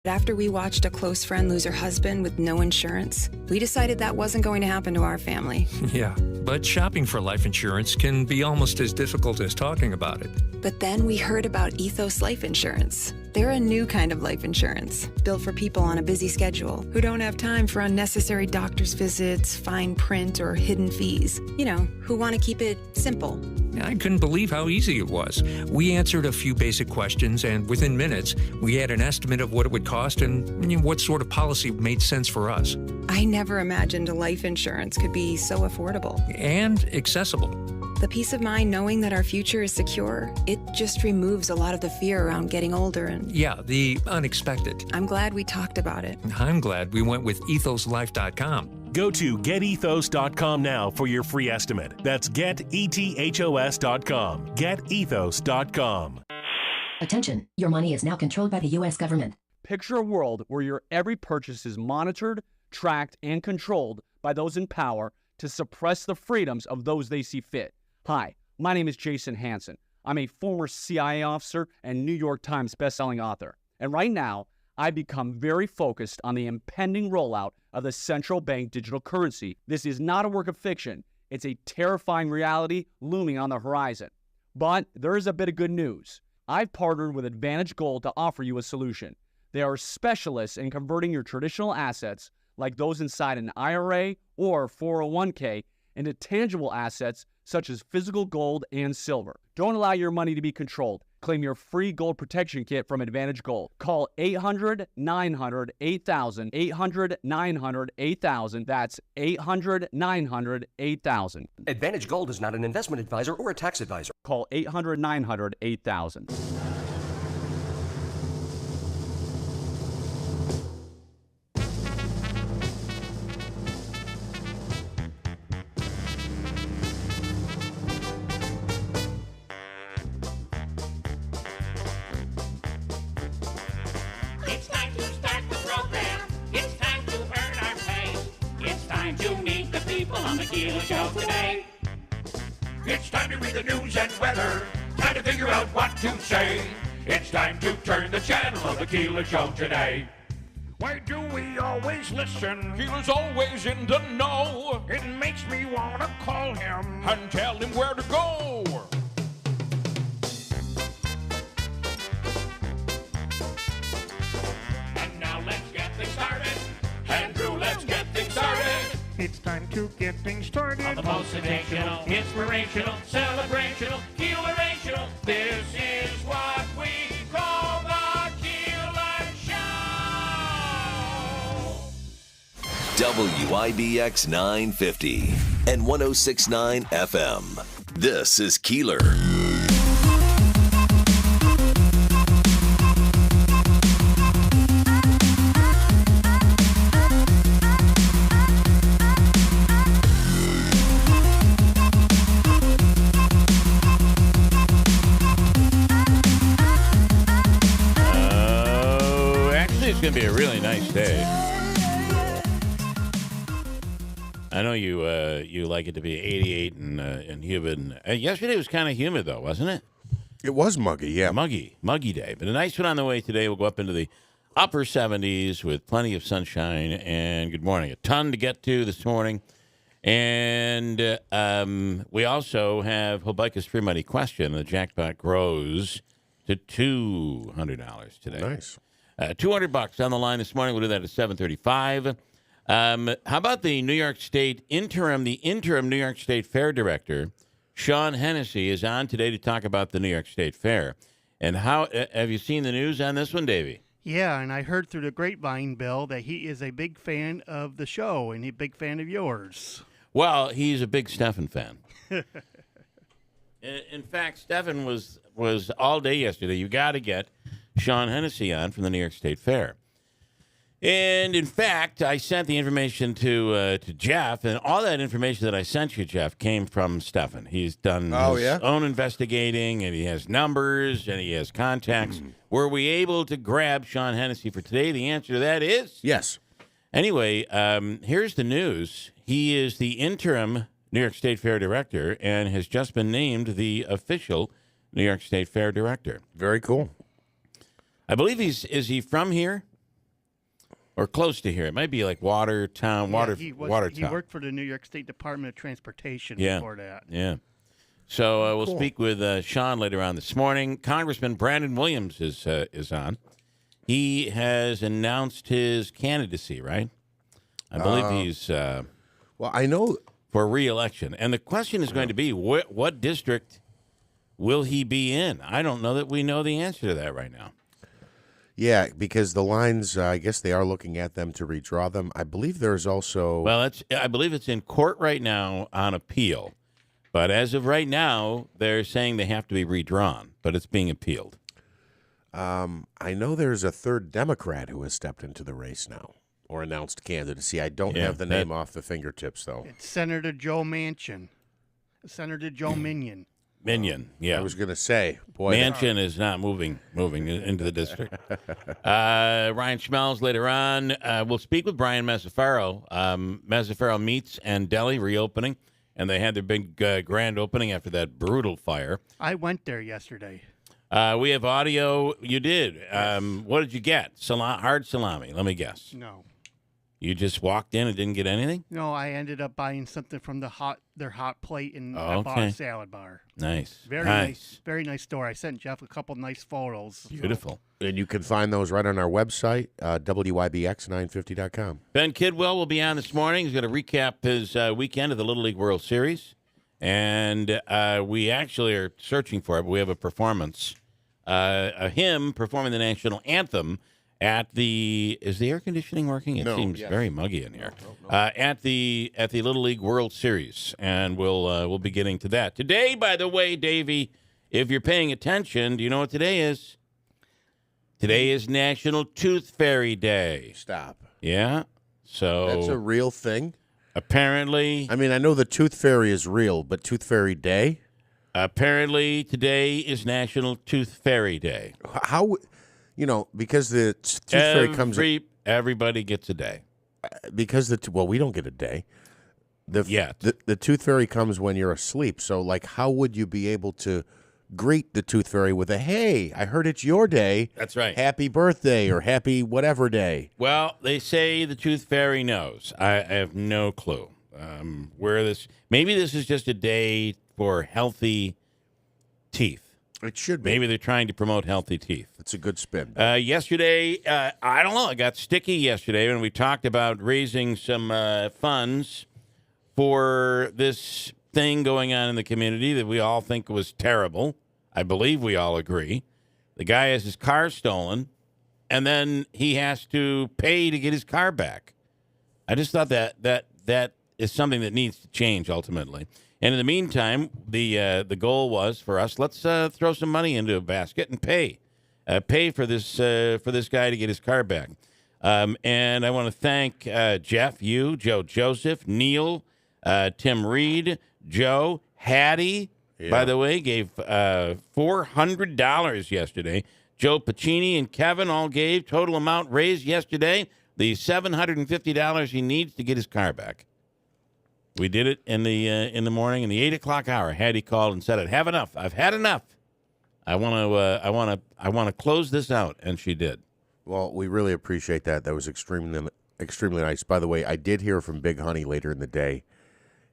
After we watched a close friend lose her husband with no insurance, we decided that wasn't going to happen to our family. Yeah, but shopping for life insurance can be almost as difficult as talking about it. But then we heard about Ethos Life Insurance. They're a new kind of life insurance, built for people on a busy schedule who don't have time for unnecessary doctor's visits, fine print, or hidden fees. You know, who want to keep it simple. I couldn't believe how easy it was. We answered a few basic questions, and within minutes, we had an estimate of what it would cost and what sort of policy made sense for us. I never imagined a life insurance could be so affordable. And accessible. The peace of mind knowing that our future is secure, it just removes a lot of the fear around getting older and... Yeah, the unexpected. I'm glad we talked about it. I'm glad we went with ethoslife.com. Go to getethos.com now for your free estimate. That's getethos.com. Getethos.com. Attention, your money is now controlled by the U.S. government. Picture a world where your every purchase is monitored, tracked, and controlled by those in power to suppress the freedoms of those they see fit. Hi, my name is Jason Hansen. I'm a former CIA officer and New York Times bestselling author. And right now, I've become very focused on the impending rollout of the central bank digital currency. This is not a work of fiction. It's a terrifying reality looming on the horizon. But there is a bit of good news. I've partnered with Advantage Gold to offer you a solution. They are specialists in converting your traditional assets, like those inside an IRA or 401k, into tangible assets such as physical gold and silver. Don't allow your money to be controlled. Claim your free gold protection kit from Advantage Gold. Call 800-900-8000, 800-900-8000. That's 800-900-8000. Advantage Gold is not an investment advisor or a tax advisor. Call 800-900-8000. On the Keeler Show today. It's time to read the news and weather. Time to figure out what to say. It's time to turn the channel of the Keeler Show today. Why do we always listen? Keeler's always in the know. It makes me want to call him and tell him where to go. And now let's get things started. Andrew, let's get things started. It's time to get things started. On the most sensational, inspirational, celebrational, Keelerational. This is what we call the Keeler Show. WIBX 950 and 106.9 FM. This is Keeler. It's going to be a really nice day. I know you like it to be 88 and humid. Yesterday was kind of humid, though, wasn't it? It was muggy, yeah. Muggy day. But a nice one on the way today. We'll go up into the upper 70s with plenty of sunshine. And good morning. A ton to get to this morning. And we also have Hobica's Free Money Question. The jackpot grows to $200 today. Nice. $200 on the line this morning. We'll do that at 7:35. How about the interim New York State Fair director, Sean Hennessy, is on today to talk about the New York State Fair. And how have you seen the news on this one, Davey? Yeah, and I heard through the grapevine, Bill, that he is a big fan of the show and a big fan of yours. Well, he's a big Stefan fan. In fact, Stefan was all day yesterday. You got to get Sean Hennessy on from the New York State Fair. And, in fact, I sent the information to Jeff, and all that information that I sent you, Jeff, came from Stefan. He's done his own investigating, and he has numbers, and he has contacts. Were we able to grab Sean Hennessy for today? The answer to that is yes. Anyway, here's the news. He is the interim New York State Fair director and has just been named the official New York State Fair director. Very cool. I believe is he from here? or close to here. It might be like Watertown. He Watertown. worked for the New York State Department of Transportation Yeah. before that. Yeah. So we'll Cool. speak with Sean later on this morning. Congressman Brandon Williams is on. He has announced his candidacy, right? I believe he's Well, I know. for re-election. And the question is going to be, what district will he be in? I don't know that we know the answer to that right now. Yeah, because the lines, I guess they are looking at them to redraw them. I believe there's also. Well, I believe it's in court right now on appeal. But as of right now, they're saying they have to be redrawn, but it's being appealed. I know there's a third Democrat who has stepped into the race now or announced candidacy. I don't have the name off the fingertips, though. It's Senator Joe Minion. Minion, yeah. I was going to say, boy. Manchin is not moving into the district. Ryan Schmelz later on. We'll speak with Brian Mazzaferro. Mazzaferro Meats and Deli reopening, and they had their big grand opening after that brutal fire. I went there yesterday. We have audio. You did. What did you get? Hard salami. Let me guess. No. You just walked in and didn't get anything? No, I ended up buying something from their hot plate, and Oh, I bought a okay. salad bar. Nice. Very nice store. I sent Jeff a couple nice photos. Beautiful. And you can find those right on our website, WYBX950.com. Ben Kidwell will be on this morning. He's going to recap his weekend of the Little League World Series. And we actually are searching for it, but we have a performance. Him performing the national anthem at the. Is the air conditioning working? It seems very muggy in here. No. At the Little League World Series, and we'll be getting to that today. By the way, Davey, if you're paying attention, do you know what today is? Today is National Tooth Fairy Day. Stop. Yeah. So That's a real thing? Apparently. I mean, I know the Tooth Fairy is real, but Tooth Fairy Day? Apparently, today is National Tooth Fairy Day. How, because the Tooth Fairy comes. Everybody gets a day. Because we don't get a day. The Tooth Fairy comes when you're asleep. So, how would you be able to greet the Tooth Fairy with a, hey, I heard it's your day. That's right. Happy birthday or happy whatever day. Well, they say the Tooth Fairy knows. I have no clue maybe this is just a day for healthy teeth. It should be. Maybe they're trying to promote healthy teeth. It's a good spin. Yesterday, I don't know, I got sticky yesterday when we talked about raising some funds for this thing going on in the community that we all think was terrible. I believe we all agree. The guy has his car stolen, and then he has to pay to get his car back. I just thought that is something that needs to change ultimately. And in the meantime, the goal was for us, let's throw some money into a basket and pay for this guy to get his car back. And I want to thank Jeff, you, Joe Joseph, Neil, Tim Reed, Joe, Hattie, by the way, gave $400 yesterday. Joe Pacini and Kevin all gave. Total amount raised yesterday, the $750 he needs to get his car back. We did it in the morning in the 8 o'clock hour. Hattie called and said, "I've had enough. I've had enough. I want to close this out," and she did. Well, we really appreciate that. That was extremely nice. By the way, I did hear from Big Honey later in the day.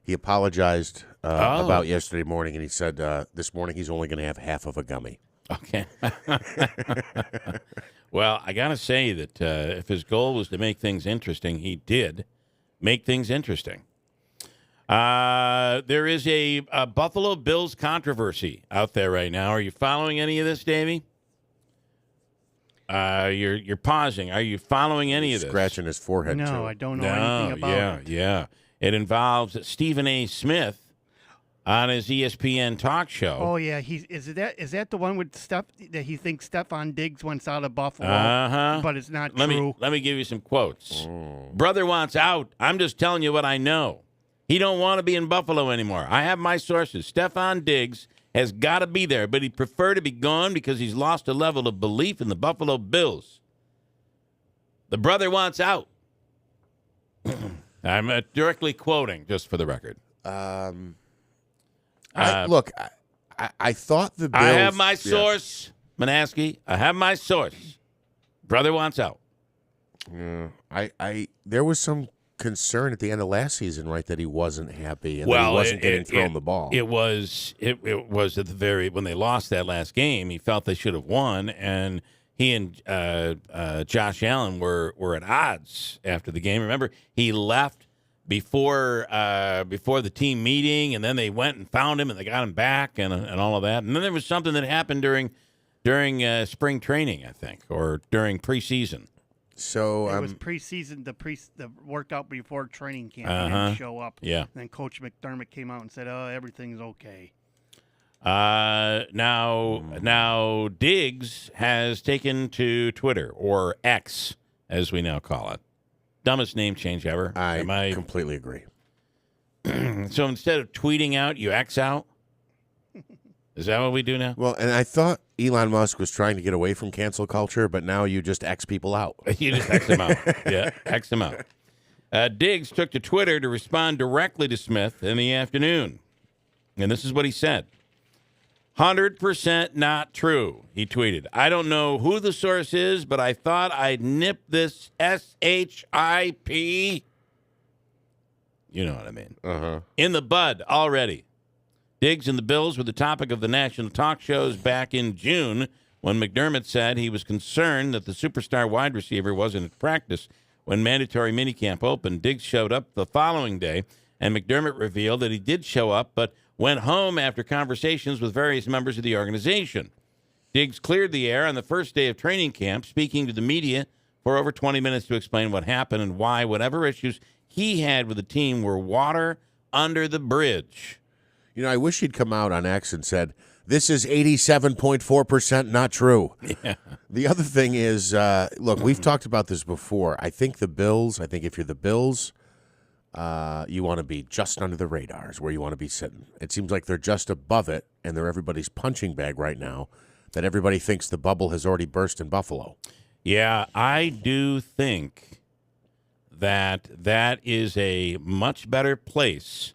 He apologized about yesterday morning, and he said this morning he's only going to have half of a gummy. Okay. Well, I got to say that if his goal was to make things interesting, he did make things interesting. There is a Buffalo Bills controversy out there right now. Are you following any of this, Davey? You're pausing. Are you following any of this? Scratching his forehead, too. No, I don't know anything about it. Yeah. It involves Stephen A. Smith on his ESPN talk show. Oh, yeah. Is that the one with stuff that he thinks Stephon Diggs wants out of Buffalo? Uh-huh. But it's not true. Let me give you some quotes. Brother wants out. I'm just telling you what I know. He don't want to be in Buffalo anymore. I have my sources. Stephon Diggs has got to be there, but he'd prefer to be gone because he's lost a level of belief in the Buffalo Bills. The brother wants out. I'm directly quoting, just for the record. I thought the Bills... I have my source, Manaski. I have my source. Brother wants out. Yeah. There was some concern at the end of last season, right, that he wasn't happy and that he wasn't getting thrown the ball. It was at the very when they lost that last game. He felt they should have won, and he and Josh Allen were at odds after the game. Remember, he left before the team meeting, and then they went and found him, and they got him back, and all of that. And then there was something that happened during spring training, I think, or during preseason. So it was preseason, the workout before training camp. He didn't show up. Yeah. And then Coach McDermott came out and said, "Oh, everything's okay." Now Diggs has taken to Twitter, or X, as we now call it. Dumbest name change ever. I completely agree. So instead of tweeting out, you X out? Is that what we do now? Well, and I thought Elon Musk was trying to get away from cancel culture, but now you just X people out. You just X them out. Yeah, X them out. Diggs took to Twitter to respond directly to Smith in the afternoon. And this is what he said. 100% not true, he tweeted. I don't know who the source is, but I thought I'd nip this SHIP. You know what I mean. In the bud already. Diggs and the Bills were the topic of the national talk shows back in June when McDermott said he was concerned that the superstar wide receiver wasn't at practice when mandatory minicamp opened. Diggs showed up the following day, and McDermott revealed that he did show up but went home after conversations with various members of the organization. Diggs cleared the air on the first day of training camp, speaking to the media for over 20 minutes to explain what happened and why whatever issues he had with the team were water under the bridge. You know, I wish he'd come out on X and said, this is 87.4% not true. Yeah. The other thing is, look, we've talked about this before. I think if you're the Bills, you want to be just under the radars where you want to be sitting. It seems like they're just above it, and they're everybody's punching bag right now, that everybody thinks the bubble has already burst in Buffalo. Yeah, I do think that is a much better place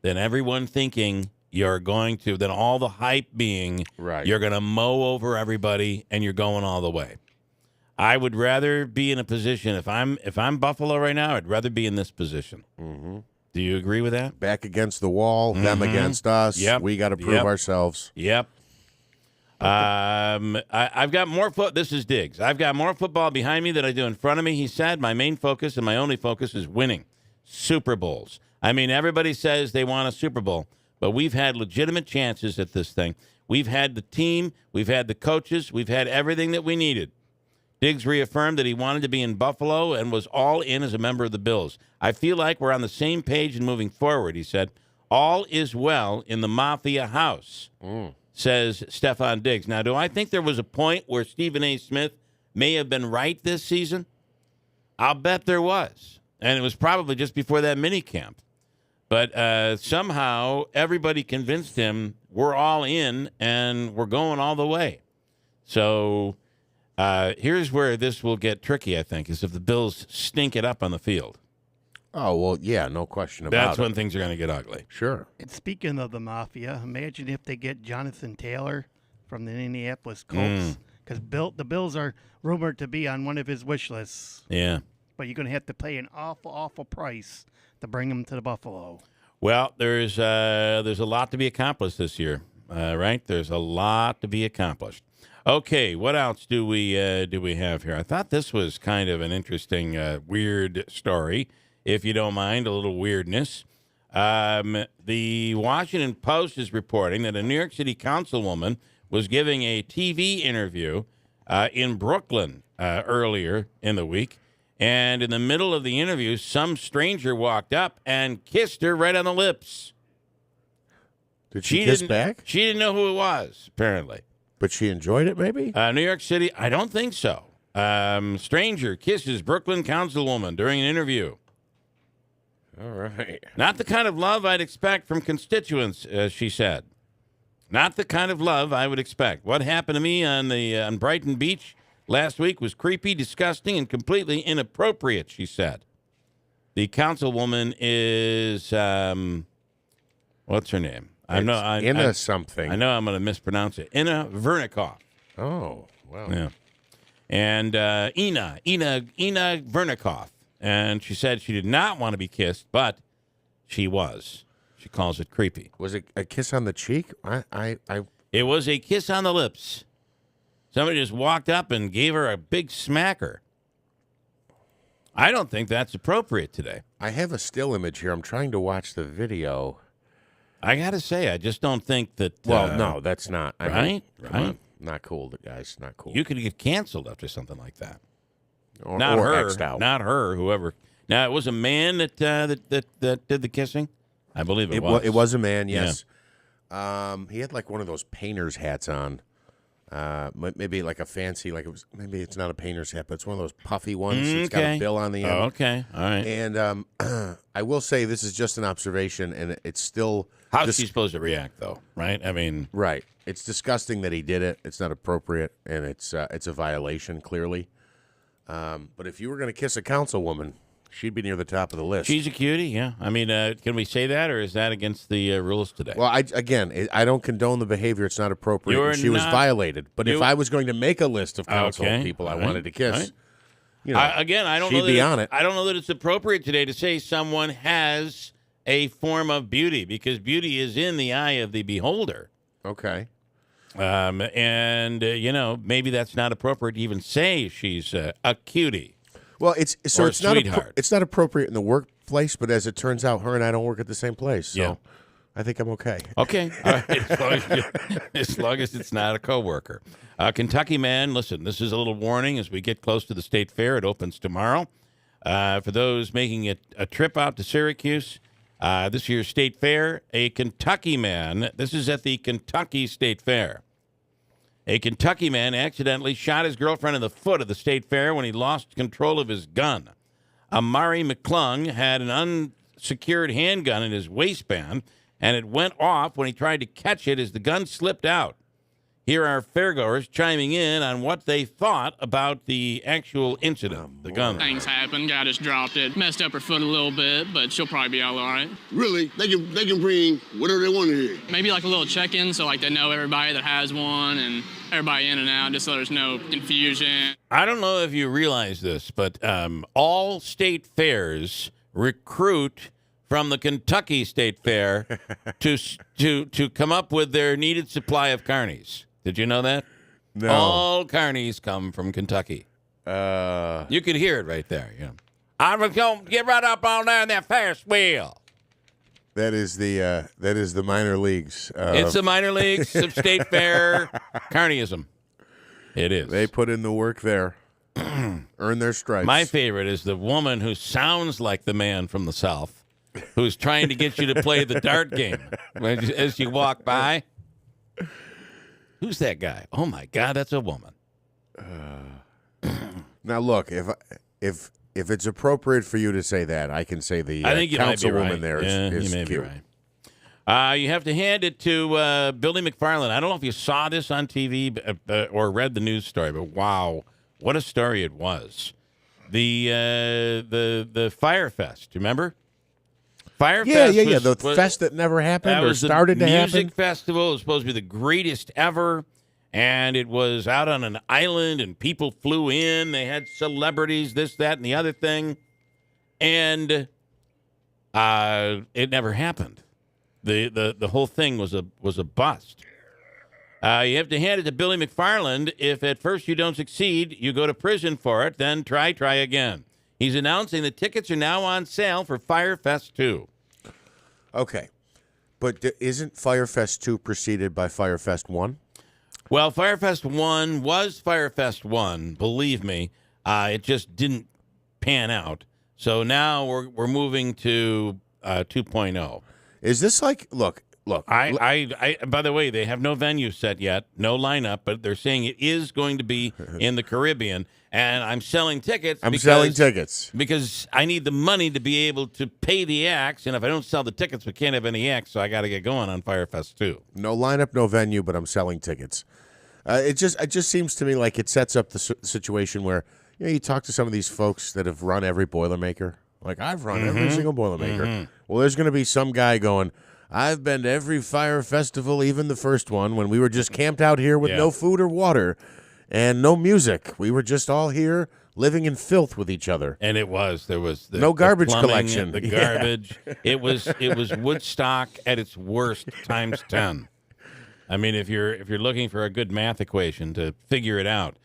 than everyone thinking than all the hype being, right. You're going to mow over everybody and you're going all the way. I would rather be in a position, if I'm Buffalo right now, I'd rather be in this position. Mm-hmm. Do you agree with that? Back against the wall, them against us. Yep. We got to prove ourselves. Yep. I've got more This is Diggs. I've got more football behind me than I do in front of me. He said, my main focus and my only focus is winning Super Bowls. I mean, everybody says they want a Super Bowl, but we've had legitimate chances at this thing. We've had the team. We've had the coaches. We've had everything that we needed. Diggs reaffirmed that he wanted to be in Buffalo and was all in as a member of the Bills. I feel like we're on the same page and moving forward, he said. All is well in the Mafia house, says Stefon Diggs. Now, do I think there was a point where Stephen A. Smith may have been right this season? I'll bet there was. And it was probably just before that minicamp. But somehow everybody convinced him we're all in and we're going all the way. So here's where this will get tricky, I think, is if the Bills stink it up on the field. Oh, well, yeah, no question about it. That's when things are going to get ugly. Sure. And speaking of the Mafia, imagine if they get Jonathan Taylor from the Indianapolis Colts. Because the Bills are rumored to be on one of his wish lists. Yeah. But you're going to have to pay an awful, awful price to bring him to the Buffalo. Well, there's a lot to be accomplished this year, right? There's a lot to be accomplished. Okay, what else do we have here? I thought this was kind of an interesting, weird story, if you don't mind, a little weirdness. The Washington Post is reporting that a New York City councilwoman was giving a TV interview in Brooklyn earlier in the week. And in the middle of the interview, some stranger walked up and kissed her right on the lips. Did she kiss back? She didn't know who it was, apparently. But she enjoyed it, maybe? New York City, I don't think so. Stranger kisses Brooklyn councilwoman during an interview. All right. Not the kind of love I'd expect from constituents, she said. Not the kind of love I would expect. What happened to me on Brighton Beach last week was creepy, disgusting, and completely inappropriate, she said. The councilwoman is, what's her name? Inna something. I know I'm going to mispronounce it. Inna Vernikoff. Oh, wow. Yeah. and Ina Vernikoff. And she said she did not want to be kissed, but she was. She calls it creepy. Was it a kiss on the cheek? It was a kiss on the lips. Somebody just walked up and gave her a big smacker. I don't think that's appropriate today. I have a still image here. I'm trying to watch the video. I got to say, I just don't think that... Well, no, that's not. Right? Right. Not cool, guys. Not cool. You could get canceled after something like that. Or her. X'd out. Not her, whoever. Now, it was a man that did the kissing? I believe it was. It was a man, yes. Yeah. He had like one of those painter's hats on. Maybe like a fancy, maybe it's not a painter's hat, but it's one of those puffy ones. It's got a bill on the end. Okay, all right. And I will say this is just an observation, and it's still... How's she supposed to react, though, right? I mean... Right. It's disgusting that he did it. It's not appropriate, and it's a violation, clearly. But if you were going to kiss a councilwoman, she'd be near the top of the list. She's a cutie, yeah. I mean, can we say that, or is that against the rules today? Well, I don't condone the behavior. It's not appropriate. And she was violated. But if I was going to make a list of council people I wanted to kiss, I don't she'd know be on it. I don't know that it's appropriate today to say someone has a form of beauty, because beauty is in the eye of the beholder. Okay. Maybe that's not appropriate to even say she's a cutie. Well, it's sweetheart. It's not appropriate in the workplace, but as it turns out, her and I don't work at the same place, so I think I'm okay. Okay, all right. As long as it's not a coworker. Kentucky man, listen, this is a little warning as we get close to the state fair. It opens tomorrow. For those making a trip out to Syracuse, this year's state fair, a Kentucky man. This is at the Kentucky State Fair. A Kentucky man accidentally shot his girlfriend in the foot at the state fair when he lost control of his gun. Amari McClung had an unsecured handgun in his waistband, and it went off when he tried to catch it as the gun slipped out. Here are fairgoers chiming in on what they thought about the actual incident, the gun. Things happen. Guy just dropped it. Messed up her foot a little bit, but she'll probably be all right. Really? They can bring whatever they want here. Maybe like a little check-in, so like they know everybody that has one and everybody in and out, just so there's no confusion. I don't know if you realize this, but all state fairs recruit from the Kentucky State Fair to come up with their needed supply of carnies. Did you know that? No. All carnies come from Kentucky. You could hear it right there. Yeah. I'm going to get right up on there in that Ferris wheel. That is the minor leagues. It's the minor leagues of state fair carnyism. It is. They put in the work there. Earn their stripes. My favorite is the woman who sounds like the man from the South, who's trying to get you to play the dart game as you walk by. Who's that guy? Oh my God, that's a woman. Now look, if it's appropriate for you to say that, I can say the I think councilwoman right. there is you may cute. Be right. You have to hand it to Billy McFarland. I don't know if you saw this on TV or read the news story, but wow, what a story it was. The Fire Fest, do you remember? Fire Fest yeah. The fest that never happened or started to happen. The music festival. It was supposed to be the greatest ever, and it was out on an island, and people flew in. They had celebrities, this, that, and the other thing, and it never happened. The whole thing was a bust. You have to hand it to Billy McFarland. If at first you don't succeed, you go to prison for it. Then try again. He's announcing the tickets are now on sale for Fire Fest 2. Okay. But isn't Fire Fest 2 preceded by Fire Fest 1? Well, Fire Fest 1 was Fire Fest 1, believe me. It just didn't pan out. So now we're moving to 2.0. Is this like, look. I by the way, they have no venue set yet, no lineup, but they're saying it is going to be in the Caribbean, and I'm selling tickets. Because I need the money to be able to pay the acts, and if I don't sell the tickets, we can't have any acts, so I got to get going on Fire Fest 2. No lineup, no venue, but I'm selling tickets. It just seems to me like it sets up the situation where you talk to some of these folks that have run every Boilermaker. Like, I've run every single Boilermaker. Mm-hmm. Well, there's going to be some guy going, I've been to every fire festival, even the first one, when we were just camped out here with no food or water. and no music. We were just all here living in filth with each other. And there was no garbage the plumbing, collection. The garbage. It was Woodstock at its worst times 10. I mean, if you're looking for a good math equation to figure it out,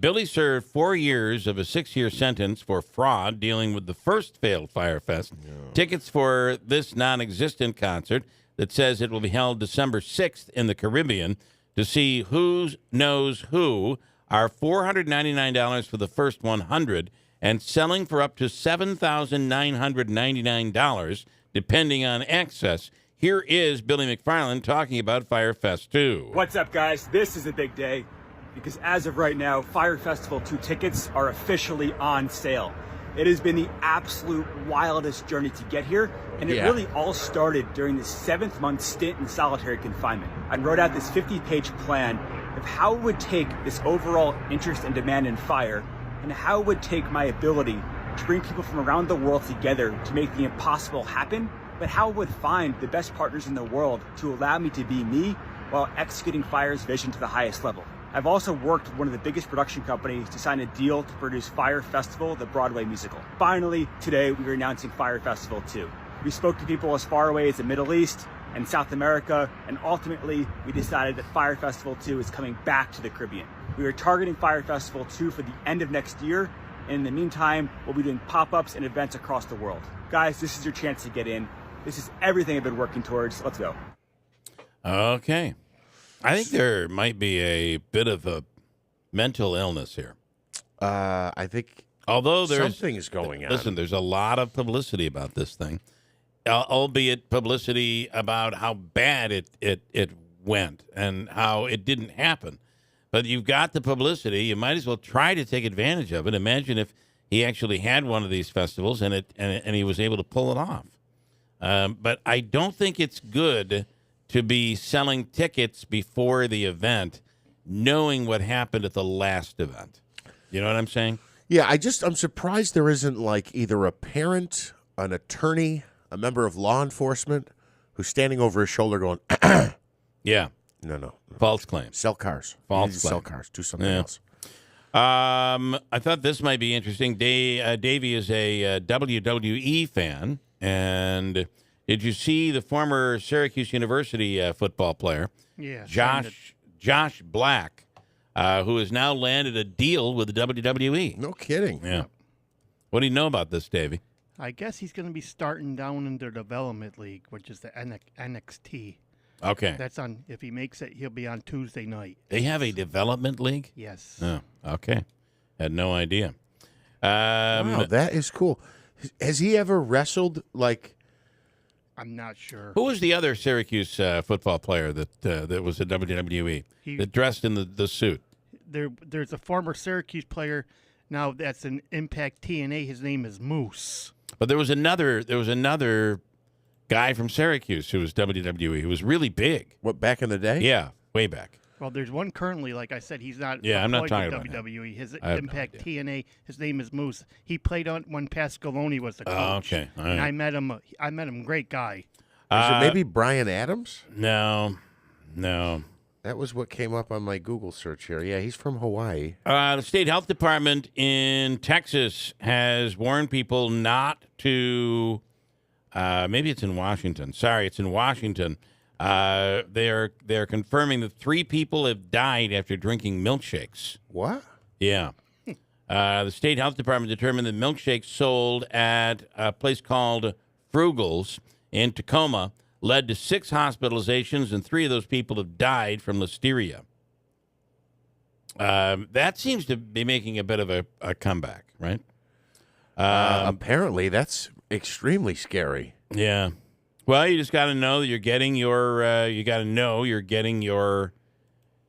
Billy served 4 years of a 6-year sentence for fraud dealing with the first failed Firefest. Tickets for this non-existent concert that says it will be held December 6th in the Caribbean to see Who Knows Who are $499 for the first 100 and selling for up to $7,999 depending on access. Here is Billy McFarland talking about Firefest 2. What's up, guys? This is a big day because as of right now, Fire Festival 2 tickets are officially on sale. It has been the absolute wildest journey to get here, and it really all started during the 7th-month stint in solitary confinement. I wrote out this 50-page plan of how it would take this overall interest and demand in fire, and how it would take my ability to bring people from around the world together to make the impossible happen, but how it would find the best partners in the world to allow me to be me while executing Fire's vision to the highest level. I've also worked with one of the biggest production companies to sign a deal to produce Fire Festival, the Broadway musical. Finally, today we are announcing Fire Festival 2. We spoke to people as far away as the Middle East and South America, and ultimately we decided that Fire Festival 2 is coming back to the Caribbean. We are targeting Fire Festival 2 for the end of next year, and in the meantime, we'll be doing pop-ups and events across the world. Guys, this is your chance to get in. This is everything I've been working towards. Let's go. Okay. I think there might be a bit of a mental illness here. I think something's going on. Listen, there's a lot of publicity about this thing, albeit publicity about how bad it went and how it didn't happen. But you've got the publicity. You might as well try to take advantage of it. Imagine if he actually had one of these festivals and he was able to pull it off. But I don't think it's good to be selling tickets before the event, knowing what happened at the last event. You know what I'm saying? Yeah, I'm surprised there isn't like either a parent, an attorney, a member of law enforcement who's standing over his shoulder going, yeah. No. False claims. Sell cars. False claims. Sell cars. Do something else. I thought this might be interesting. Davey is a WWE fan, and did you see the former Syracuse University football player, Josh Black, who has now landed a deal with the WWE? No kidding. Yeah. What do you know about this, Davey? I guess he's going to be starting down in their development league, which is the NXT. Okay. That's on. If he makes it, he'll be on Tuesday night. They have a development league? Yes. Oh, okay. Had no idea. Wow, that is cool. Has he ever wrestled like? I'm not sure. Who was the other Syracuse football player that was at WWE that dressed in the suit? There's a former Syracuse player now that's in Impact TNA. His name is Moose. But there was another guy from Syracuse who was WWE who was really big. What, back in the day? Yeah, way back. Well, there's one currently, like I said, he's not. Yeah, I'm not talking with about WWE. His I have Impact no TNA. His name is Moose. He played on when Pascaloni was the coach. Oh, okay, all right. And I met him. Great guy. Is it maybe Brian Adams? No. That was what came up on my Google search here. Yeah, he's from Hawaii. The state health department in Texas has warned people not to. Maybe it's in Washington. Sorry, it's in Washington. They're confirming that 3 people have died after drinking milkshakes. What? Yeah. The state health department determined that milkshakes sold at a place called Frugal's in Tacoma led to 6 hospitalizations, and 3 of those people have died from listeria. That seems to be making a bit of a comeback, right? Apparently, that's extremely scary. Yeah. Well, you just got to know that you're getting your. You got to know you're getting your.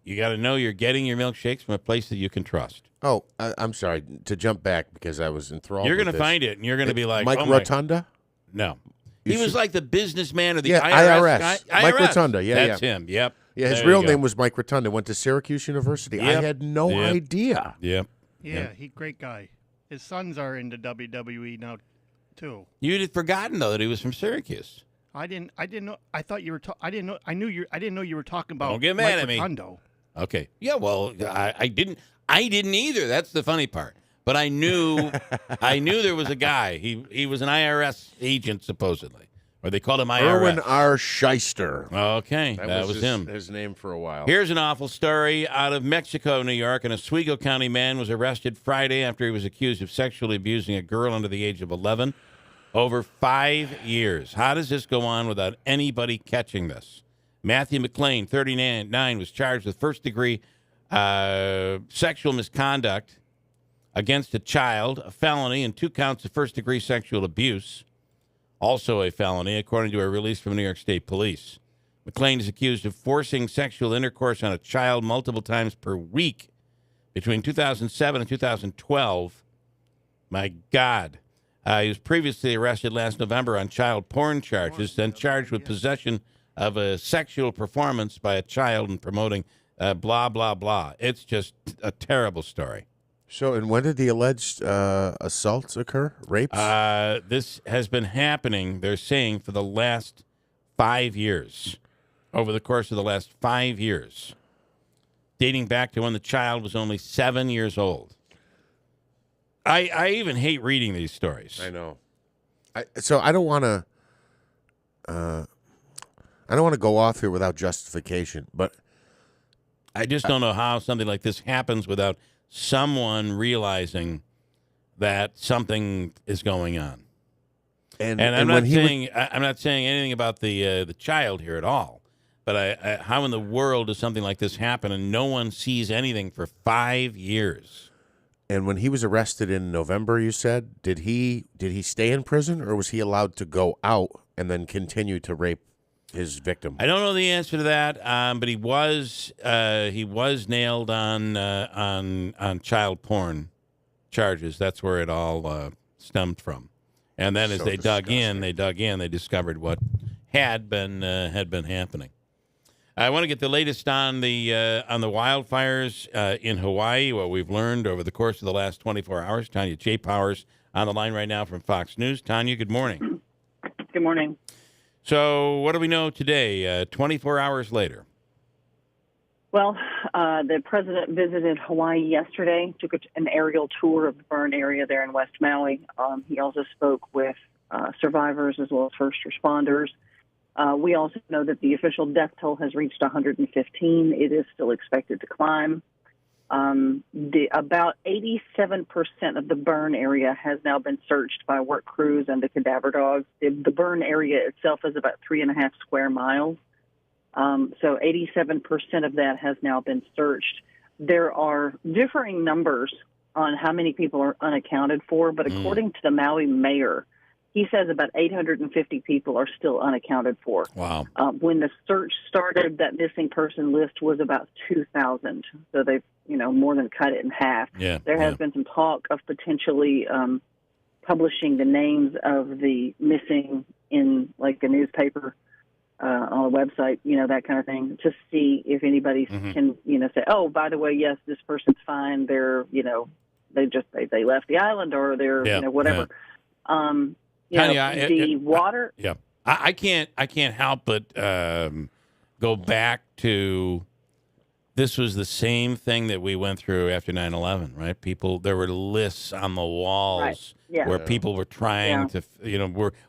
You got to know you're getting your milkshakes from a place that you can trust. Oh, I'm sorry to jump back because I was enthralled. You're going to this. find it, and you're going to be like, Mike Rotunda. No, he was like the businessman or the IRS guy. Mike IRS. Rotunda. Yeah, That's him. Yep. Yeah, his There real you go. name was Mike Rotunda. Went to Syracuse University. Yep. I had no idea. Yep. Yeah, he great guy. His sons are into WWE now, too. You'd had forgotten though that he was from Syracuse. I didn't know. I thought you were. I didn't know. I knew you. I didn't know you were talking about. Don't get mad Mike at me. Rotundo. Okay. Yeah. Well, I didn't either. That's the funny part. But I knew there was a guy. He was an IRS agent supposedly, or they called him IRS. Erwin R. Shyster. Okay, that was him. His name for a while. Here's an awful story out of Mexico, New York. An Oswego County man was arrested Friday after he was accused of sexually abusing a girl under the age of 11 over 5 years. How does this go on without anybody catching this? Matthew McLean, 39, was charged with first-degree sexual misconduct against a child, a felony, and 2 counts of first-degree sexual abuse, also a felony, according to a release from New York State Police. McLean is accused of forcing sexual intercourse on a child multiple times per week between 2007 and 2012. My God. He was previously arrested last November on child porn charges, then charged with possession of a sexual performance by a child and promoting blah, blah, blah. It's just a terrible story. So, and when did the alleged assaults occur? Rapes? This has been happening, they're saying, for the last 5 years. Over the course of the last 5 years. Dating back to when the child was only 7 years old. I even hate reading these stories. I know. So I don't want to. I don't want to go off here without justification, but I just don't know how something like this happens without someone realizing that something is going on. And I'm not saying anything about the child here at all. But how in the world does something like this happen and no one sees anything for 5 years? And when he was arrested in November, you said, did he stay in prison, or was he allowed to go out and then continue to rape his victim? I don't know the answer to that, but he was nailed on child porn charges. That's where it all stemmed from. And then as they dug in, they discovered what had been happening. I want to get the latest on the wildfires in Hawaii, what we've learned over the course of the last 24 hours. Tanya J. Powers on the line right now from Fox News. Tanya, good morning. Good morning. So what do we know today, 24 hours later? Well, the president visited Hawaii yesterday, took an aerial tour of the burn area there in West Maui. He also spoke with survivors as well as first responders. We also know that the official death toll has reached 115. It is still expected to climb. About 87% of the burn area has now been searched by work crews and the cadaver dogs. The burn area itself is about 3.5 square miles. So 87% of that has now been searched. There are differing numbers on how many people are unaccounted for, but according to the Maui mayor, he says about 850 people are still unaccounted for. Wow. When the search started, that missing person list was about 2,000. So they've, more than cut it in half. Yeah, there has been some talk of potentially publishing the names of the missing in, like, a newspaper, on a website, that kind of thing, to see if anybody can, say, oh, by the way, yes, this person's fine. They're, they left the island, or they're, whatever. Yeah. The water. Yeah, I can't help but go back to this was the same thing that we went through after 9/11, right? There were lists on the walls where people were trying to,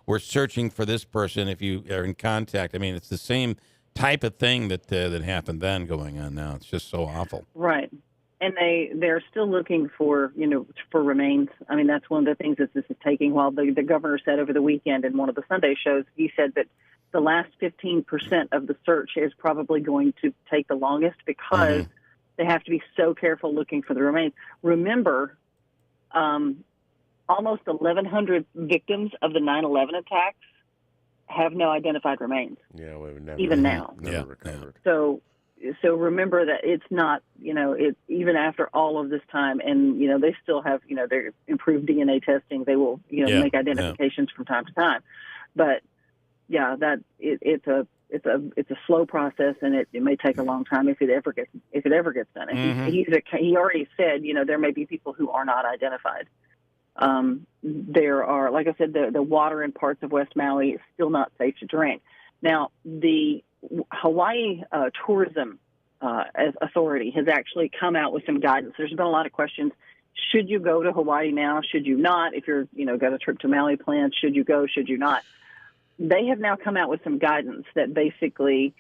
we're searching for this person if you are in contact. I mean, it's the same type of thing that happened then going on now. It's just so awful. Right. And they're still looking for, for remains. I mean, that's one of the things that this is taking. While the governor said over the weekend in one of the Sunday shows, he said that the last 15% of the search is probably going to take the longest because they have to be so careful looking for the remains. Remember, almost 1,100 victims of the 9/11 attacks have no identified remains. Yeah, we've never even now. Never recovered. So remember that it's not, even after all of this time, and, they still have, their improved DNA testing. They will, make identifications from time to time. But, yeah, that it's a slow process, and it may take a long time if it ever gets done. And he already said, there may be people who are not identified. There are, like I said, the water in parts of West Maui is still not safe to drink. Now, the Hawaii tourism Authority has actually come out with some guidance. There's been a lot of questions. Should you go to Hawaii now? Should you not? If you're, got a trip to Maui planned, should you go? Should you not? They have now come out with some guidance that basically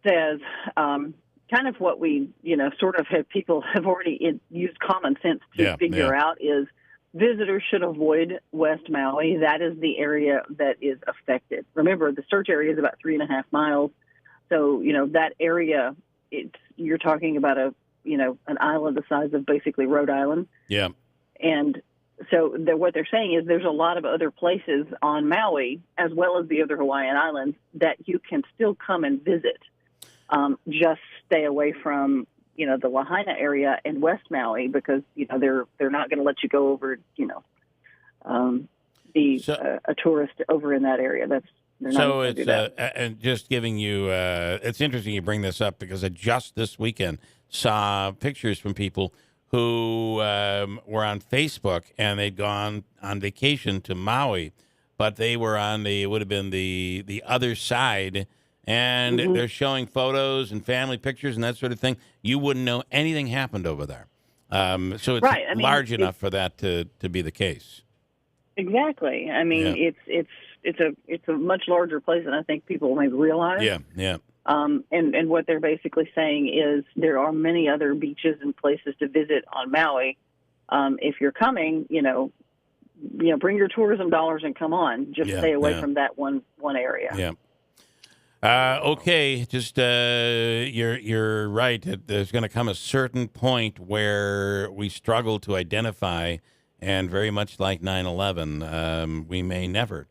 says kind of what we, sort of people have already used common sense to figure out is visitors should avoid West Maui. That is the area that is affected. Remember, the search area is about 3.5 miles. So, that area, you're talking about an island the size of basically Rhode Island. Yeah. And so what they're saying is there's a lot of other places on Maui, as well as the other Hawaiian islands, that you can still come and visit. Just stay away from, the Lahaina area and West Maui because, they're not going to let you go over, a tourist over in that area. So it's and just giving you. It's interesting you bring this up because I just this weekend saw pictures from people who were on Facebook and they'd gone on vacation to Maui, but they were on it would have been the other side, and they're showing photos and family pictures and that sort of thing. You wouldn't know anything happened over there. So it's right. large enough for that to be the case. Exactly. I mean, it's a much larger place than I think people maybe realize. Yeah. And what they're basically saying is there are many other beaches and places to visit on Maui. If you're coming, bring your tourism dollars and come on. Just stay away from that one area. Yeah. Okay. Just you're right. There's going to come a certain point where we struggle to identify, and very much like 9/11, we may never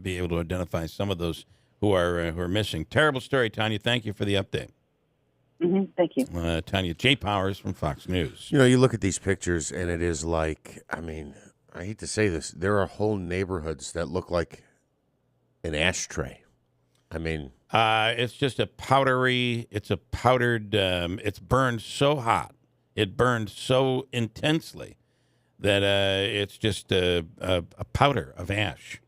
be able to identify some of those who are missing. Terrible story, Tanya. Thank you for the update. Thank you. Tanya. Jay Powers from Fox News. You look at these pictures, and it is like, I hate to say this, there are whole neighborhoods that look like an ashtray. It's just a powdered, it's burned so hot. It burned so intensely that it's just a powder of ash.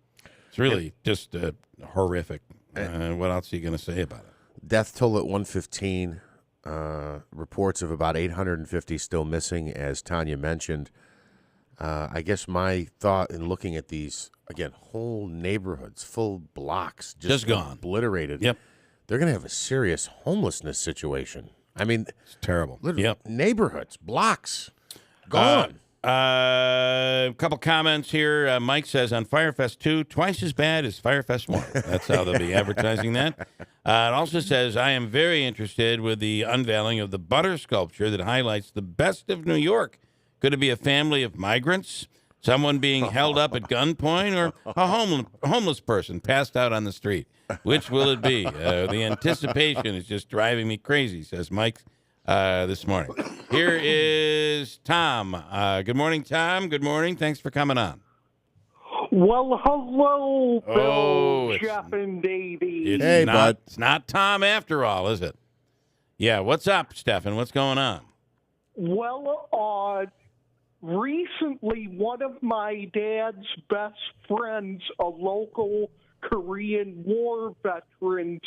It's really just horrific. What else are you going to say about it? Death toll at 115. Reports of about 850 still missing, as Tanya mentioned. I guess my thought in looking at these, again, whole neighborhoods, full blocks, just gone. Obliterated. Yep. They're going to have a serious homelessness situation. It's terrible. Yep. Neighborhoods, blocks, gone. A couple comments here. Mike says, on Firefest 2, twice as bad as Firefest 1. That's how they'll be advertising that. It also says, I am very interested with the unveiling of the butter sculpture that highlights the best of New York. Could it be a family of migrants, someone being held up at gunpoint, or a homeless person passed out on the street? Which will it be? The anticipation is just driving me crazy, says Mike this morning. Here is Tom. Good morning, Tom. Good morning. Thanks for coming on. Well, hello, Bill, Jeff, and Davey. Hey, bud. It's not Tom after all, is it? Yeah, what's up, Stefan? What's going on? Well, recently, one of my dad's best friends, a local Korean War veteran,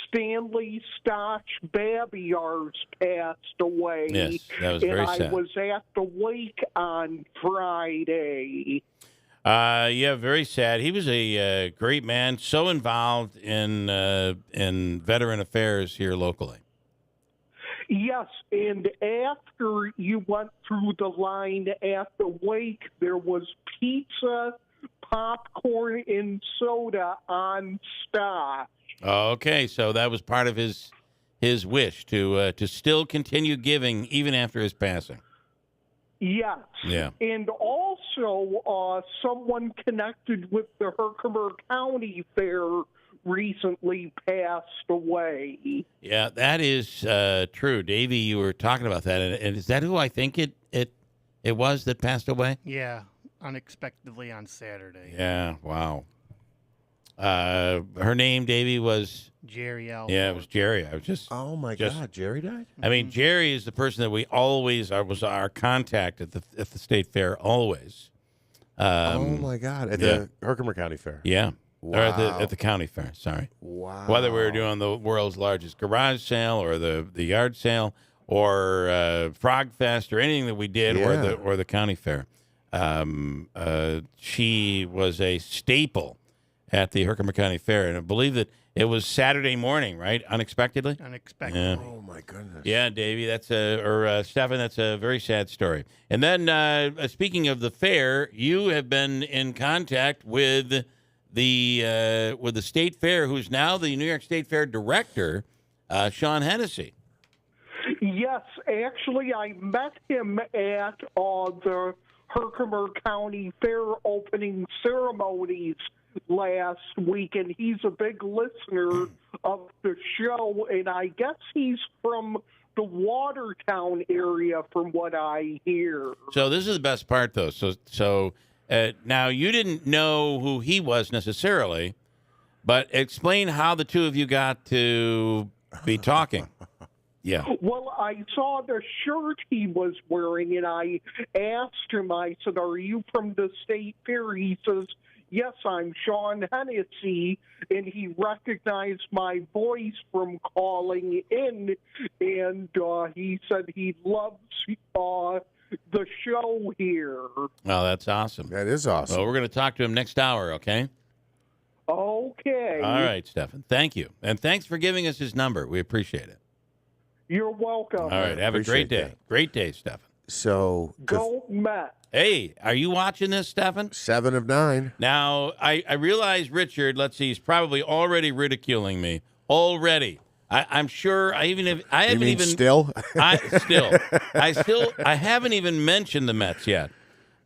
Stanley Stoch Babiars, passed away. Yes, that was very sad. And I was at the wake on Friday. Yeah, very sad. He was a great man, so involved in veteran affairs here locally. Yes, and after you went through the line at the wake, there was pizza, popcorn, and soda on stock. Okay, so that was part of his wish to still continue giving even after his passing. Yes. Yeah. And also, someone connected with the Herkimer County Fair recently passed away. Yeah, that is true. Davey, you were talking about that. And is that who I think it was that passed away? Yeah, unexpectedly on Saturday. Yeah, wow. Her name, Davey, was Jerry L. Yeah, it was Jerry. I was just. Oh my God, Jerry died. I mean, Jerry is the person that we always was our contact at the state fair. Always. Oh my God, at the Herkimer County Fair. Yeah, Or at the county fair, sorry. Wow. Whether we were doing the world's largest garage sale or the yard sale or Frog Fest or anything that we did or the county fair. She was a staple at the Herkimer County Fair, and I believe that it was Saturday morning, right? Unexpectedly? Unexpectedly. Yeah. Oh, my goodness. Yeah, Davey, Stefan, that's a very sad story. And then, speaking of the fair, you have been in contact with the State Fair, who's now the New York State Fair director, Sean Hennessy. Yes, actually, I met him at the Herkimer County Fair opening ceremonies last week, and he's a big listener of the show, and I guess he's from the Watertown area from what I hear. So this is the best part, though. So now you didn't know who he was necessarily, but explain how the two of you got to be talking. Yeah. Well, I saw the shirt he was wearing, and I asked him, I said, "Are you from the State Fair?" He says, "Yes, I'm Sean Hennessy," and he recognized my voice from calling in, and he said he loves the show here. Oh, that's awesome. That is awesome. Well, we're going to talk to him next hour, okay? Okay. All right, Stefan. Thank you. And thanks for giving us his number. We appreciate it. You're welcome. All right, have a great day. That. Great day, Stefan. So Go Mets. Hey, are you watching this, Stefan? 7 of 9. Now, I realize Richard, let's see, he's probably already ridiculing me. Already. I'm sure I haven't even still? I haven't even mentioned the Mets yet.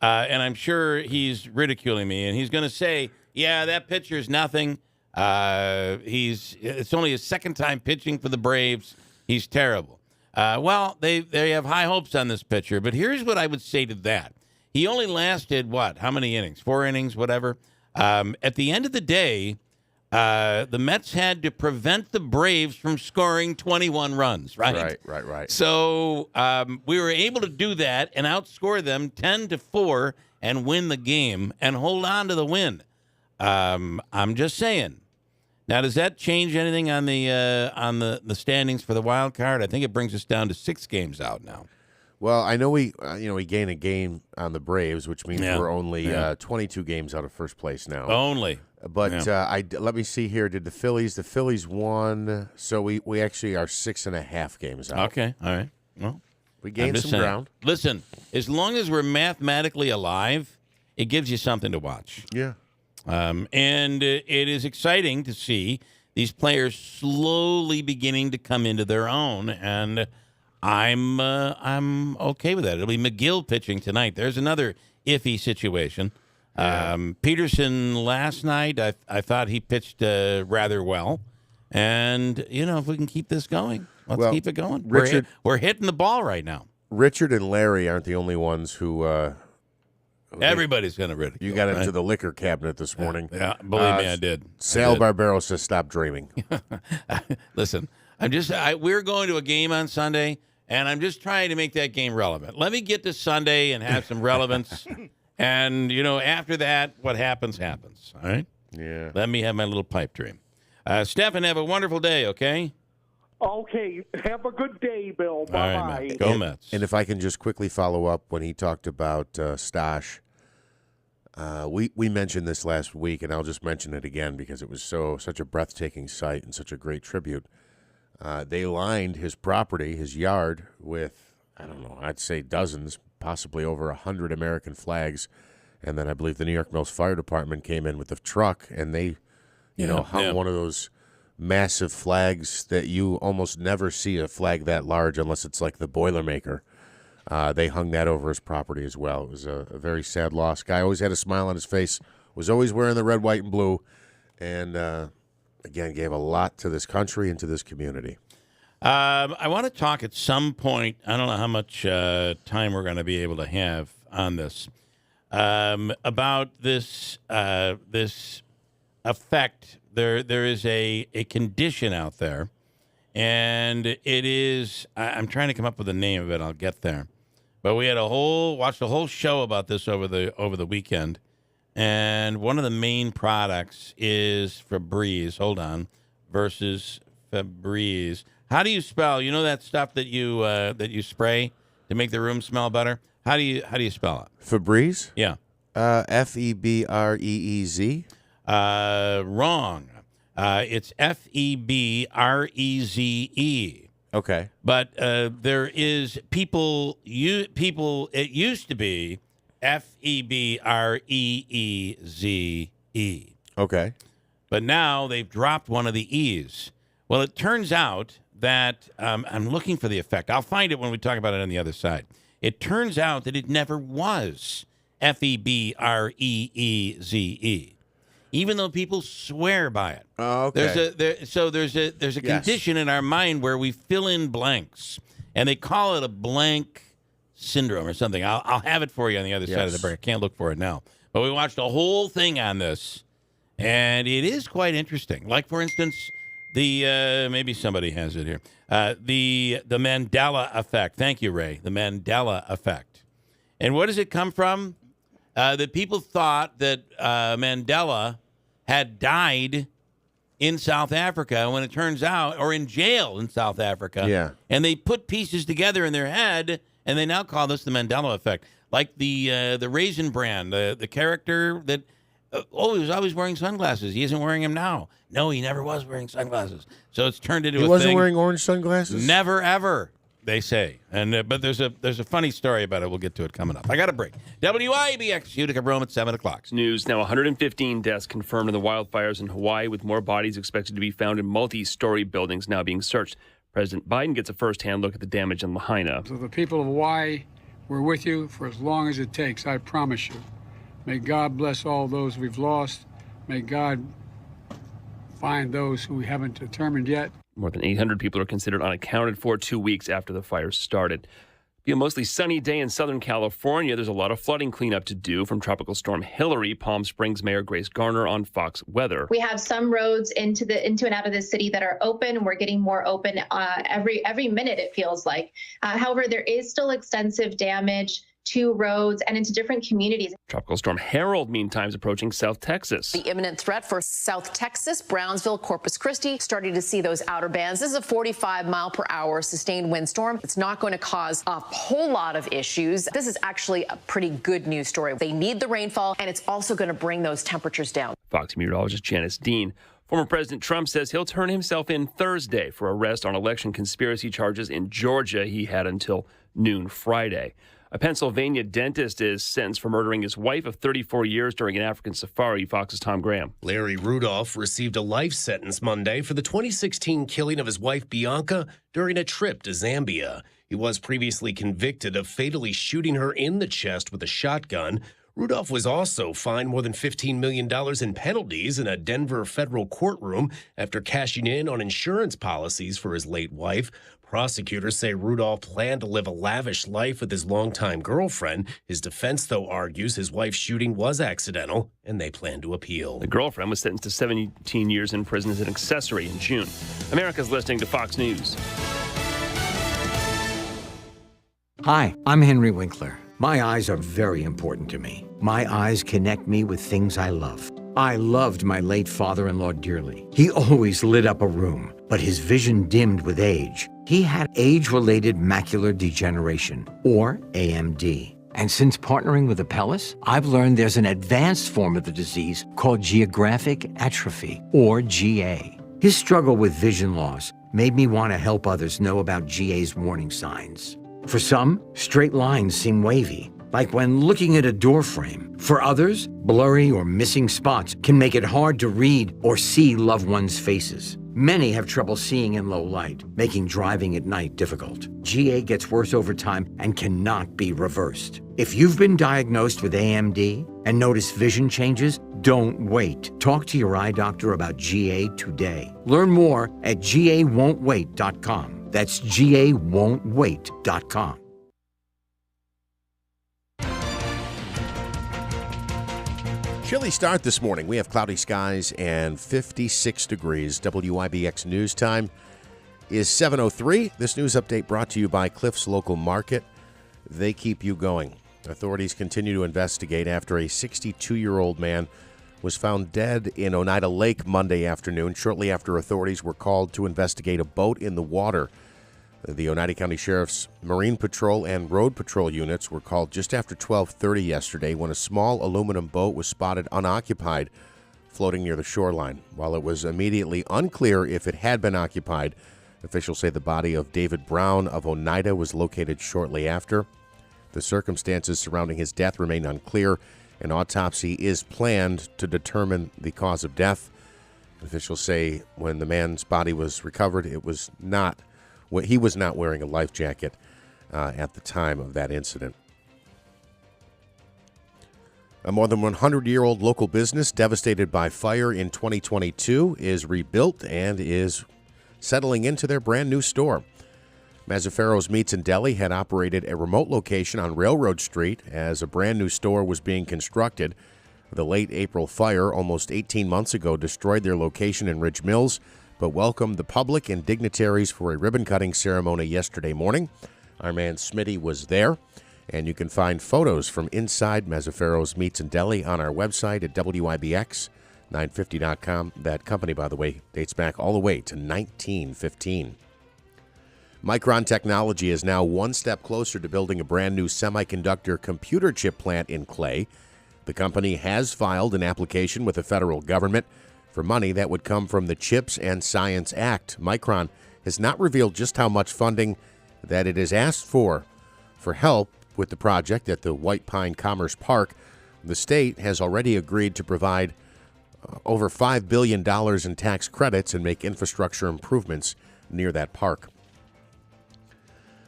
And I'm sure he's ridiculing me, and he's going to say, "Yeah, that pitcher's nothing. It's only his second time pitching for the Braves. He's terrible." Well, they have high hopes on this pitcher, but here's what I would say to that. He only lasted, how many innings? 4 innings, whatever. At the end of the day, the Mets had to prevent the Braves from scoring 21 runs, right? Right. So we were able to do that and outscore them 10-4 and win the game and hold on to the win. I'm just saying. Now, does that change anything on the standings for the wild card? I think it brings us down to 6 games out now. Well, I know we gain a game on the Braves, which means we're only 22 games out of first place now. Only. But let me see here. Did the Phillies won? So we actually are 6.5 games out. Okay, all right. Well, we gained some ground. Listen, as long as we're mathematically alive, it gives you something to watch. Yeah. And it is exciting to see these players slowly beginning to come into their own, and I'm okay with that. It'll be McGill pitching tonight. There's another iffy situation. Yeah. Peterson last night, I thought he pitched rather well, and if we can keep this going, let's keep it going. Richard, we're hitting the ball right now. Richard and Larry aren't the only ones who. Everybody's going to ridicule. You got into the liquor cabinet this morning. Yeah, believe me, I did. Sal Barbero says, "Stop dreaming." Listen, we're going to a game on Sunday, and I'm just trying to make that game relevant. Let me get to Sunday and have some relevance, and after that, what happens, happens. All right? Yeah. Let me have my little pipe dream. Stefan, have a wonderful day. Okay. Okay. Have a good day, Bill. Bye. All right, man. Go Mets. And if I can just quickly follow up when he talked about Stash. We mentioned this last week, and I'll just mention it again because it was such a breathtaking sight and such a great tribute. They lined his property, his yard, with, I don't know, I'd say dozens, possibly over 100 American flags. And then I believe the New York Mills Fire Department came in with a truck, and they, hung one of those massive flags that you almost never see a flag that large unless it's like the Boilermaker. They hung that over his property as well. It was a very sad loss. Guy always had a smile on his face, was always wearing the red, white, and blue, and, again, gave a lot to this country and to this community. I want to talk at some point, I don't know how much time we're going to be able to have on this, about this effect. There is a condition out there, and it is, I'm trying to come up with the name of it. I'll get there. But we had watched a whole show about this over the weekend, and one of the main products is Febreze. Hold on, versus Febreze. How do you spell? You know that stuff that you spray to make the room smell better? How do you spell it? Febreze? Yeah. Febreeze? Wrong. It's Febreze. Okay. But there is people. It used to be Febreeze. Okay. But now they've dropped one of the E's. Well, it turns out that I'm looking for the effect. I'll find it when we talk about it on the other side. It turns out that it never was Febreeze, even though people swear by it. Oh, okay. There's a condition in our mind where we fill in blanks, and they call it a blank syndrome or something. I'll have it for you on the other side of the break. I can't look for it now. But we watched a whole thing on this, and it is quite interesting. Like, for instance, the maybe somebody has it here. The Mandela effect. Thank you, Ray. The Mandela effect. And what does it come from? That people thought that Mandela had died in South Africa when it turns out, or in jail in South Africa. Yeah. And they put pieces together in their head, and they now call this the Mandela effect. Like the Raisin Bran, the character that, he was always wearing sunglasses. He isn't wearing them now. No, he never was wearing sunglasses. So it's turned into a thing. He wasn't wearing orange sunglasses? Never, ever, they say. And but there's a funny story about it. We'll get to it coming up. I got a break. WIBX, Utica, Rome at 7 o'clock. News now: 115 deaths confirmed in the wildfires in Hawaii, with more bodies expected to be found in multi-story buildings now being searched. President Biden gets a first-hand look at the damage in Lahaina. So the people of Hawaii, we're with you for as long as it takes, I promise you. May God bless all those we've lost. May God find those who we haven't determined yet. More than 800 people are considered unaccounted for 2 weeks after the fire started. Be a mostly sunny day in Southern California. There's a lot of flooding cleanup to do from Tropical Storm Hillary. Palm Springs Mayor Grace Garner on Fox Weather. We have some roads into and out of the city that are open. We're getting more open every minute, it feels like. However, there is still extensive damage to roads and into different communities. Tropical Storm Harold, meantime, is approaching South Texas. The imminent threat for South Texas, Brownsville, Corpus Christi, starting to see those outer bands. This is a 45-mile-per-hour sustained windstorm. It's not going to cause a whole lot of issues. This is actually a pretty good news story. They need the rainfall, and it's also going to bring those temperatures down. Fox meteorologist Janice Dean. Former President Trump says he'll turn himself in Thursday for arrest on election conspiracy charges in Georgia. He had until noon Friday. A Pennsylvania dentist is sentenced for murdering his wife of 34 years during an African safari. Fox's Tom Graham. Larry Rudolph received a life sentence Monday for the 2016 killing of his wife Bianca during a trip to Zambia. He was previously convicted of fatally shooting her in the chest with a shotgun. Rudolph was also fined more than $15 million in penalties in a Denver federal courtroom after cashing in on insurance policies for his late wife. Prosecutors say Rudolph planned to live a lavish life with his longtime girlfriend. His defense, though, argues his wife's shooting was accidental, and they plan to appeal. The girlfriend was sentenced to 17 years in prison as an accessory in June. America's listening to Fox News. Hi, I'm Henry Winkler. My eyes are very important to me. My eyes connect me with things I love. I loved my late father-in-law dearly. He always lit up a room, but his vision dimmed with age. He had age-related macular degeneration, or AMD. And since partnering with Apellis, I've learned there's an advanced form of the disease called geographic atrophy, or GA. His struggle with vision loss made me want to help others know about GA's warning signs. For some, straight lines seem wavy, like when looking at a door frame. For others, blurry or missing spots can make it hard to read or see loved ones' faces. Many have trouble seeing in low light, making driving at night difficult. GA gets worse over time and cannot be reversed. If you've been diagnosed with AMD and notice vision changes, don't wait. Talk to your eye doctor about GA today. Learn more at GAWon'tWait.com. That's GAWon'tWait.com. Chilly start this morning. We have cloudy skies and 56 degrees. WIBX News Time is 7:03. This news update brought to you by Cliff's Local Market. They keep you going. Authorities continue to investigate after a 62-year-old man was found dead in Oneida Lake Monday afternoon, shortly after authorities were called to investigate a boat in the water. The Oneida County Sheriff's Marine Patrol and Road Patrol units were called just after 12:30 yesterday when a small aluminum boat was spotted unoccupied floating near the shoreline. While it was immediately unclear if it had been occupied, officials say the body of David Brown of Oneida was located shortly after. The circumstances surrounding his death remain unclear. An autopsy is planned to determine the cause of death. Officials say when the man's body was recovered, he was not wearing a life jacket at the time of that incident. A more than 100-year-old local business devastated by fire in 2022 is rebuilt and is settling into their brand new store. Mazzaferro's Meats and Deli had operated a remote location on Railroad Street as a brand new store was being constructed. The late April fire almost 18 months ago destroyed their location in Ridge Mills, but welcomed the public and dignitaries for a ribbon-cutting ceremony yesterday morning. Our man Smitty was there, and you can find photos from inside Mazzaferro's Meats and Deli on our website at WIBX950.com. That company, by the way, dates back all the way to 1915. Micron Technology is now one step closer to building a brand new semiconductor computer chip plant in Clay. The company has filed an application with the federal government for money that would come from the CHIPS and Science Act. Micron has not revealed just how much funding that it has asked for help with the project at the White Pine Commerce Park. The state has already agreed to provide over $5 billion in tax credits and make infrastructure improvements near that park.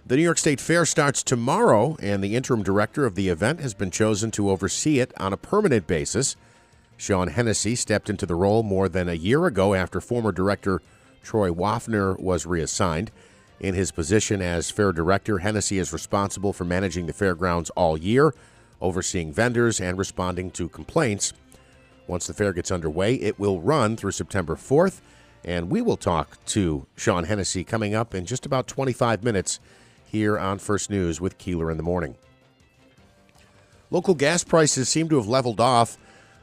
The New York State Fair starts tomorrow, and the interim director of the event has been chosen to oversee it on a permanent basis. Sean Hennessy stepped into the role more than a year ago after former director Troy Waffner was reassigned. In his position as fair director, Hennessy is responsible for managing the fairgrounds all year, overseeing vendors, and responding to complaints. Once the fair gets underway, it will run through September 4th, and we will talk to Sean Hennessy coming up in just about 25 minutes here on First News with Keeler in the Morning. Local gas prices seem to have leveled off.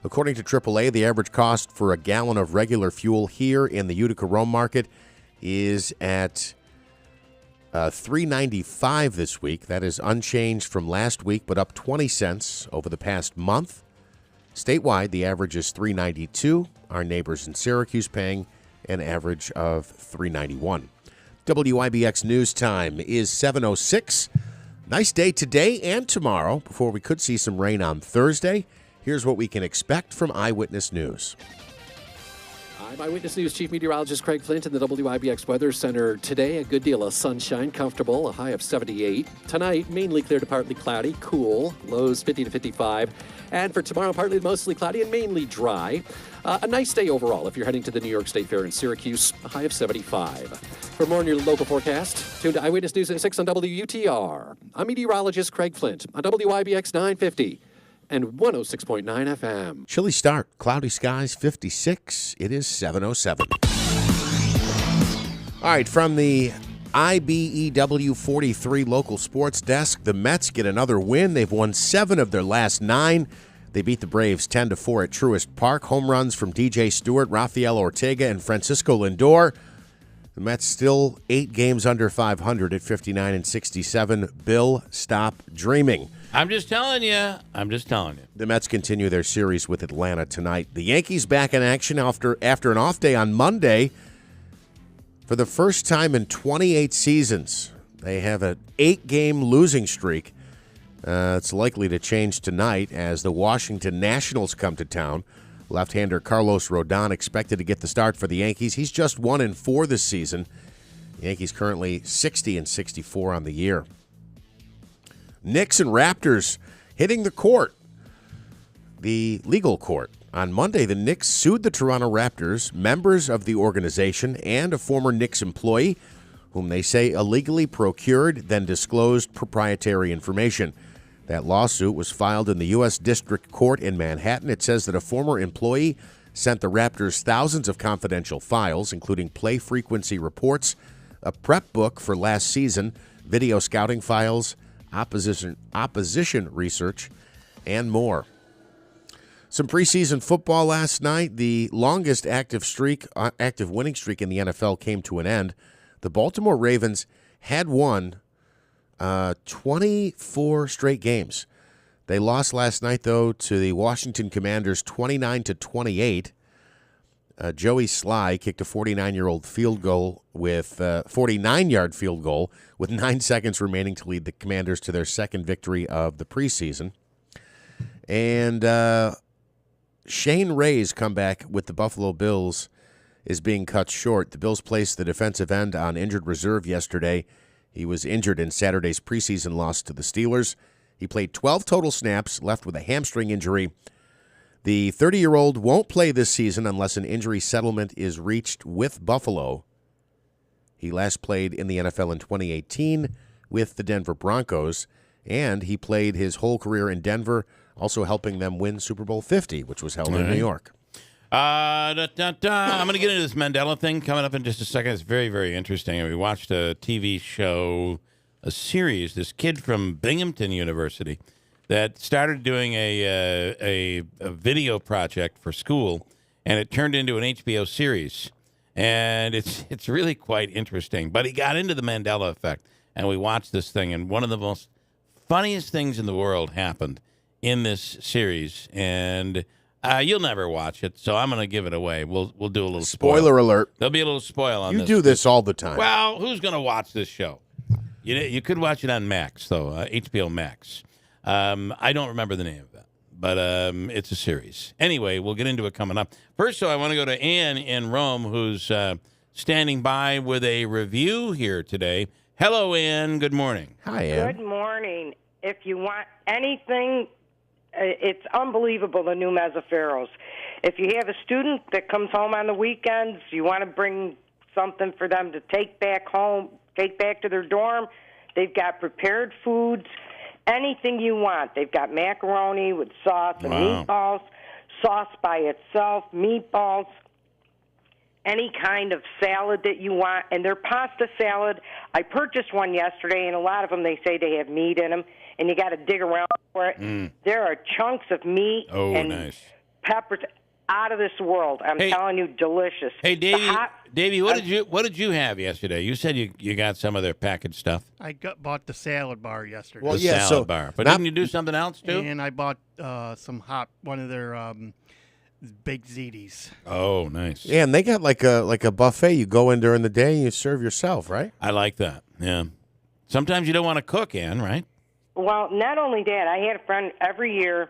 According to AAA, the average cost for a gallon of regular fuel here in the Utica-Rome market is at $3.95 this week. That is unchanged from last week, but up 20 cents over the past month. Statewide, the average is $3.92. Our neighbors in Syracuse paying an average of $3.91. WIBX News Time is 7:06. Nice day today and tomorrow before we could see some rain on Thursday. Here's what we can expect from Eyewitness News. I'm Eyewitness News Chief Meteorologist Craig Flint in the WIBX Weather Center. Today, a good deal of sunshine, comfortable, a high of 78. Tonight, mainly clear to partly cloudy, cool, lows 50 to 55. And for tomorrow, partly to mostly cloudy and mainly dry. A nice day overall if you're heading to the New York State Fair in Syracuse, a high of 75. For more on your local forecast, tune to Eyewitness News at 6 on WUTR. I'm meteorologist Craig Flint on WIBX 950 and 106.9 FM. Chilly start, cloudy skies, 56. It is 7:07. All right, from the IBEW 43 local sports desk, the Mets get another win. They've won 7 of their last 9. They beat the Braves 10-4 at Truist Park. Home runs from DJ Stewart, Rafael Ortega, and Francisco Lindor. The Mets still 8 games under 500 at 59-67. Bill, stop dreaming. I'm just telling you. The Mets continue their series with Atlanta tonight. The Yankees back in action after an off day on Monday. For the first time in 28 seasons, they have an 8-game losing streak. It's likely to change tonight as the Washington Nationals come to town. Left-hander Carlos Rodon expected to get the start for the Yankees. He's just 1-4 this season. The Yankees currently 60-64 on the year. Knicks and Raptors hitting the court, the legal court. On Monday, the Knicks sued the Toronto Raptors, members of the organization, and a former Knicks employee, whom they say illegally procured, then disclosed proprietary information. That lawsuit was filed in the U.S. District Court in Manhattan. It says that a former employee sent the Raptors thousands of confidential files, including play frequency reports, a prep book for last season, video scouting files, opposition research, and more. Some preseason football last night. The longest active winning streak in the NFL came to an end. The Baltimore Ravens had won 24 straight games. They lost last night, though, to the Washington Commanders 29-28. Joey Sly kicked a 49-yard field goal with 9 seconds remaining to lead the Commanders to their second victory of the preseason. And Shane Ray's comeback with the Buffalo Bills is being cut short. The Bills placed the defensive end on injured reserve yesterday. He was injured in Saturday's preseason loss to the Steelers. He played 12 total snaps, left with a hamstring injury. The 30-year-old won't play this season unless an injury settlement is reached with Buffalo. He last played in the NFL in 2018 with the Denver Broncos, and he played his whole career in Denver, also helping them win Super Bowl 50, which was held in New York. I'm going to get into this Mandela thing coming up in just a second. It's very, very interesting. We watched a TV show, a series, this kid from Binghamton University that started doing a video project for school, and it turned into an HBO series. And it's really quite interesting. But he got into the Mandela effect, and we watched this thing, and one of the most funniest things in the world happened in this series, and you'll never watch it, so I'm going to give it away. We'll do a little spoiler alert. There'll be a little spoil on this. You do this all the time. Well, who's going to watch this show? You could watch it on Max, though, HBO Max. I don't remember the name of it, but it's a series. Anyway, we'll get into it coming up. First, I want to go to Ann in Rome, who's standing by with a review here today. Hello, Ann. Good morning. Hi, Ann. Good morning. If you want anything, it's unbelievable, the new Mazzaferros. If you have a student that comes home on the weekends, you want to bring something for them to take back home, take back to their dorm, they've got prepared foods, anything you want. They've got macaroni with sauce and meatballs, sauce by itself, meatballs, any kind of salad that you want. And their pasta salad, I purchased one yesterday, and a lot of them, they say they have meat in them, and you got to dig around for it. There are chunks of meat and peppers out of this world. I'm telling you, delicious. Hey, Davey, what did you have yesterday? You said you got some of their packaged stuff. I bought the salad bar yesterday. Well, the salad bar. But didn't you do something else, too? And I bought one of their baked ziti's. Oh, nice. Yeah, and they got like a buffet. You go in during the day and you serve yourself, right? I like that, yeah. Sometimes you don't want to cook, Ann, right? Well, not only that, I had a friend every year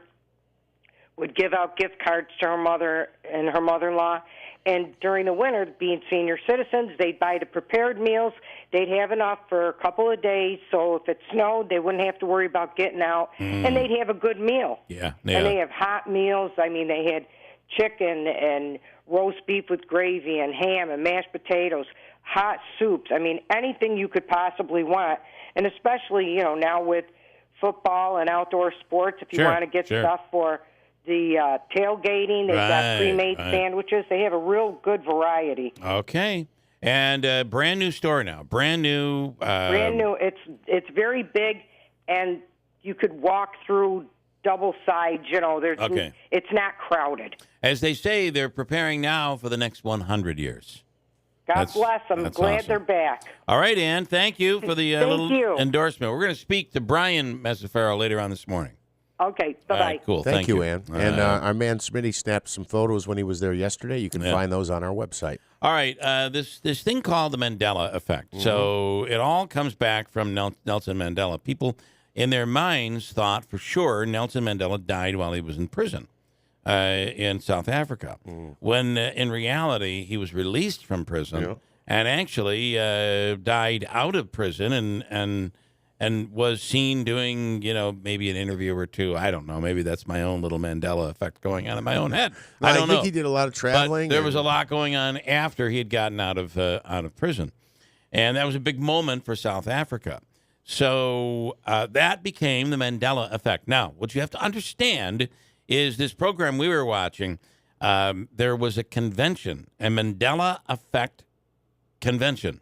would give out gift cards to her mother and her mother-in-law. And during the winter, being senior citizens, they'd buy the prepared meals. They'd have enough for a couple of days, so if it snowed, they wouldn't have to worry about getting out. And they'd have a good meal. Yeah. And they have hot meals. I mean, they had chicken and roast beef with gravy and ham and mashed potatoes, hot soups. I mean, anything you could possibly want. And especially, now with football and outdoor sports, if you want to get stuff for the tailgating, they've got pre-made sandwiches. They have a real good variety. Okay. And brand new store now. Brand new. Brand new. It's very big, and you could walk through double sides. It's not crowded. As they say, they're preparing now for the next 100 years. God bless them. Glad awesome. they're back. All right, Ann. Thank you for the Thank you. endorsement. We're going to speak to Brian Mazzaferro later on this morning. Okay, bye-bye. All right, cool. Thank you, Ann. And our man Smitty snapped some photos when he was there yesterday. You can find those on our website. All right, this thing called the Mandela effect. So it all comes back from Nelson Mandela. People in their minds thought for sure Nelson Mandela died while he was in prison in South Africa, when in reality he was released from prison and actually died out of prison and was seen doing, maybe an interview or two. I don't know. Maybe that's my own little Mandela effect going on in my own head. I don't know. I think he did a lot of traveling. But there was a lot going on after he had gotten out of prison. And that was a big moment for South Africa. So that became the Mandela effect. Now, what you have to understand is this program we were watching, there was a convention, a Mandela effect convention.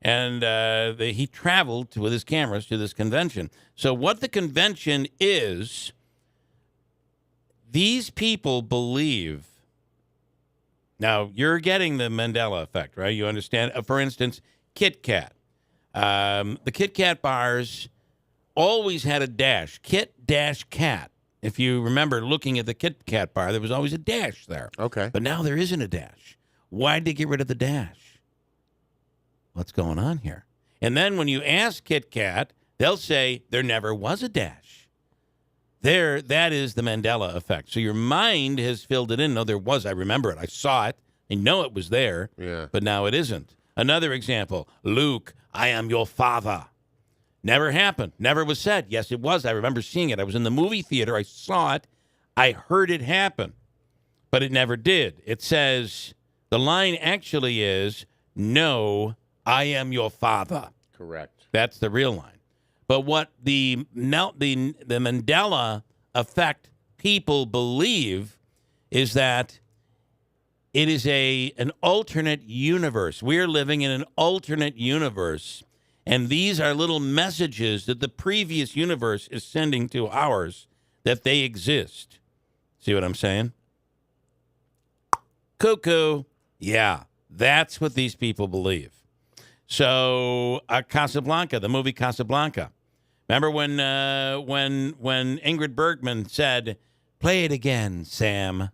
And he traveled with his cameras to this convention. So what the convention is, these people believe. Now, you're getting the Mandela effect, right? You understand? For instance, Kit Kat. The Kit Kat bars always had a dash, Kit-Kat. If you remember looking at the Kit Kat bar, there was always a dash there. Okay. But now there isn't a dash. Why'd they get rid of the dash? What's going on here? And then when you ask Kit Kat, they'll say there never was a dash. That is the Mandela effect. So your mind has filled it in. No, there was. I remember it. I saw it. I know it was there. Yeah. But now it isn't. Another example, Luke, I am your father. Never happened. Never was said. Yes, it was. I remember seeing it. I was in the movie theater. I saw it. I heard it happen. But it never did. It says, the line actually is, no, I am your father. Correct. That's the real line. But what the Mandela effect people believe is that it is an alternate universe. We're living in an alternate universe, and these are little messages that the previous universe is sending to ours that they exist. See what I'm saying? Cuckoo. Yeah, that's what these people believe. So, Casablanca, the movie Casablanca. Remember when Ingrid Bergman said, "Play it again, Sam"?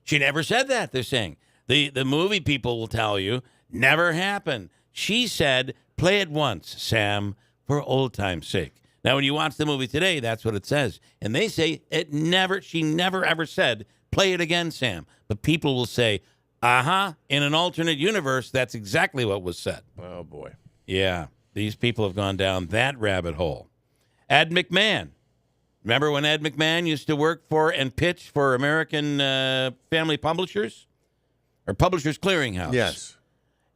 She never said that. They're saying the movie people will tell you never happened. She said, "Play it once, Sam, for old time's sake." Now, when you watch the movie today, that's what it says, and they say she never ever said, "Play it again, Sam." But people will say, in an alternate universe, that's exactly what was said. Oh, boy. Yeah, these people have gone down that rabbit hole. Ed McMahon. Remember when Ed McMahon used to work for and pitch for American Family Publishers? Or Publishers Clearinghouse? Yes.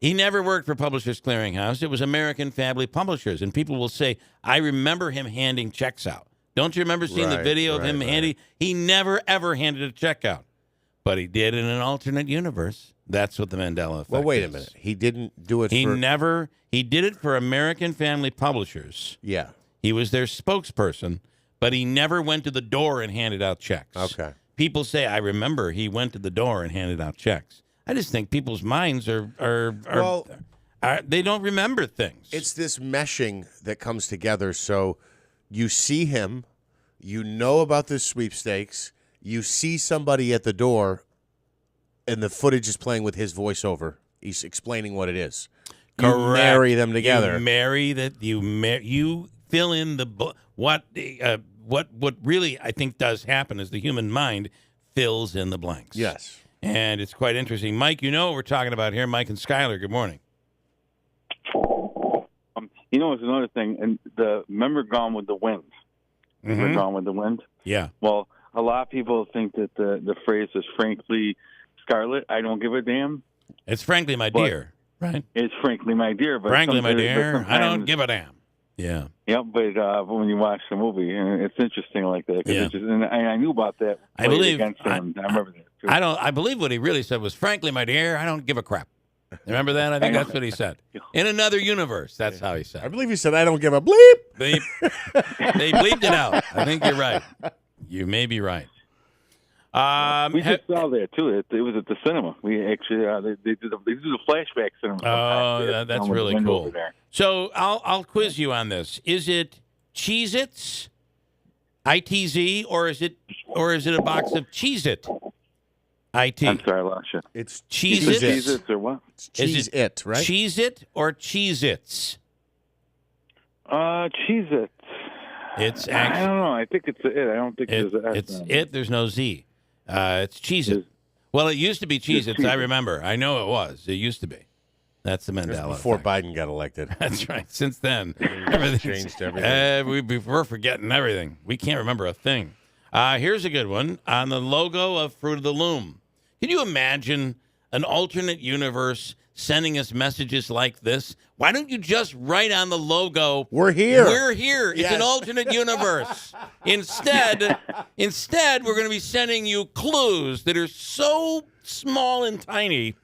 He never worked for Publishers Clearinghouse. It was American Family Publishers. And people will say, I remember him handing checks out. Don't you remember seeing the video of him handing? He never, ever handed a check out. But he did in an alternate universe. That's what the Mandela effect is. Well, wait a minute. He didn't do it He did it for American Family Publishers. Yeah. He was their spokesperson, but he never went to the door and handed out checks. Okay. People say, I remember he went to the door and handed out checks. I just think people's minds are they don't remember things. It's this meshing that comes together. So you see him, you know about this sweepstakes, you see somebody at the door, and the footage is playing with his voiceover. He's explaining what it is. Correct. You marry them together. You fill in what really I think does happen is the human mind fills in the blanks. Yes. And it's quite interesting. Mike, you know what we're talking about here. Mike and Skyler, good morning. It's another thing. And remember Gone with the Wind? Remember Gone with the Wind? Yeah. Well, a lot of people think that the phrase is frankly Scarlet, I don't give a damn. It's frankly my dear, right? It's frankly my dear. But frankly my dear, I don't give a damn. Yeah. Yep, but when you watch the movie, it's interesting like that. Yeah. And I knew about that. I believe. I remember that too. I believe what he really said was, frankly, my dear, I don't give a crap. Remember that? I think that's what he said. In another universe, that's how he said. I believe he said, I don't give a bleep. They bleeped it out. I think you're right. You may be right. We just saw that too. It was at the cinema. We actually they do the flashback cinema. Oh, that's really cool. So I'll quiz you on this. Is it Cheez-Its, ITZ, or is it a box of Cheez-It? IT. I'm sorry, I lost you. It's Cheez-Its. Cheez-Its or what? Cheez-It, right? Cheez-It or Cheez-Its? Cheez-It. It's actually, I don't know. I think it's it. I don't think there's an S. It's it. There's no Z. It's Cheez-It. Well, it used to be Cheez-Its. I remember. I know it was. It used to be. That's the Mandela before effect. Biden got elected. That's right. Since then, everything changed everything. We're forgetting everything. We can't remember a thing. Here's a good one. On the logo of Fruit of the Loom. Can you imagine an alternate universe sending us messages like this? Why don't you just write on the logo, we're here. We're here. It's an alternate universe. Instead, we're going to be sending you clues that are so small and tiny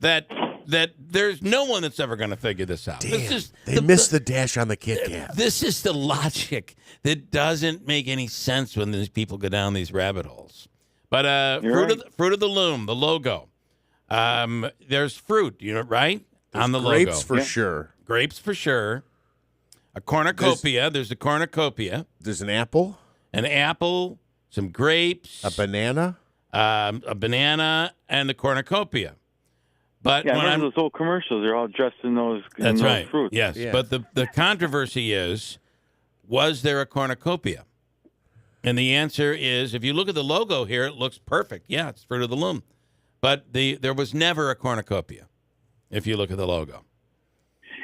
that that there's no one that's ever going to figure this out. Damn, they missed the dash on the Kit Kat. This is the logic that doesn't make any sense when these people go down these rabbit holes. But fruit of the loom, the logo. There's fruit, right? There's on the grapes logo. for sure. Grapes for sure. A cornucopia. There's a cornucopia. There's an apple. An apple, some grapes. A banana. A banana, and the cornucopia. But yeah, when I remember those old commercials. They're all dressed in those. That's right. Fruits. Yes, Yeah. but the controversy is, was there a cornucopia? And the answer is, if you look at the logo here, it looks perfect. Yeah, it's Fruit of the Loom. But there was never a cornucopia, if you look at the logo.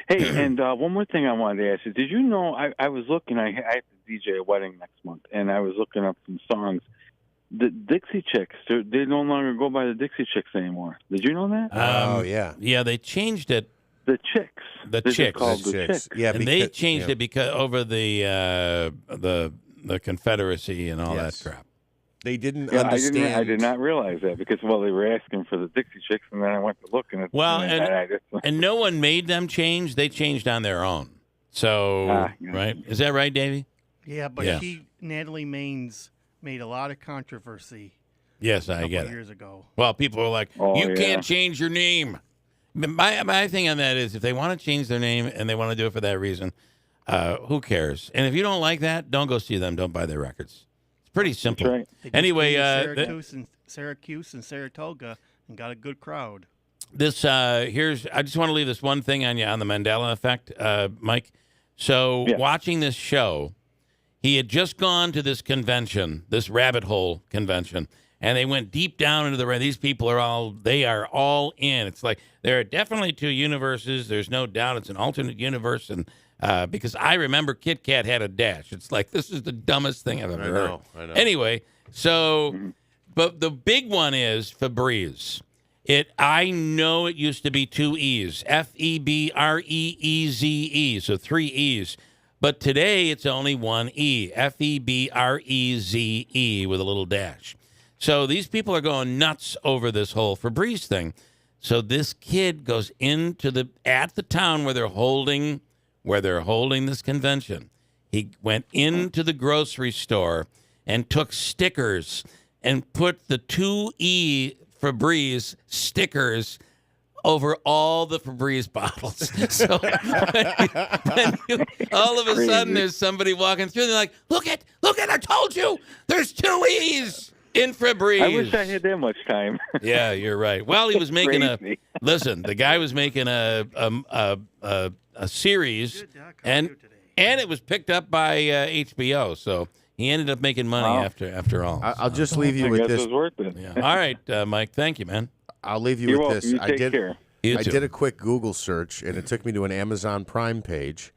Hey, and one more thing I wanted to ask you. Did you know, I was looking, I have to DJ a wedding next month, and I was looking up some songs. The Dixie Chicks, they no longer go by the Dixie Chicks anymore. Did you know that? Oh, yeah. Yeah, they changed it. The Chicks. The They're Chicks. called the Chicks. Yeah, and they changed it because over the Confederacy and all that crap. They didn't Yeah, understand. I did not realize that because, well, they were asking for the Dixie Chicks, and then I went to look, and it's Well, I just, and no one made them change. They changed on their own. So, right? Is that right, Davey? Yeah, but Yeah. Natalie Maines, made a lot of controversy. Yes, I a get couple it. years ago. Well, people are like, Oh, you yeah. can't change your name. My thing on that is if they want to change their name and they want to do it for that reason, who cares? And if you don't like that, don't go see them. Don't buy their records. It's pretty simple. right. They just Anyway, came to Syracuse and Saratoga and got a good crowd. this here's I just want to leave this one thing on you on the Mandela effect, Mike. So watching this show, he had just gone to this convention, this rabbit hole convention, and they went deep down into these people are all in. It's like there are definitely two universes. There's no doubt it's an alternate universe, and because I remember Kit Kat had a dash. It's like this is the dumbest thing I've ever heard. I know. Anyway, so but the big one is Febreze. I know it used to be two E's, Febreeze, so three E's. But today it's only one E, Febreze with a little dash. So these people are going nuts over this whole Febreze thing. So this kid goes into at the town where they're holding this convention. He went into the grocery store and took stickers and put the 2E Febreze stickers over all the Febreze bottles. So all of a sudden there's somebody walking through and they're like, look at, I told you, there's two E's in Febreze. I wish I had that much time. Yeah, you're right. Well, he was making the guy was making a series, and it was picked up by HBO, so he ended up making money after all. I'll just leave you with this. It was worth it. Yeah. All right, Mike. Thank you, man. I'll leave you You're with welcome. this. You take care. You I too. did a quick Google search, and it took me to an Amazon Prime page.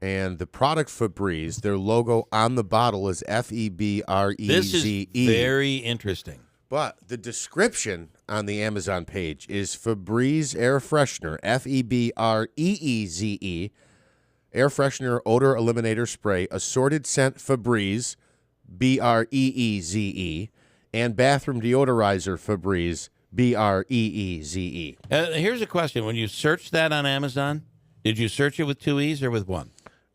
And the product Febreze, their logo on the bottle is Febreze. This is very interesting. But the description on the Amazon page is Febreze air freshener, Febreeze, air freshener odor eliminator spray, assorted scent Febreze, Breeze, and bathroom deodorizer Febreze, Breeze. Here's a question: when you searched that on Amazon, did you search it with two E's or with one?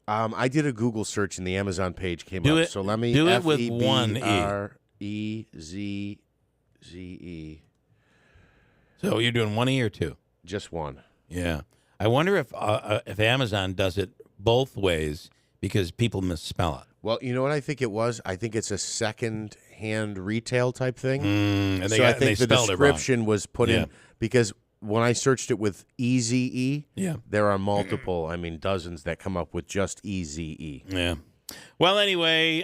I did a Google search and the Amazon page came Do up. it- So let me do it with one E. Febreze. So you're doing one E or two? Just one. Yeah. I wonder if Amazon does it both ways because people misspell it. Well, you know what I think it was? I think it's a second-hand retail type thing. And they so I got- they think the spelled it wrong. description was put Yeah. in because when I searched it with EZE, Yeah. there are multiple, dozens that come up with just EZE. Yeah. Well, anyway,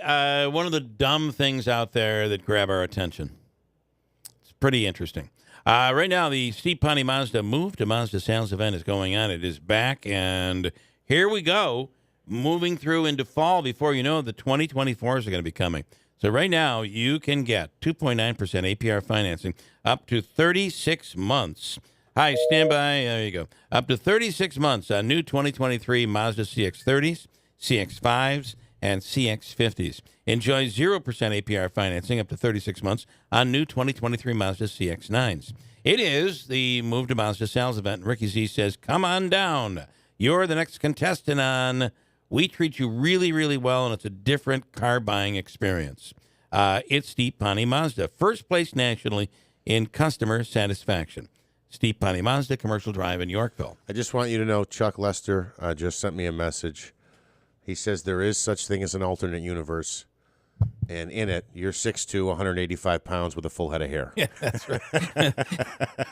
one of the dumb things out there that grab our attention. It's pretty interesting. Right now, the Steve Ponte Mazda Move to Mazda sales event is going on. It is back, and here we go, moving through into fall. Before you know it, the 2024s are going to be coming. So right now, you can get 2.9% APR financing up to 36 months. Hi, stand by. There you go. Up to 36 months on new 2023 Mazda CX-30s, CX-5s, and CX-50s. Enjoy 0% APR financing up to 36 months on new 2023 Mazda CX-9s. It is the Move to Mazda sales event, and Ricky Z says, come on down. You're the next contestant on. We treat you really, really well, and it's a different car buying experience. It's Steve Pani Mazda, first place nationally in customer satisfaction. Steve Pani Mazda, Commercial Drive in Yorkville. I just want you to know Chuck Lester just sent me a message. He says there is such thing as an alternate universe, and in it, you're 6'2", 185 pounds with a full head of hair. Yeah, that's right.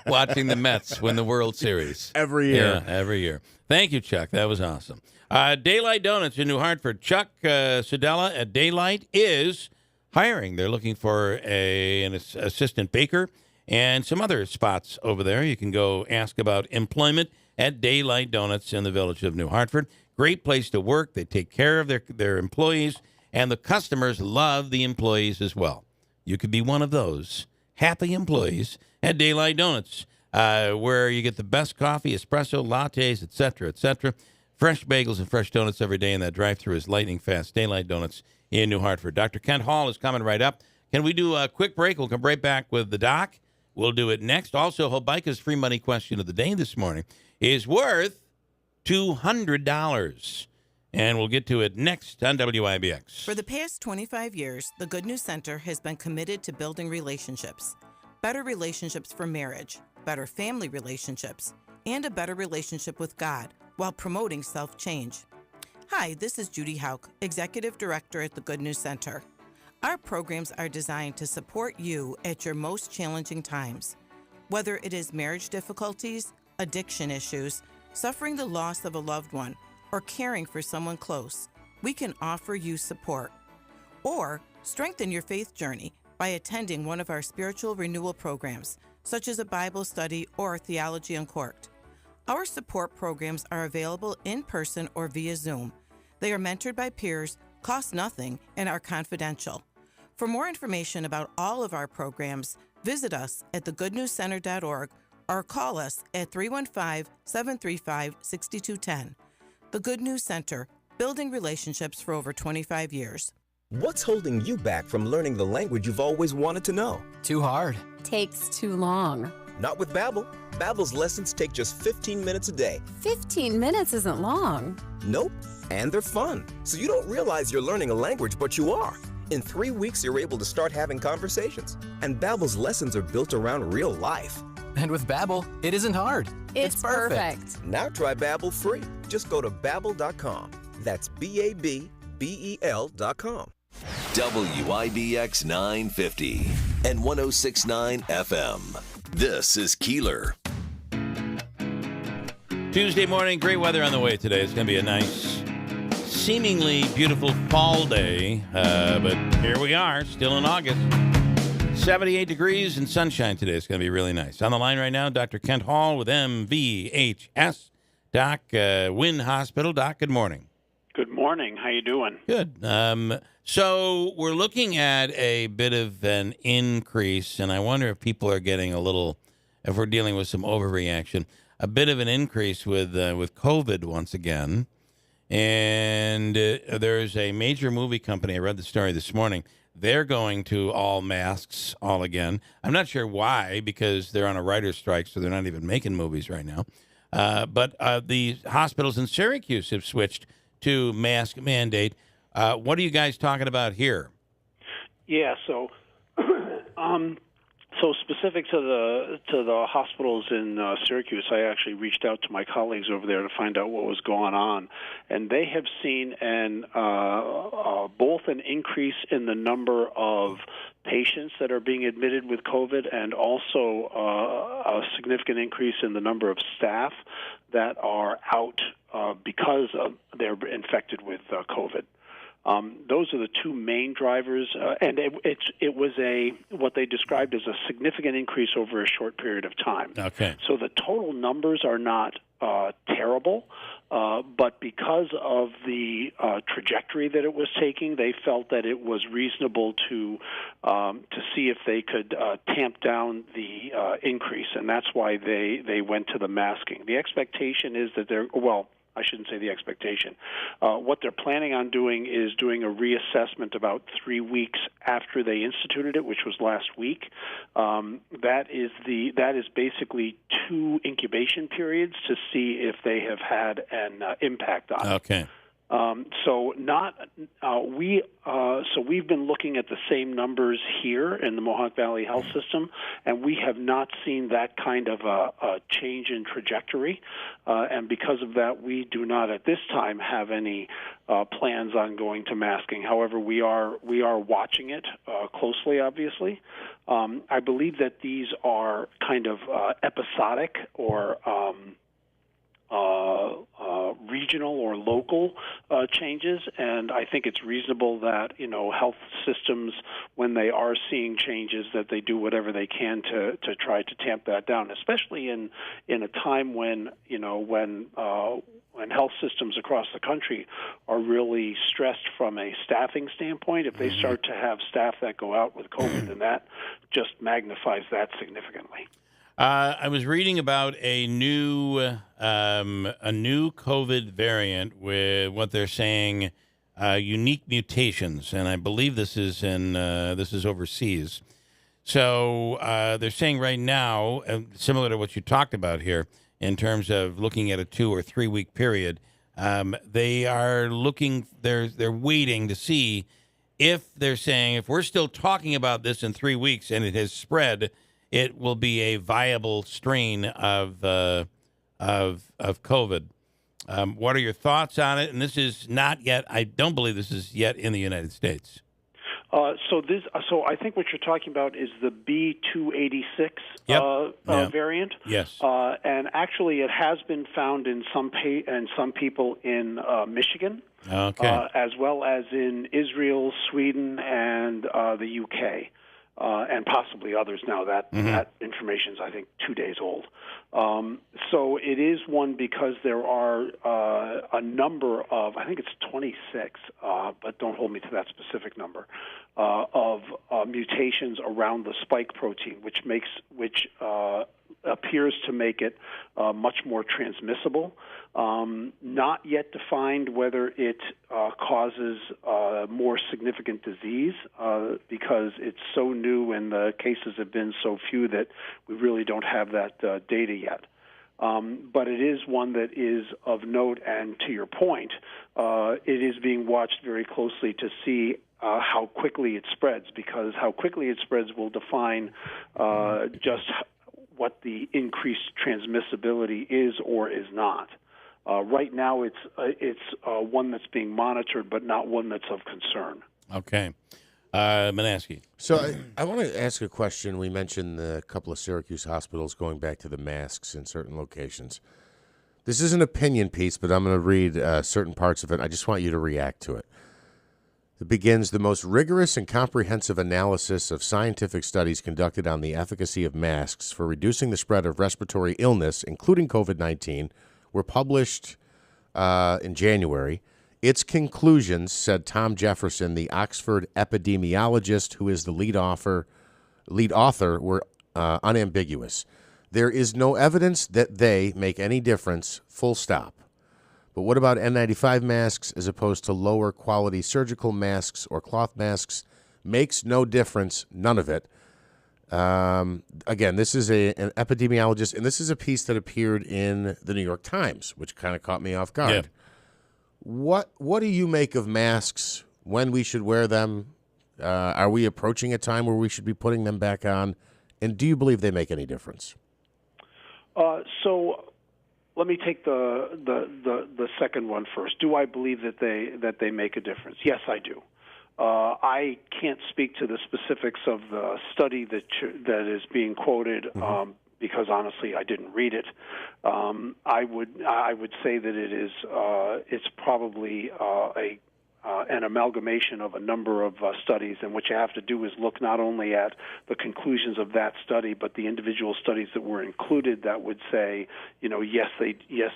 Watching the Mets win the World Series. Every year. Yeah, every year. Thank you, Chuck. That was awesome. Daylight Donuts in New Hartford. Chuck Sedella at Daylight is hiring. They're looking for an assistant baker and some other spots over there. You can go ask about employment at Daylight Donuts in the village of New Hartford. Great place to work. They take care of their employees, and the customers love the employees as well. You could be one of those happy employees at Daylight Donuts, where you get the best coffee, espresso, lattes, etc., etc. Fresh bagels and fresh donuts every day, and that drive-thru is lightning fast. Daylight Donuts in New Hartford. Dr. Kent Hall is coming right up. Can we do a quick break? We'll come right back with the doc. We'll do it next. Also, Hobica's free money question of the day this morning is worth $200. And we'll get to it next on WIBX. For the past 25 years, the Good News Center has been committed to building relationships. Better relationships for marriage, better family relationships, and a better relationship with God while promoting self-change. Hi, this is Judy Hauk, Executive Director at the Good News Center. Our programs are designed to support you at your most challenging times. Whether it is marriage difficulties, addiction issues, suffering the loss of a loved one, or caring for someone close, we can offer you support. Or strengthen your faith journey by attending one of our spiritual renewal programs, such as a Bible study or Theology Uncorked. Our support programs are available in person or via Zoom. They are mentored by peers, cost nothing, and are confidential. For more information about all of our programs, visit us at thegoodnewscenter.org or call us at 315-735-6210. The Good News Center, building relationships for over 25 years. What's holding you back from learning the language you've always wanted to know? Too hard. Takes too long. Not with Babbel. Babbel's lessons take just 15 minutes a day. 15 minutes isn't long. Nope. And they're fun. So you don't realize you're learning a language, but you are. In 3 weeks, you're able to start having conversations. And Babbel's lessons are built around real life. And with Babbel, it isn't hard. It's perfect. Now try Babbel free. Just go to Babbel.com. That's BABBEL.com. WIBX 950 and 106.9 FM. This is Keeler. Tuesday morning, great weather on the way today. It's going to be a nice, seemingly beautiful fall day, but here we are, still in August. 78 degrees and sunshine today. It's going to be really nice. On the line right now, Dr. Kent Hall with MVHS. Doc, Wynn Hospital. Doc, good morning. Good morning. How you doing? Good. So we're looking at a bit of an increase, and I wonder if people are getting if we're dealing with some overreaction, a bit of an increase with COVID once again. And there's a major movie company, I read the story this morning, they're going to all masks all again. I'm not sure why, because they're on a writer's strike, so they're not even making movies right now. But the hospitals in Syracuse have switched to mask mandate. What are you guys talking about here? Yeah, so specific to the hospitals in Syracuse, I actually reached out to my colleagues over there to find out what was going on, and they have seen both an increase in the number of patients that are being admitted with COVID, and also a significant increase in the number of staff that are out because they're infected with COVID. Those are the two main drivers, and it was what they described as a significant increase over a short period of time. Okay. So the total numbers are not terrible, but because of the trajectory that it was taking, they felt that it was reasonable to see if they could tamp down the increase, and that's why they went to the masking. The expectation is that I shouldn't say the expectation. What they're planning on doing is doing a reassessment about 3 weeks after they instituted it, which was last week. That is basically 2 incubation periods to see if they have had an impact on it. Okay. So we've been looking at the same numbers here in the Mohawk Valley Health System, and we have not seen that kind of a change in trajectory. And because of that, we do not at this time have any plans on going to masking. However, we are watching it closely, obviously. I believe that these are kind of episodic or regional or local changes, and I think it's reasonable that health systems, when they are seeing changes, that they do whatever they can to try to tamp that down, especially in a time when health systems across the country are really stressed from a staffing standpoint. If they start to have staff that go out with COVID, then that just magnifies that significantly. I was reading about a new COVID variant with what they're saying unique mutations, and I believe this is overseas. So they're saying right now, similar to what you talked about here, in terms of looking at a 2 or 3 week period, they are looking. They're waiting to see if they're saying if we're still talking about this in 3 weeks and it has spread, it will be a viable strain of COVID. What are your thoughts on it? And this is not yet. I don't believe this is yet in the United States. So I think what you're talking about is the B286 variant. Yes. And actually, it has been found in some people in Michigan, as well as in Israel, Sweden, and the UK. And possibly others now. That information is, I think, 2 days old. So it is one because there are a number of, I think it's 26, but don't hold me to that specific number, of mutations around the spike protein, which appears to make it much more transmissible. Not yet defined whether it causes more significant disease because it's so new and the cases have been so few that we really don't have that data yet. But it is one that is of note, and to your point, it is being watched very closely to see how quickly it spreads, because how quickly it spreads will define just what the increased transmissibility is or is not. Right now, it's one that's being monitored, but not one that's of concern. Okay. Manaski. So I want to ask a question. We mentioned the couple of Syracuse hospitals going back to the masks in certain locations. This is an opinion piece, but I'm going to read certain parts of it. I just want you to react to it. It begins, the most rigorous and comprehensive analysis of scientific studies conducted on the efficacy of masks for reducing the spread of respiratory illness, including COVID-19, were published in January. Its conclusions, said Tom Jefferson, the Oxford epidemiologist who is the lead author, were unambiguous. There is no evidence that they make any difference, full stop. But what about N95 masks as opposed to lower quality surgical masks or cloth masks? Makes no difference, none of it. Again, this is an epidemiologist, and this is a piece that appeared in the New York Times, which kind of caught me off guard. Yeah. What do you make of masks, when we should wear them? Are we approaching a time where we should be putting them back on? And do you believe they make any difference? So let me take the second one first. Do I believe that they make a difference? Yes, I do. I can't speak to the specifics of the study that is being quoted because honestly I didn't read it. I would say that it is it's probably an amalgamation of a number of studies, and what you have to do is look not only at the conclusions of that study, but the individual studies that were included that would say, yes,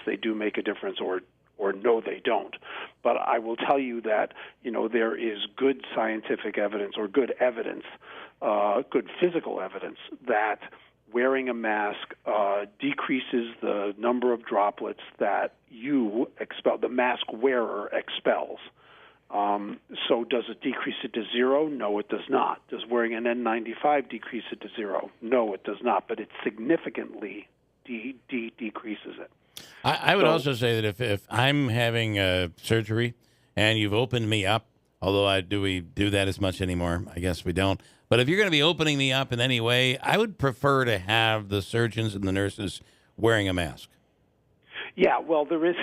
they do make a difference, or no, they don't. But I will tell you that, there is good scientific evidence or good evidence, good physical evidence that wearing a mask decreases the number of droplets that you expel, the mask wearer expels. So does it decrease it to zero? No, it does not. Does wearing an N95 decrease it to zero? No, it does not. But it significantly decreases it. I would also say that if I'm having surgery and you've opened me up, although do we do that as much anymore? I guess we don't. But if you're going to be opening me up in any way, I would prefer to have the surgeons and the nurses wearing a mask. Yeah, well, there is...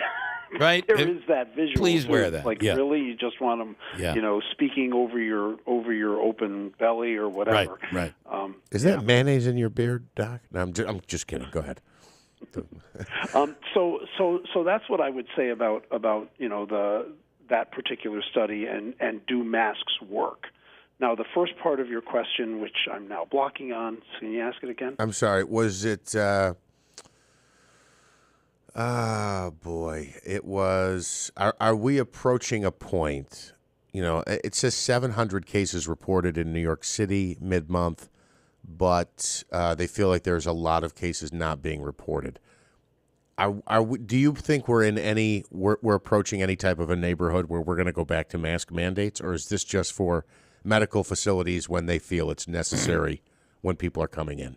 Right? There is that visual. Please wear that. Like, yeah. Really? You just want them, speaking over your open belly or whatever. Right. Is that mayonnaise in your beard, Doc? No, I'm just kidding. Go ahead. So that's what I would say about that particular study and do masks work? Now, the first part of your question, which I'm now blocking on, so can you ask it again? I'm sorry. Was it? Boy, it was. Are we approaching a point? It says 700 cases reported in New York City mid-month, but they feel like there's a lot of cases not being reported. Do you think we're approaching any type of a neighborhood where we're going to go back to mask mandates, or is this just for medical facilities when they feel it's necessary when people are coming in?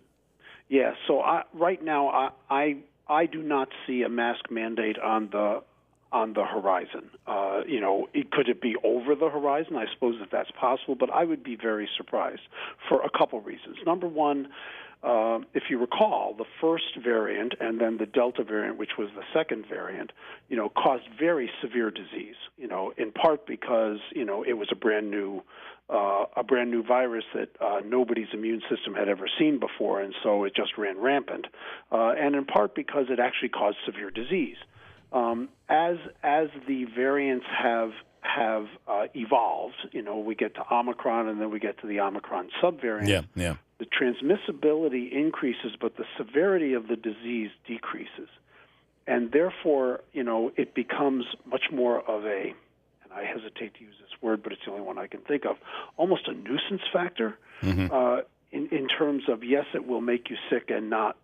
Yeah. So right now, I do not see a mask mandate on the horizon. Could it be over the horizon? I suppose if that's possible, but I would be very surprised for a couple reasons. Number one, if you recall, the first variant and then the Delta variant, which was the second variant, caused very severe disease. In part because it was a brand new virus that nobody's immune system had ever seen before, and so it just ran rampant. And in part because it actually caused severe disease. As the variants have evolved, we get to Omicron and then we get to the Omicron subvariant. Yeah. The transmissibility increases, but the severity of the disease decreases. And therefore, it becomes much more of a, and I hesitate to use this word, but it's the only one I can think of, almost a nuisance factor in terms of, yes, it will make you sick and not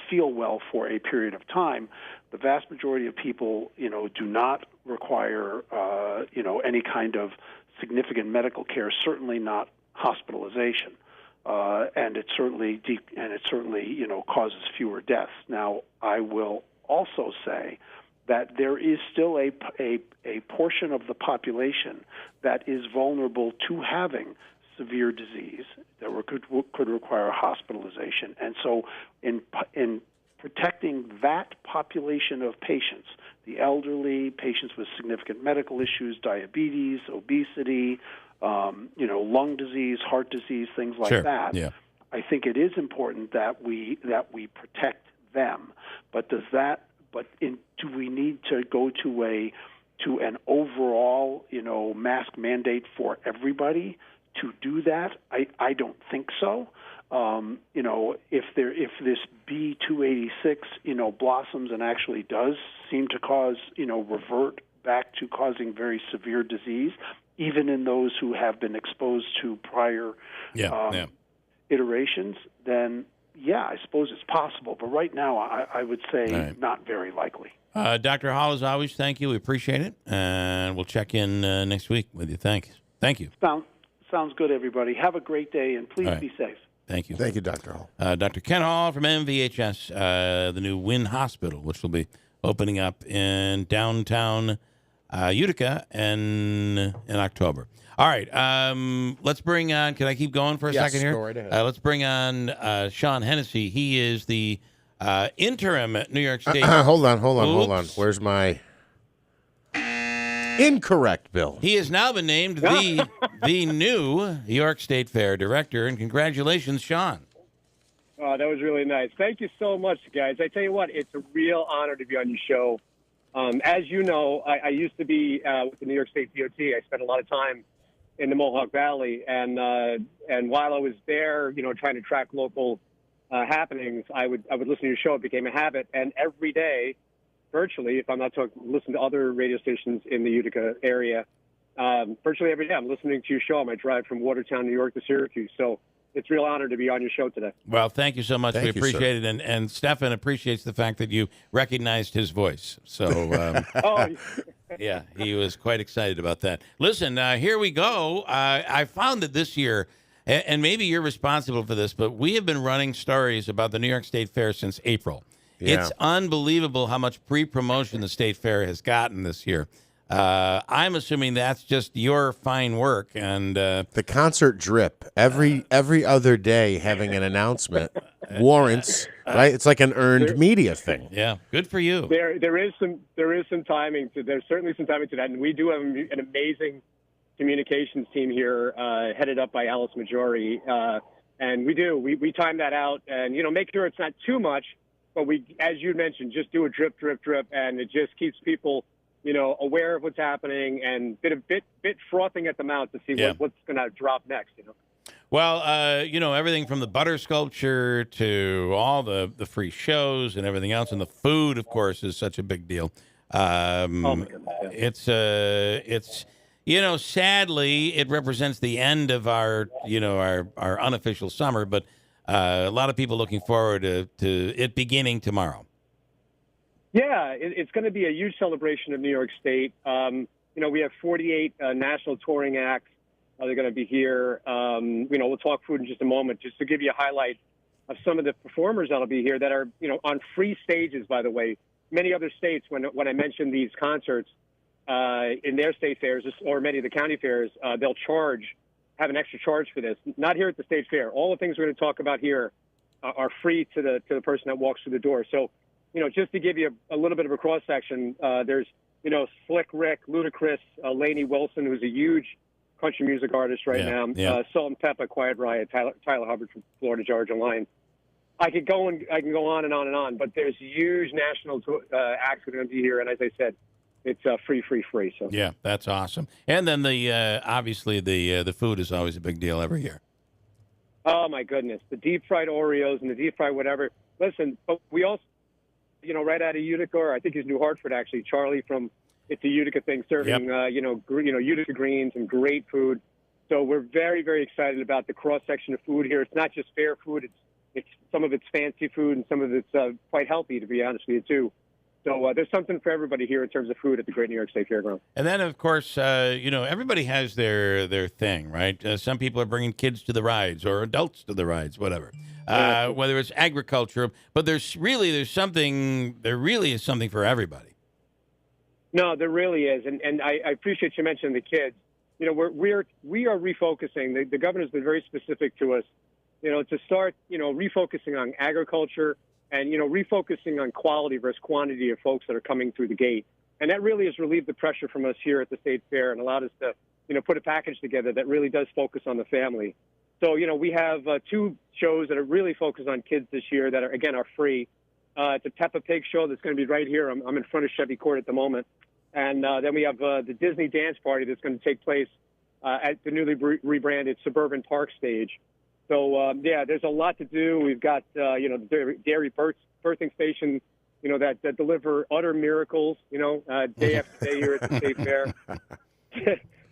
feel well for a period of time. The vast majority of people, do not require, any kind of significant medical care, certainly not hospitalization. And it certainly causes fewer deaths. Now, I will also say that there is still a portion of the population that is vulnerable to having severe disease that could require hospitalization. And so in protecting that population of patients, the elderly, patients with significant medical issues, diabetes, obesity, lung disease, heart disease, things like that. Yeah. I think it is important that we protect them. But do we need to go to an overall, mask mandate for everybody to do that? I don't think so. If this B286, blossoms and actually does seem to cause, revert back to causing very severe disease, even in those who have been exposed to prior iterations, then, I suppose it's possible. But right now, I would say not very likely. Dr. Hall, as always, thank you. We appreciate it. And we'll check in next week with you. Thank you. Sounds good, everybody. Have a great day, and please be safe. Thank you. Thank you, Dr. Hall. Dr. Ken Hall from MVHS, the new Wynn Hospital, which will be opening up in downtown Utica in October. All right, let's bring on, can I keep going for a second here? Go right ahead. Let's bring on Sean Hennessy. He is the interim New York State. Hold on. Where's my incorrect bill? He has now been named the new New York State Fair Director, and congratulations, Sean. Oh, that was really nice. Thank you so much, guys. I tell you what, it's a real honor to be on your show. As you know, I used to be with the New York State DOT. I spent a lot of time in the Mohawk Valley, and while I was there, trying to track local happenings, I would listen to your show. It became a habit, and every day, virtually, if I'm not listen to other radio stations in the Utica area, virtually every day I'm listening to your show on my drive from Watertown, New York to Syracuse. So it's a real honor to be on your show today. Well, thank you so much. Thank We you, appreciate it. And Stefan appreciates the fact that you recognized his voice. So, yeah, he was quite excited about that. Listen, here we go. I found that this year, and maybe you're responsible for this, but we have been running stories about the New York State Fair since April. Yeah. It's unbelievable how much pre-promotion the State Fair has gotten this year. I'm assuming that's just your fine work, and the concert drip every other day having an announcement warrants, right? It's like an earned media thing. Yeah, good for you. There is some timing to. There's certainly some timing to that, and we do have an amazing communications team here, headed up by Alice Majori, and we time that out, and make sure it's not too much, but we, as you mentioned, just do a drip, and it just keeps people aware of what's happening and bit frothing at the mouth to see what's going to drop next. Well, everything from the butter sculpture to all the free shows and everything else, and the food, of course, is such a big deal. Oh my goodness, yeah. It's sadly, it represents the end of our unofficial summer, but a lot of people looking forward to it beginning tomorrow. Yeah, it's going to be a huge celebration of New York State. We have 48 national touring acts. They're going to be here. We'll talk food in just a moment, just to give you a highlight of some of the performers that'll be here that are, on free stages, by the way. Many other states, when I mention these concerts in their state fairs or many of the county fairs, they'll have an extra charge for this. Not here at the State Fair. All the things we're going to talk about here are free to the person that walks through the door. So, just to give you a little bit of a cross-section, there's, Slick Rick, Ludacris, Lainey Wilson, who's a huge country music artist right now, Salt and Pepper, Quiet Riot, Tyler Hubbard from Florida Georgia Line. I can go on and on and on, but there's huge national acts that are going to be here, and as I said, it's free. So yeah, that's awesome. And then obviously the food is always a big deal every year. Oh my goodness, the deep fried Oreos and the deep fried whatever. Listen, but we also, right out of Utica, or I think he's New Hartford actually, Charlie from It's a Utica thing, serving Utica greens and great food. So we're very, very excited about the cross section of food here. It's not just fair food; it's some of it's fancy food and some of it's quite healthy, to be honest with you too. So there's something for everybody here in terms of food at the Great New York State Fairground. And then, of course, everybody has their thing, right? Some people are bringing kids to the rides or adults to the rides, whatever. Whether it's agriculture, but there really is something for everybody. No, there really is, and I appreciate you mentioning the kids. We are refocusing. The governor's been very specific to us, to start, refocusing on agriculture. And, refocusing on quality versus quantity of folks that are coming through the gate. And that really has relieved the pressure from us here at the State Fair and allowed us to, put a package together that really does focus on the family. So, we have two shows that are really focused on kids this year that are free. It's a Peppa Pig show that's going to be right here. I'm in front of Chevy Court at the moment. And then we have the Disney Dance Party that's going to take place at the newly rebranded Suburban Park stage. So, there's a lot to do. We've got, the dairy birthing station, that deliver utter miracles, day after day here at the State Fair.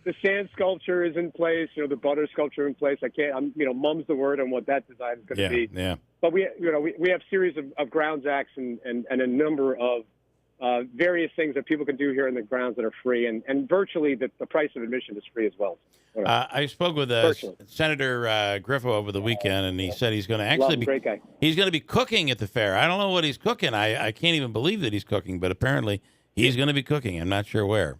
The sand sculpture is in place, the butter sculpture in place. Mum's the word on what that design is going to be. Yeah. But we have series of grounds acts and a number of various things that people can do here in the grounds that are free, and virtually the price of admission is free as well. I spoke with Senator Griffo over the weekend, and he said he's going to actually great guy. He's going to be cooking at the fair. I don't know what he's cooking. I can't even believe that he's cooking, but apparently he's going to be cooking. I'm not sure where.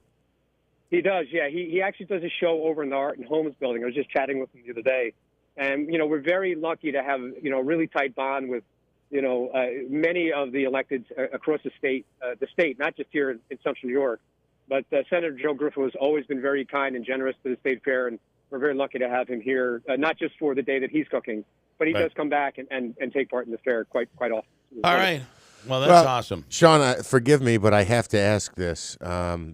He does, yeah. He actually does a show over in the Art and Homes building. I was just chatting with him the other day, and we're very lucky to have a really tight bond with many of the electeds across the state, not just here in Central New York. But Senator Joe Griffo has always been very kind and generous to the State Fair, and we're very lucky to have him here, not just for the day that he's cooking, but he does come back and take part in the fair quite often. All right. Well, that's awesome. Sean, forgive me, but I have to ask this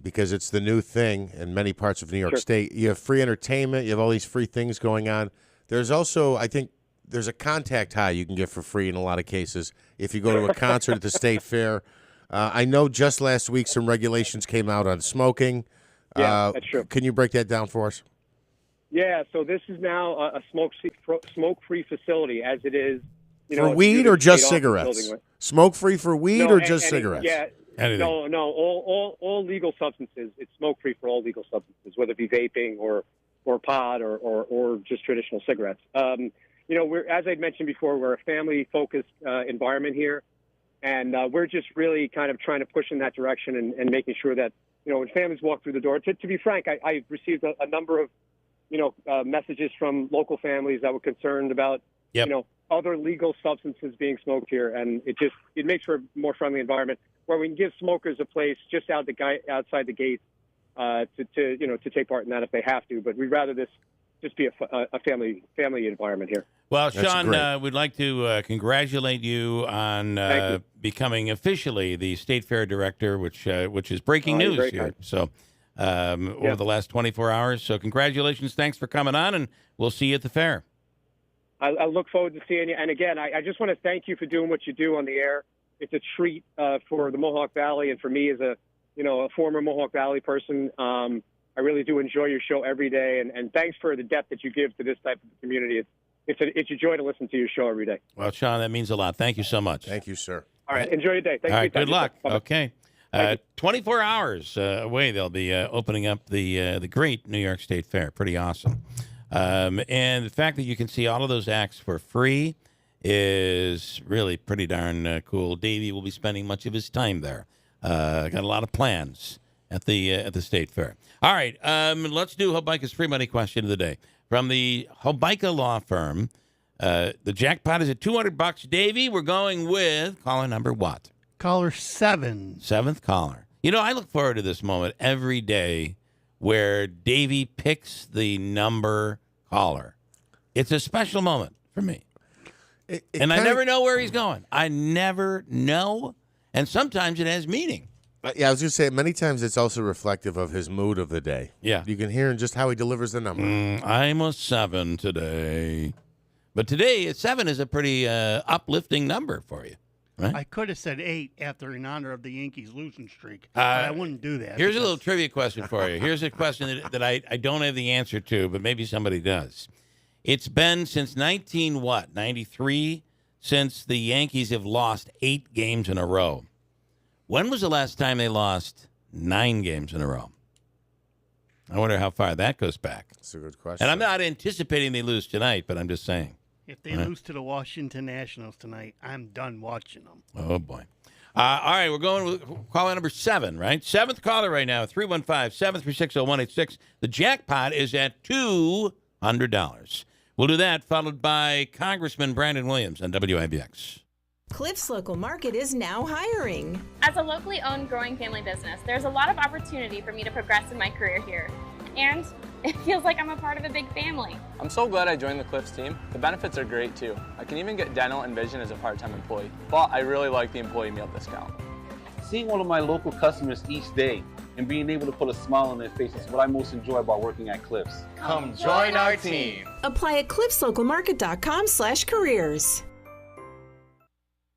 because it's the new thing in many parts of New York State. You have free entertainment. You have all these free things going on. There's also, I think, there's a contact high you can get for free in a lot of cases if you go to a concert at the State Fair. I know just last week some regulations came out on smoking. Yeah, that's true. Can you break that down for us? Yeah, so this is now a smoke-free facility, as it is. For weed or just cigarettes? Smoke-free for weed or just cigarettes? All legal substances. It's smoke-free for all legal substances, whether it be vaping or pot or just traditional cigarettes. We're, as I mentioned before, we're a family-focused environment here, and we're just really kind of trying to push in that direction and making sure that, when families walk through the door, to be frank, I received a number of, messages from local families that were concerned about, other legal substances being smoked here, and it makes for a more friendly environment where we can give smokers a place just outside the gate to take part in that if they have to. But we'd rather this just be a family environment here. Well, Sean, we'd like to congratulate you on becoming officially the State Fair Director, which is breaking news here. Kind. So over the last 24 hours. So congratulations. Thanks for coming on, and we'll see you at the fair. I look forward to seeing you. And again, I just want to thank you for doing what you do on the air. It's a treat for the Mohawk Valley, and for me as a former Mohawk Valley person. I really do enjoy your show every day, and thanks for the depth that you give to this type of community. It's a joy to listen to your show every day. Well, Sean, that means a lot. Thank you so much. Thank you, sir. All right, enjoy your day. Thanks All right, for your good time. luck. Okay. 24 hours away, they'll be opening up the great New York State Fair. Pretty awesome. And the fact that you can see all of those acts for free is really pretty darn cool. Davey will be spending much of his time there. Got a lot of plans at the State Fair. All right, let's do Hobica's free money question of the day. From the Hobica Law Firm, the jackpot is at $200. Davey, we're going with caller number what? Caller 7. Seventh caller. I look forward to this moment every day where Davey picks the number caller. It's a special moment for me. And I never know where he's going. I never know. And sometimes it has meaning. Yeah, I was going to say, many times it's also reflective of his mood of the day. Yeah. You can hear in just how he delivers the number. I'm a 7 today. But today, 7 is a pretty uplifting number for you. Right? I could have said 8 in honor of the Yankees losing streak, but I wouldn't do that. Here's a little trivia question for you. Here's a question that I don't have the answer to, but maybe somebody does. It's been since 93, since the Yankees have lost 8 games in a row. When was the last time they lost 9 games in a row? I wonder how far that goes back. That's a good question. And I'm not anticipating they lose tonight, but I'm just saying. If they lose to the Washington Nationals tonight, I'm done watching them. Oh, boy. All right, we're going with caller number 7, right? 7th caller right now, 315-736-0186. The jackpot is at $200. We'll do that, followed by Congressman Brandon Williams on WIBX. Cliff's Local Market is now hiring. As a locally owned growing family business, there's a lot of opportunity for me to progress in my career here. And it feels like I'm a part of a big family. I'm so glad I joined the Cliffs team. The benefits are great too. I can even get dental and vision as a part-time employee. But I really like the employee meal discount. Seeing all of my local customers each day and being able to put a smile on their faces is what I most enjoy about working at Cliffs. Come join our team. Apply at cliffslocalmarket.com/careers.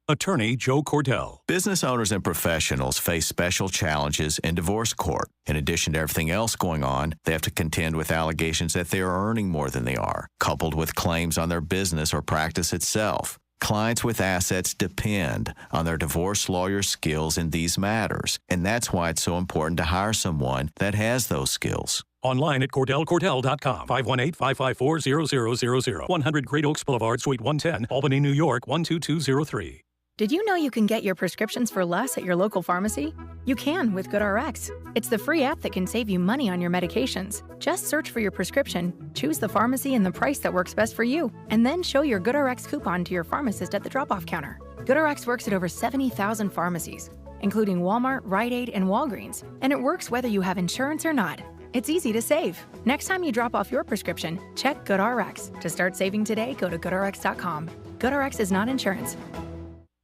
Attorney Joe Cordell. Business owners and professionals face special challenges in divorce court. In addition to everything else going on, they have to contend with allegations that they are earning more than they are, coupled with claims on their business or practice itself. Clients with assets depend on their divorce lawyer's skills in these matters, and that's why it's so important to hire someone that has those skills. Online at CordellCordell.com. 518-554-0000. 100 Great Oaks Boulevard, Suite 110, Albany, New York, 12203. Did you know you can get your prescriptions for less at your local pharmacy? You can with GoodRx. It's the free app that can save you money on your medications. Just search for your prescription, choose the pharmacy and the price that works best for you, and then show your GoodRx coupon to your pharmacist at the drop-off counter. GoodRx works at over 70,000 pharmacies, including Walmart, Rite Aid, and Walgreens, and it works whether you have insurance or not. It's easy to save. Next time you drop off your prescription, check GoodRx. To start saving today, go to GoodRx.com. GoodRx is not insurance.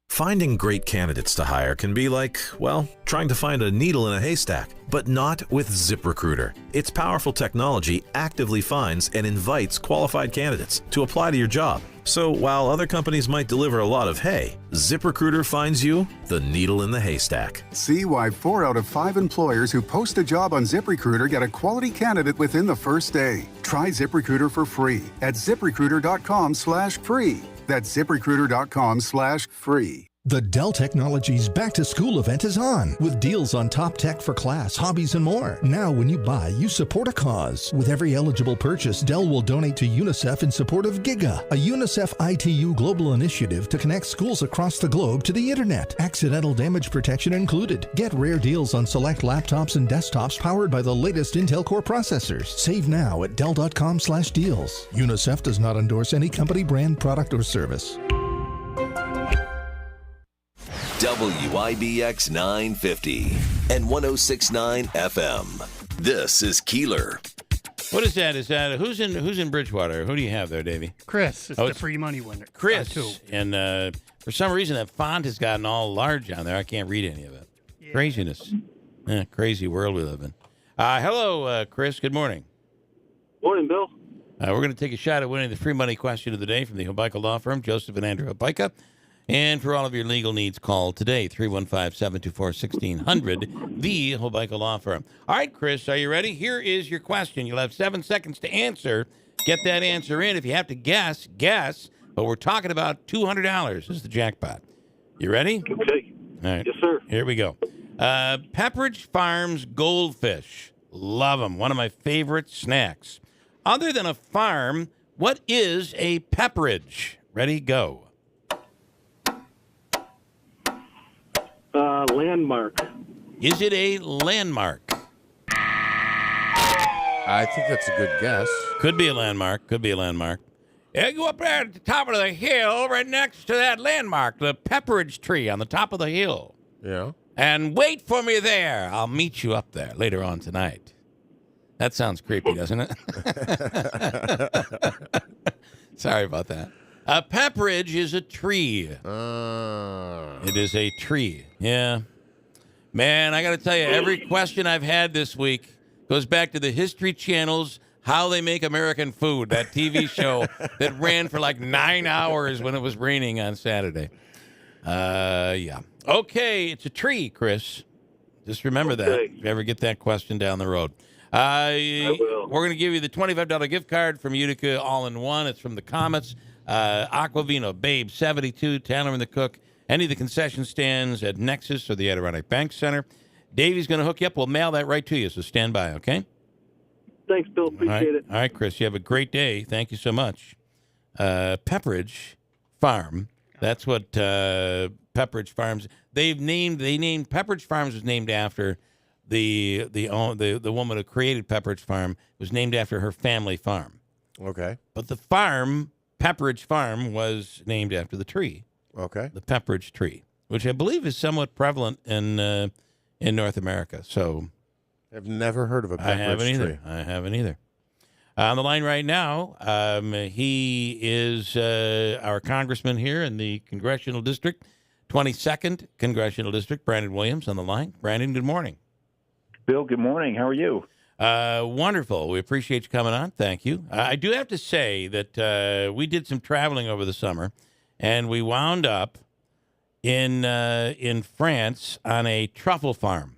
Finding great candidates to hire can be like, well, trying to find a needle in a haystack, but not with ZipRecruiter. Its powerful technology actively finds and invites qualified candidates to apply to your job. So while other companies might deliver a lot of hay, ZipRecruiter finds you the needle in the haystack. See why 4 out of 5 employers who post a job on ZipRecruiter get a quality candidate within the first day. Try ZipRecruiter for free at ZipRecruiter.com/free. That's ZipRecruiter.com/free. The Dell Technologies Back to School event is on with deals on top tech for class, hobbies, and more. Now, when you buy, you support a cause. With every eligible purchase, Dell will donate to UNICEF in support of GIGA, a UNICEF ITU global initiative to connect schools across the globe to the internet. Accidental damage protection included. Get rare deals on select laptops and desktops powered by the latest Intel Core processors. Save now at Dell.com/deals. UNICEF does not endorse any company, brand, product, or service. WIBX 950 and 106.9 FM. This is Keeler. What is that? Is that who's in Bridgewater? Who do you have there, Davey? Chris. It's the free money winner. Chris. Too. And for some reason, that font has gotten all large on there. I can't read any of it. Yeah. Craziness. Crazy world we live in. Hello, Chris. Good morning. Morning, Bill. We're going to take a shot at winning the free money question of the day from the Hobeika Law Firm, Joseph and Andrew Hobeika. And for all of your legal needs, call today, 315-724-1600, the Hobeika Law Firm. All right, Chris, are you ready? Here is your question. You'll have 7 seconds to answer. Get that answer in. If you have to guess. But we're talking about $200 is the jackpot. You ready? Okay. All right. Yes, sir. Here we go. Pepperidge Farm's goldfish. Love them. One of my favorite snacks. Other than a farm, what is a pepperidge? Ready, go. Landmark. Is it a landmark? I think that's a good guess. Could be a landmark. Yeah, go up there at the top of the hill, right next to that landmark, the pepperidge tree on the top of the hill. Yeah. And wait for me there. I'll meet you up there later on tonight. That sounds creepy, doesn't it? Sorry about that. A pepperidge is a tree. It is a tree. Yeah. Man, I got to tell you, every question I've had this week goes back to the History Channel's How They Make American Food, that TV show that ran for like 9 hours when it was raining on Saturday. Yeah. Okay, it's a tree, Chris. Just remember that if you ever get that question down the road. I will. We're going to give you the $25 gift card from Utica All-in-One. It's from the Comets. Aquavino, Babe, 72, Taylor and the Cook, any of the concession stands at Nexus or the Adirondack Bank Center. Davey's going to hook you up. We'll mail that right to you, so stand by, okay? Thanks, Bill. Appreciate it. All right, Chris, you have a great day. Thank you so much. Pepperidge Farm, that's what Pepperidge Farms, they named Pepperidge Farms was named after the woman who created Pepperidge Farm. It was named after her family farm. Okay. But the farm, Pepperidge Farm, was named after the tree. Okay. The pepperidge tree, which I believe is somewhat prevalent in North America. So I've never heard of a pepperidge tree. I haven't either. On the line right now, he is our congressman here in the Congressional District, 22nd Congressional District, Brandon Williams on the line. Brandon, good morning. Bill, good morning. How are you? Wonderful. We appreciate you coming on. Thank you. I do have to say that we did some traveling over the summer, and we wound up in France on a truffle farm.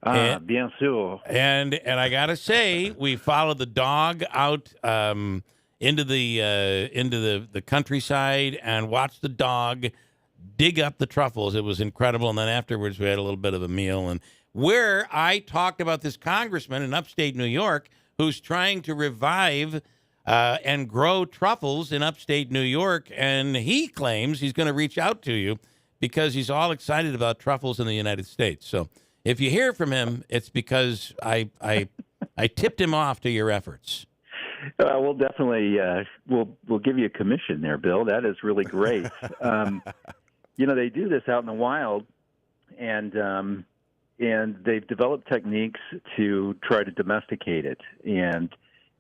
Bien sûr. And I gotta say, we followed the dog out into the countryside and watched the dog dig up the truffles. It was incredible. And then afterwards, we had a little bit of a meal. And where I talked about this congressman in upstate New York who's trying to revive and grow truffles in upstate New York, and he claims he's going to reach out to you because he's all excited about truffles in the United States. So if you hear from him, it's because I tipped him off to your efforts. We'll definitely we'll give you a commission there, Bill. That is really great. They do this out in the wild, and they've developed techniques to try to domesticate it, and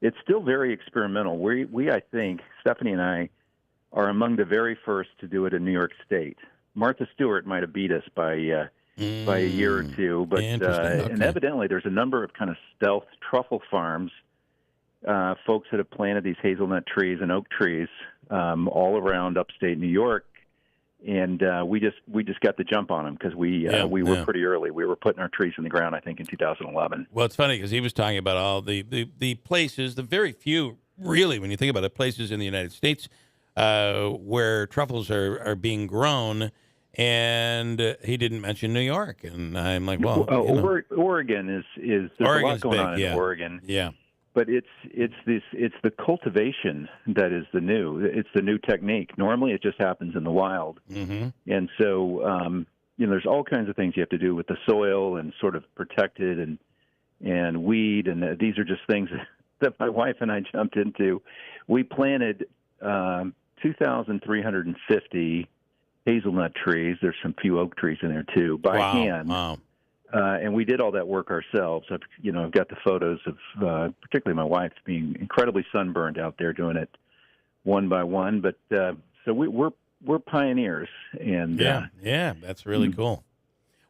it's still very experimental. We I think, Stephanie and I, are among the very first to do it in New York State. Martha Stewart might have beat us by a year or two, but and evidently there's a number of kind of stealth truffle farms folks that have planted these hazelnut trees and oak trees all around upstate New York. And we just got the jump on them because we were pretty early. We were putting our trees in the ground, I think, in 2011. Well, it's funny because he was talking about all the places, the very few, really, when you think about it, places in the United States where truffles are being grown, and he didn't mention New York. And I'm like, well, Oregon is there's Oregon's a lot going big, on in Oregon. Yeah. But it's the cultivation that is it's the new technique. Normally, it just happens in the wild, and so there's all kinds of things you have to do with the soil and sort of protect it and weed, and these are just things that my wife and I jumped into. We planted 2,350 hazelnut trees. There's some few oak trees in there too by hand. Wow. And we did all that work ourselves. I've got the photos of particularly my wife being incredibly sunburned out there doing it one by one. But so we're pioneers, and that's really cool.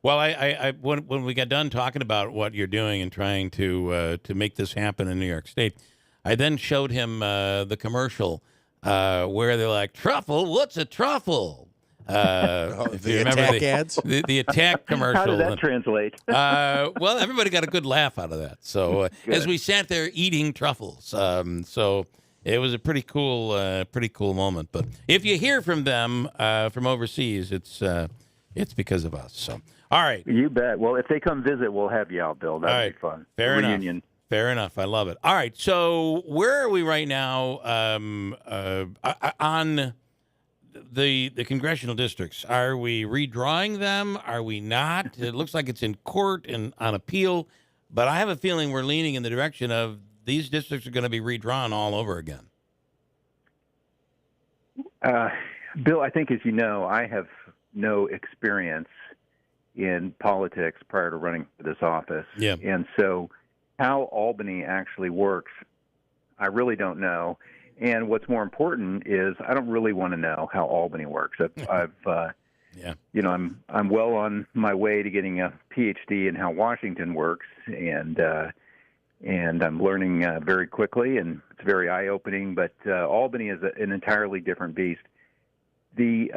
Well, I when we got done talking about what you're doing and trying to make this happen in New York State, I then showed him the commercial where they're like, "Truffle? What's a truffle?" If you remember attack ads? the attack commercial. How did that translate? Well, everybody got a good laugh out of that. So as we sat there eating truffles, so it was a pretty cool moment. But if you hear from them from overseas, it's because of us. So all right, you bet. Well, if they come visit, we'll have you out, Bill. That'd be fun. Fair enough. Reunion. Fair enough. I love it. All right. So where are we right now on the congressional districts? Are we redrawing them? Are we not? It looks like it's in court and on appeal, but I have a feeling we're leaning in the direction of these districts are going to be redrawn all over again. Bill, I think, as you know, I have no experience in politics prior to running for this office. Yeah. And so how Albany actually works, I really don't know. And what's more important is I don't really want to know how Albany works. I'm well on my way to getting a PhD in how Washington works, and I'm learning very quickly, and it's very eye-opening. But Albany is an entirely different beast. The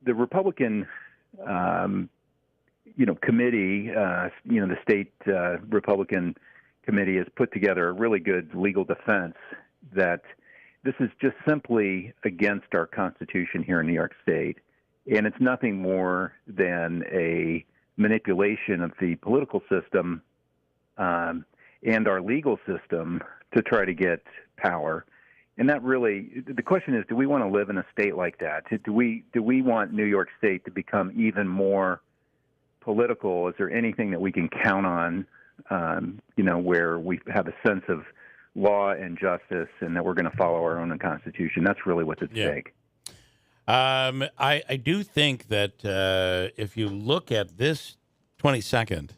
Republican committee, the state Republican committee has put together a really good legal defense that this is just simply against our Constitution here in New York State. And it's nothing more than a manipulation of the political system and our legal system to try to get power. And that really, the question is, do we want to live in a state like that? Do we want New York State to become even more political? Is there anything that we can count on, where we have a sense of law and justice, and that we're going to follow our own Constitution? That's really what's at stake. I do think that if you look at this 22nd,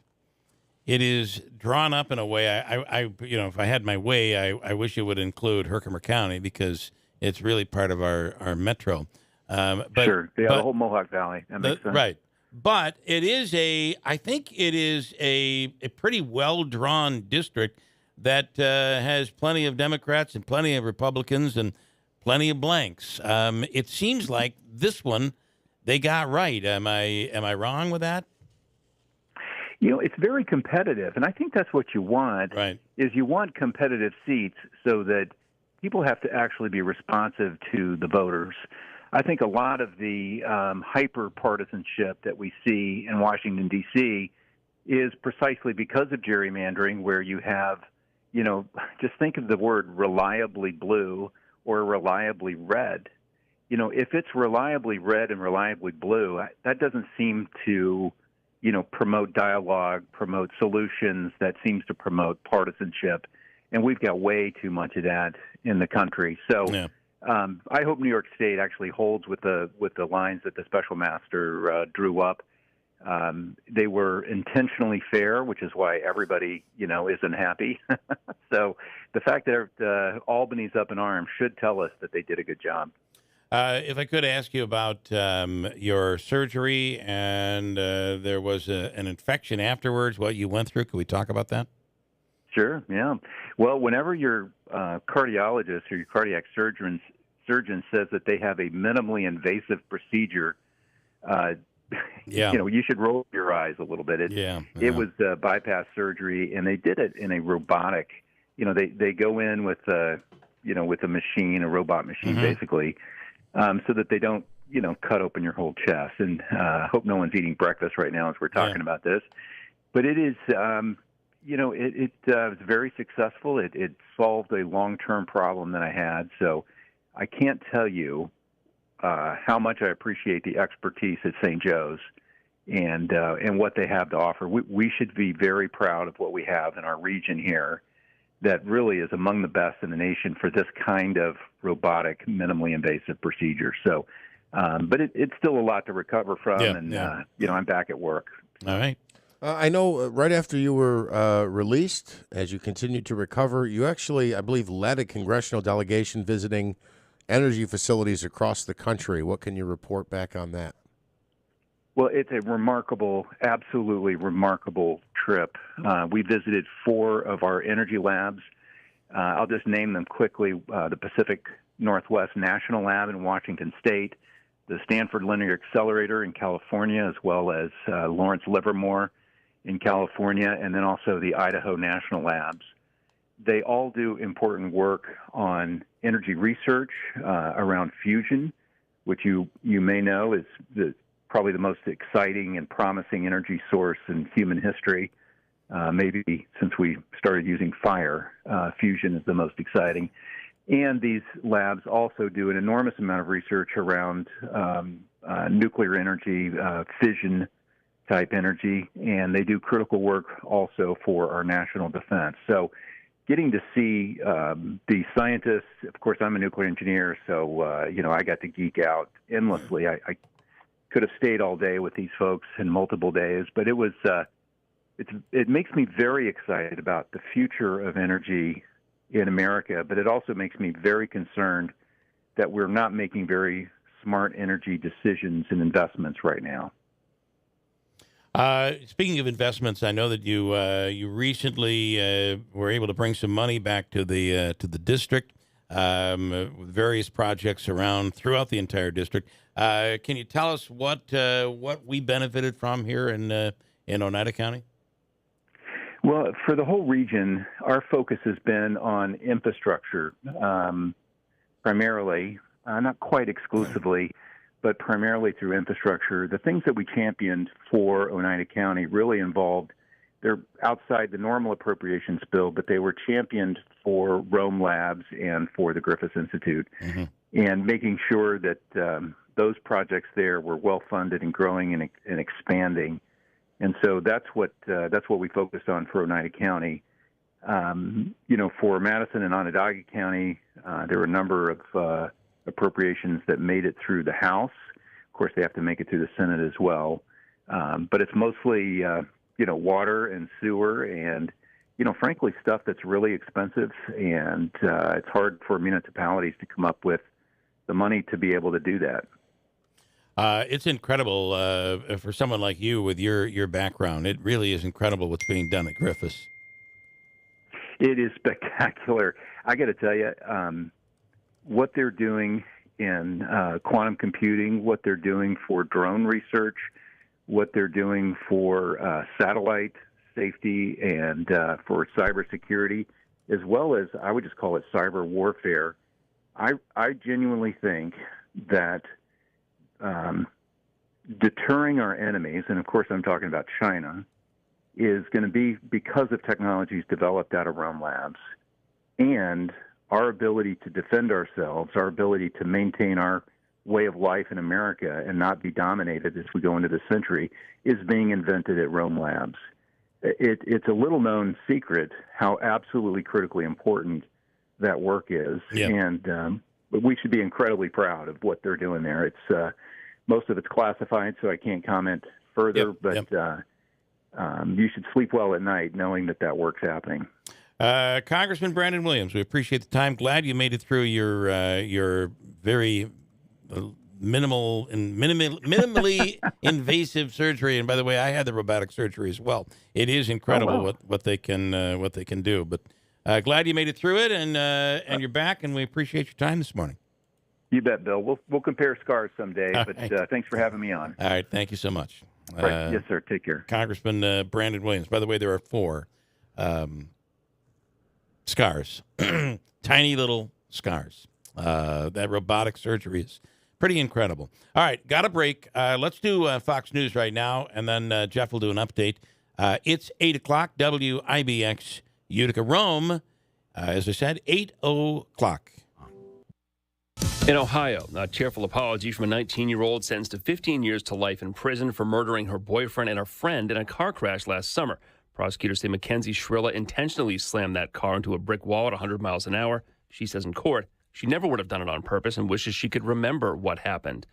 it is drawn up in a way. If I had my way, I wish it would include Herkimer County because it's really part of our metro. Sure, the whole Mohawk Valley. That makes sense. Right. But I think it is a pretty well-drawn district that has plenty of Democrats and plenty of Republicans and plenty of blanks. It seems like this one they got right. Am I wrong with that? It's very competitive, and I think that's what you want. Right. Is you want competitive seats so that people have to actually be responsive to the voters. I think a lot of the hyper-partisanship that we see in Washington, D.C. is precisely because of gerrymandering, where you have, just think of the word reliably blue or reliably red. If it's reliably red and reliably blue, that doesn't seem to, promote dialogue, promote solutions. That seems to promote partisanship. And we've got way too much of that in the country. So I hope New York State actually holds with the lines that the special master drew up. They were intentionally fair, which is why everybody, isn't happy. So the fact that Albany's up in arms should tell us that they did a good job. If I could ask you about your surgery, and there was an infection afterwards, what you went through, could we talk about that? Sure, yeah. Well, whenever your cardiologist or your cardiac surgeon says that they have a minimally invasive procedure, you should roll your eyes a little bit. It was bypass surgery, and they did it in a robotic. They go in with with a machine, a robot machine, basically, so that they don't cut open your whole chest. And hope no one's eating breakfast right now as we're talking about this. But it is. It was very successful. It solved a long-term problem that I had. So I can't tell you how much I appreciate the expertise at St. Joe's and what they have to offer. We should be very proud of what we have in our region here that really is among the best in the nation for this kind of robotic, minimally invasive procedure. So, but it's still a lot to recover from, I'm back at work. All right. I know right after you were released, as you continued to recover, you actually, I believe, led a congressional delegation visiting energy facilities across the country. What can you report back on that? Well, it's a remarkable, absolutely remarkable trip. We visited 4 of our energy labs. I'll just name them quickly. The Pacific Northwest National Lab in Washington State, the Stanford Linear Accelerator in California, as well as Lawrence Livermore in California, and then also the Idaho National Labs. They all do important work on energy research around fusion, which you may know is probably the most exciting and promising energy source in human history. Maybe since we started using fire, fusion is the most exciting. And these labs also do an enormous amount of research around nuclear energy, fission type energy, and they do critical work also for our national defense. So getting to see the scientists, of course, I'm a nuclear engineer, so, I got to geek out endlessly. I could have stayed all day with these folks in multiple days, but it was, it makes me very excited about the future of energy in America, but it also makes me very concerned that we're not making very smart energy decisions and investments right now. Speaking of investments, I know that you recently were able to bring some money back to the district with various projects throughout the entire district. Can you tell us what we benefited from here in Oneida County? Well, for the whole region, our focus has been on infrastructure, primarily, not quite exclusively, but primarily through infrastructure. The things that we championed for Oneida County really involved, they're outside the normal appropriations bill, but they were championed for Rome Labs and for the Griffith Institute, and making sure that those projects there were well-funded and growing and expanding. And so that's what we focused on for Oneida County. For Madison and Onondaga County, there were a number of appropriations that made it through the House. Of course, they have to make it through the Senate as well. But it's mostly, water and sewer and, frankly, stuff that's really expensive. And it's hard for municipalities to come up with the money to be able to do that. It's incredible for someone like you with your background. It really is incredible what's being done at Griffiths. It is spectacular. I got to tell you, what they're doing in quantum computing, what they're doing for drone research, what they're doing for satellite safety and for cybersecurity, as well as I would just call it cyber warfare. I genuinely think that deterring our enemies, and of course I'm talking about China, is going to be because of technologies developed out of Rome Labs and our ability to defend ourselves, our ability to maintain our way of life in America and not be dominated as we go into this century is being invented at Rome Labs. It's a little-known secret how absolutely critically important that work is, and but we should be incredibly proud of what they're doing there. It's most of it's classified, so I can't comment further, but you should sleep well at night knowing that work's happening. Congressman Brandon Williams, we appreciate the time. Glad you made it through your very minimally invasive surgery. And by the way, I had the robotic surgery as well. It is incredible what they can do. But glad you made it through it, and you're back, and we appreciate your time this morning. You bet, Bill. We'll compare scars someday. All But right. thanks for having me on. All right, thank you so much. Right. Yes, sir. Take care. Congressman Brandon Williams. By the way, there are 4 scars, tiny little scars. That robotic surgery is pretty incredible. All right, got a break. Let's do Fox News right now, and then Jeff will do an update. It's 8 o'clock, WIBX, Utica, Rome. As I said, 8 o'clock. In Ohio, a tearful apology from a 19-year-old sentenced to 15 years to life in prison for murdering her boyfriend and a friend in a car crash last summer. Prosecutors say Mackenzie Shrilla intentionally slammed that car into a brick wall at 100 miles an hour. She says in court she never would have done it on purpose and wishes she could remember what happened.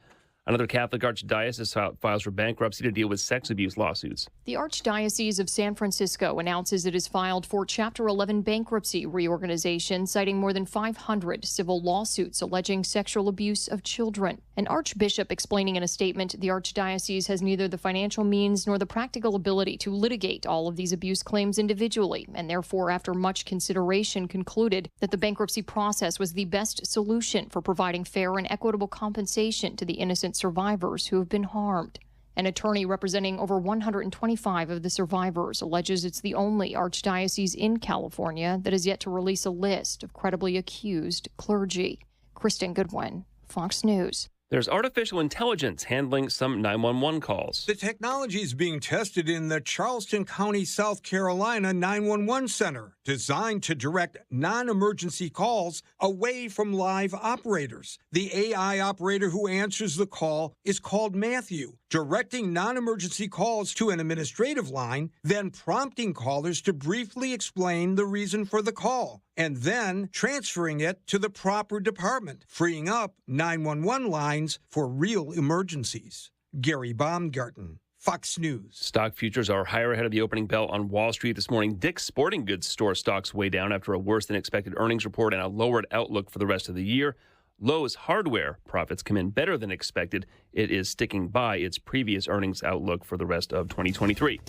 Another Catholic archdiocese files for bankruptcy to deal with sex abuse lawsuits. The Archdiocese of San Francisco announces it has filed for Chapter 11 bankruptcy reorganization, citing more than 500 civil lawsuits alleging sexual abuse of children. An archbishop explaining in a statement the Archdiocese has neither the financial means nor the practical ability to litigate all of these abuse claims individually, and therefore, after much consideration, concluded that the bankruptcy process was the best solution for providing fair and equitable compensation to the innocent survivors who have been harmed. An attorney representing over 125 of the survivors alleges it's the only archdiocese in California that has yet to release a list of credibly accused clergy. Kristen Goodwin, Fox News. There's artificial intelligence handling some 911 calls. The technology is being tested in the Charleston County, South Carolina 911 Center, designed to direct non-emergency calls away from live operators. The AI operator who answers the call is called Matthew, directing non-emergency calls to an administrative line, then prompting callers to briefly explain the reason for the call, and then transferring it to the proper department, freeing up 911 lines for real emergencies. Gary Baumgarten, Fox News. Stock futures are higher ahead of the opening bell on Wall Street this morning. Dick's Sporting Goods store stocks way down after a worse than expected earnings report and a lowered outlook for the rest of the year. Lowe's Hardware profits come in better than expected. It is sticking by its previous earnings outlook for the rest of 2023.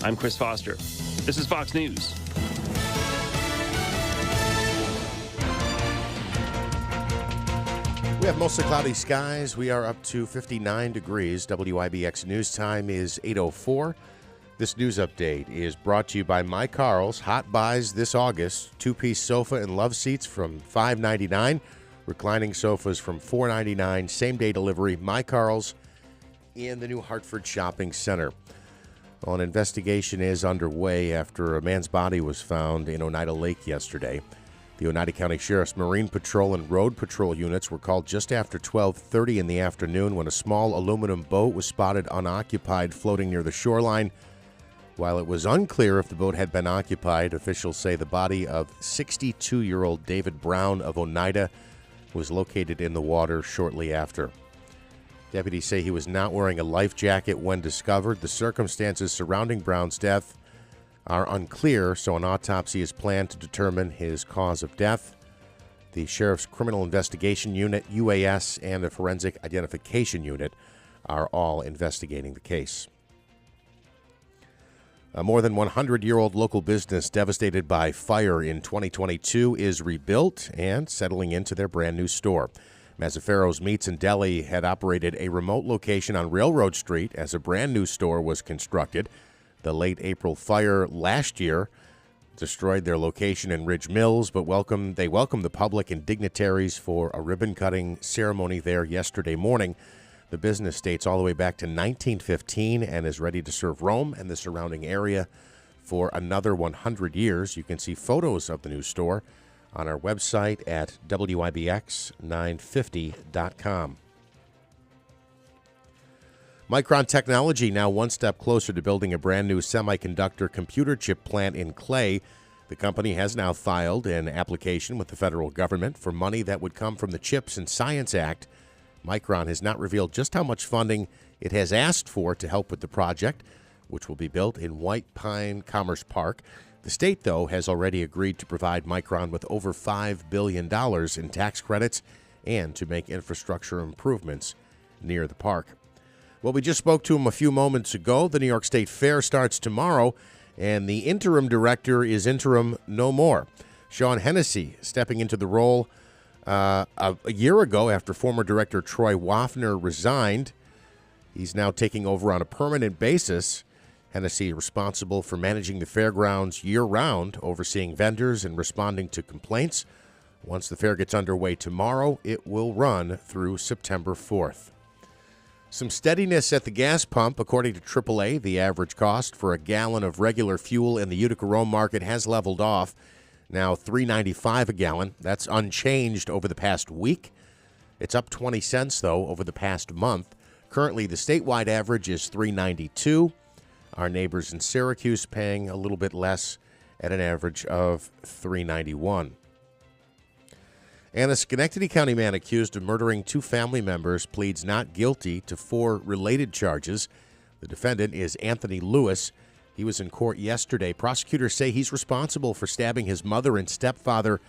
I'm Chris Foster. This is Fox News. We have mostly cloudy skies. We are up to 59 degrees. WIBX News Time is 8:04. This news update is brought to you by My Carl's. Hot buys this August. 2-piece sofa and love seats from $5.99. Reclining sofas from $4.99. Same-day delivery. My Carl's in the New Hartford Shopping Center. Well, an investigation is underway after a man's body was found in Oneida Lake yesterday. The Oneida County Sheriff's Marine Patrol and Road Patrol units were called just after 12:30 in the afternoon when a small aluminum boat was spotted unoccupied floating near the shoreline. While it was unclear if the boat had been occupied, officials say the body of 62-year-old David Brown of Oneida was located in the water shortly after. Deputies say he was not wearing a life jacket when discovered. The circumstances surrounding Brown's death are unclear, so an autopsy is planned to determine his cause of death. The Sheriff's Criminal Investigation Unit, UAS, and the Forensic Identification Unit are all investigating the case. A more than 100-year-old local business devastated by fire in 2022 is rebuilt and settling into their brand new store. Mazzaferro's Meats and Deli had operated a remote location on Railroad Street as a brand new store was constructed. The late April fire last year destroyed their location in Ridge Mills, but they welcomed the public and dignitaries for a ribbon-cutting ceremony there yesterday morning. The business dates all the way back to 1915 and is ready to serve Rome and the surrounding area for another 100 years. You can see photos of the new store on our website at WIBX950.com. Micron Technology now one step closer to building a brand new semiconductor computer chip plant in Clay. The company has now filed an application with the federal government for money that would come from the CHIPS and Science Act. Micron has not revealed just how much funding it has asked for to help with the project, which will be built in White Pine Commerce Park. The state, though, has already agreed to provide Micron with over $5 billion in tax credits and to make infrastructure improvements near the park. Well, we just spoke to him a few moments ago. The New York State Fair starts tomorrow, and the interim director is interim no more. Sean Hennessy stepping into the role a year ago after former director Troy Waffner resigned. He's now taking over on a permanent basis. Hennessy responsible for managing the fairgrounds year-round, overseeing vendors and responding to complaints. Once the fair gets underway tomorrow, it will run through September 4th. Some steadiness at the gas pump. According to AAA, the average cost for a gallon of regular fuel in the Utica Rome market has leveled off. Now $3.95 a gallon. That's unchanged over the past week. It's up 20 cents, though, over the past month. Currently, the statewide average is $3.92. Our neighbors in Syracuse paying a little bit less at an average of $3.91. And a Schenectady County man accused of murdering 2 family members pleads not guilty to 4 related charges. The defendant is Anthony Lewis. He was in court yesterday. Prosecutors say he's responsible for stabbing his mother and stepfather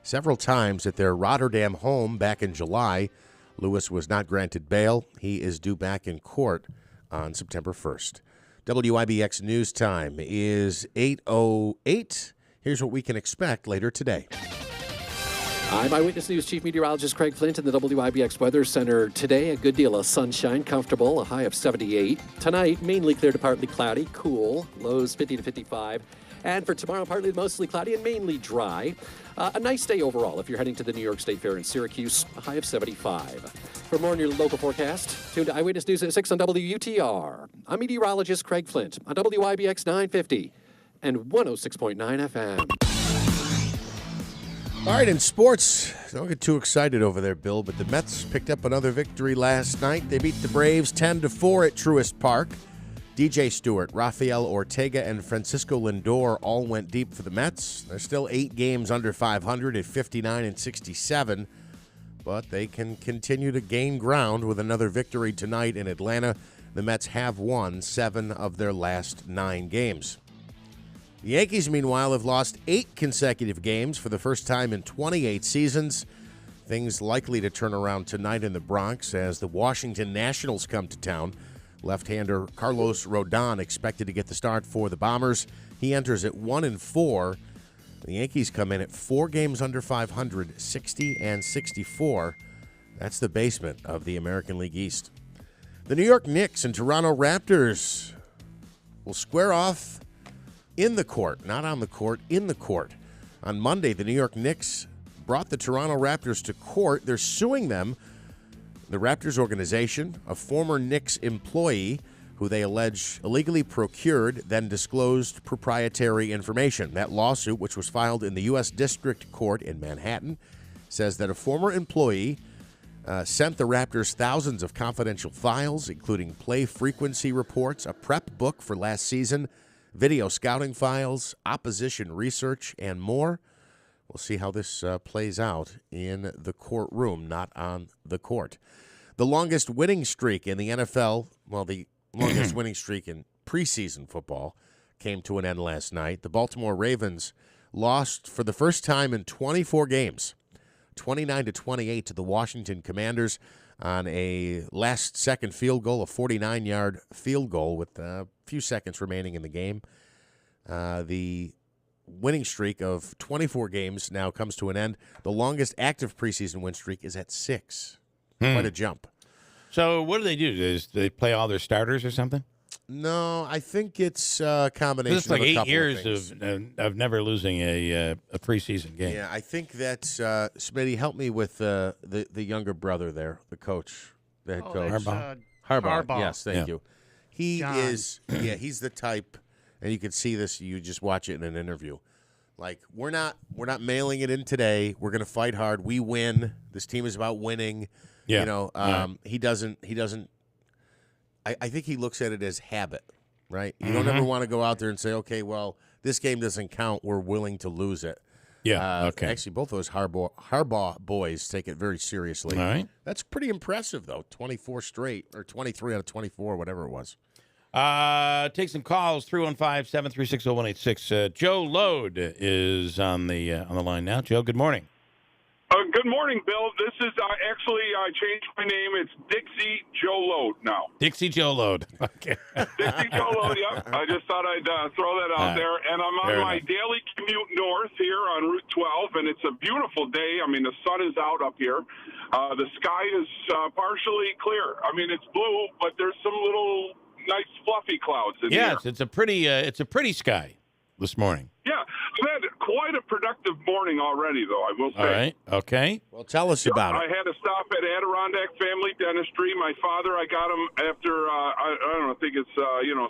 several times at their Rotterdam home back in July. Lewis was not granted bail. He is due back in court on September 1st. WIBX News Time is 8:08. Here's what we can expect later today. I'm Eyewitness News Chief Meteorologist Craig Flint in the WIBX Weather Center. Today, a good deal of sunshine, comfortable, a high of 78. Tonight, mainly clear to partly cloudy, cool, lows 50 to 55. And for tomorrow, partly to mostly cloudy and mainly dry. A nice day overall if you're heading to the New York State Fair in Syracuse, a high of 75. For more on your local forecast, tune to Eyewitness News at 6 on WUTR. I'm meteorologist Craig Flint on WIBX 950 and 106.9 FM. All right, in sports, don't get too excited over there, Bill, but the Mets picked up another victory last night. They beat the Braves 10-4 at Truist Park. DJ Stewart, Rafael Ortega, and Francisco Lindor all went deep for the Mets. They're still 8 games under 500 at 59-67, but they can continue to gain ground with another victory tonight in Atlanta. The Mets have won 7 of their last 9 games. The Yankees, meanwhile, have lost 8 consecutive games for the first time in 28 seasons. Things likely to turn around tonight in the Bronx as the Washington Nationals come to town. Left-hander Carlos Rodon expected to get the start for the Bombers. He enters at 1-4. The Yankees come in at 4 games under 500, 60-64. That's the basement of the American League East. The New York Knicks and Toronto Raptors will square off in the court, not on the court, in the court. On Monday, the New York Knicks brought the Toronto Raptors to court. They're suing them, the Raptors organization, a former Knicks employee who they allege illegally procured, then disclosed proprietary information. That lawsuit, which was filed in the U.S. District Court in Manhattan, says that a former employee sent the Raptors thousands of confidential files, including play frequency reports, a prep book for last season, video scouting files, opposition research, and more. We'll see how this plays out in the courtroom, not on the court. The longest winning streak in the NFL, well, the longest winning streak in preseason football, came to an end last night. The Baltimore Ravens lost for the first time in 24 games, 29-28 to the Washington Commanders on a last-second field goal, a 49-yard field goal with a few seconds remaining in the game. The winning streak of 24 games now comes to an end. The longest active preseason win streak is at 6. Quite a jump. So what do? Do they play all their starters or something? No, I think it's a combination It's like of a 8 couple years of never losing a preseason game. Yeah, I think that's Smitty, help me with the younger brother there, the coach, the head coach. Harbaugh. Yes, thank you. He is he's the type, and you can see this, you just watch it in an interview. Like, we're not mailing it in today. We're going to fight hard. We win. This team is about winning. Yeah. You know, he doesn't I think he looks at it as habit, right? You don't ever want to go out there and say, okay, well, this game doesn't count. We're willing to lose it. Yeah, okay. Actually, both those Harbaugh boys take it very seriously. All right. That's pretty impressive, though. 24 straight, or 23 out of 24, whatever it was. Take some calls, 315-736-0186. Joe Lode is on the line now. Joe, good morning. Good morning, Bill. This is actually, I changed my name. It's Dixie Joe Load now. Dixie Joe Load. Okay. Dixie Joe Load, yep. I just thought I'd throw that out there. And I'm on my daily commute north here on Route 12, and it's a beautiful day. I mean, the sun is out up here. The sky is partially clear. I mean, it's blue, but there's some little nice fluffy clouds in here. Yes, it's a pretty sky this morning. Yeah, I've had quite a productive morning already, though, I will say. All right, okay. Well, tell us about I it. had a stop at Adirondack Family Dentistry. My father, I got him after, I don't know, I think it's,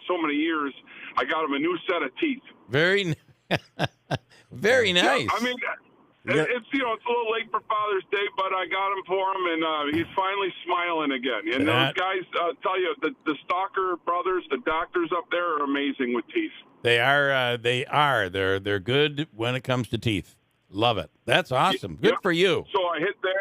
so many years, I got him a new set of teeth. Very nice. Yeah, I mean, it's, it's a little late for Father's Day, but I got him for him, and he's finally smiling again. And those guys, tell you, the Stalker brothers, the doctors up there are amazing with teeth. They are. They're good when it comes to teeth. Love it. That's awesome. Good for you. So I hit there,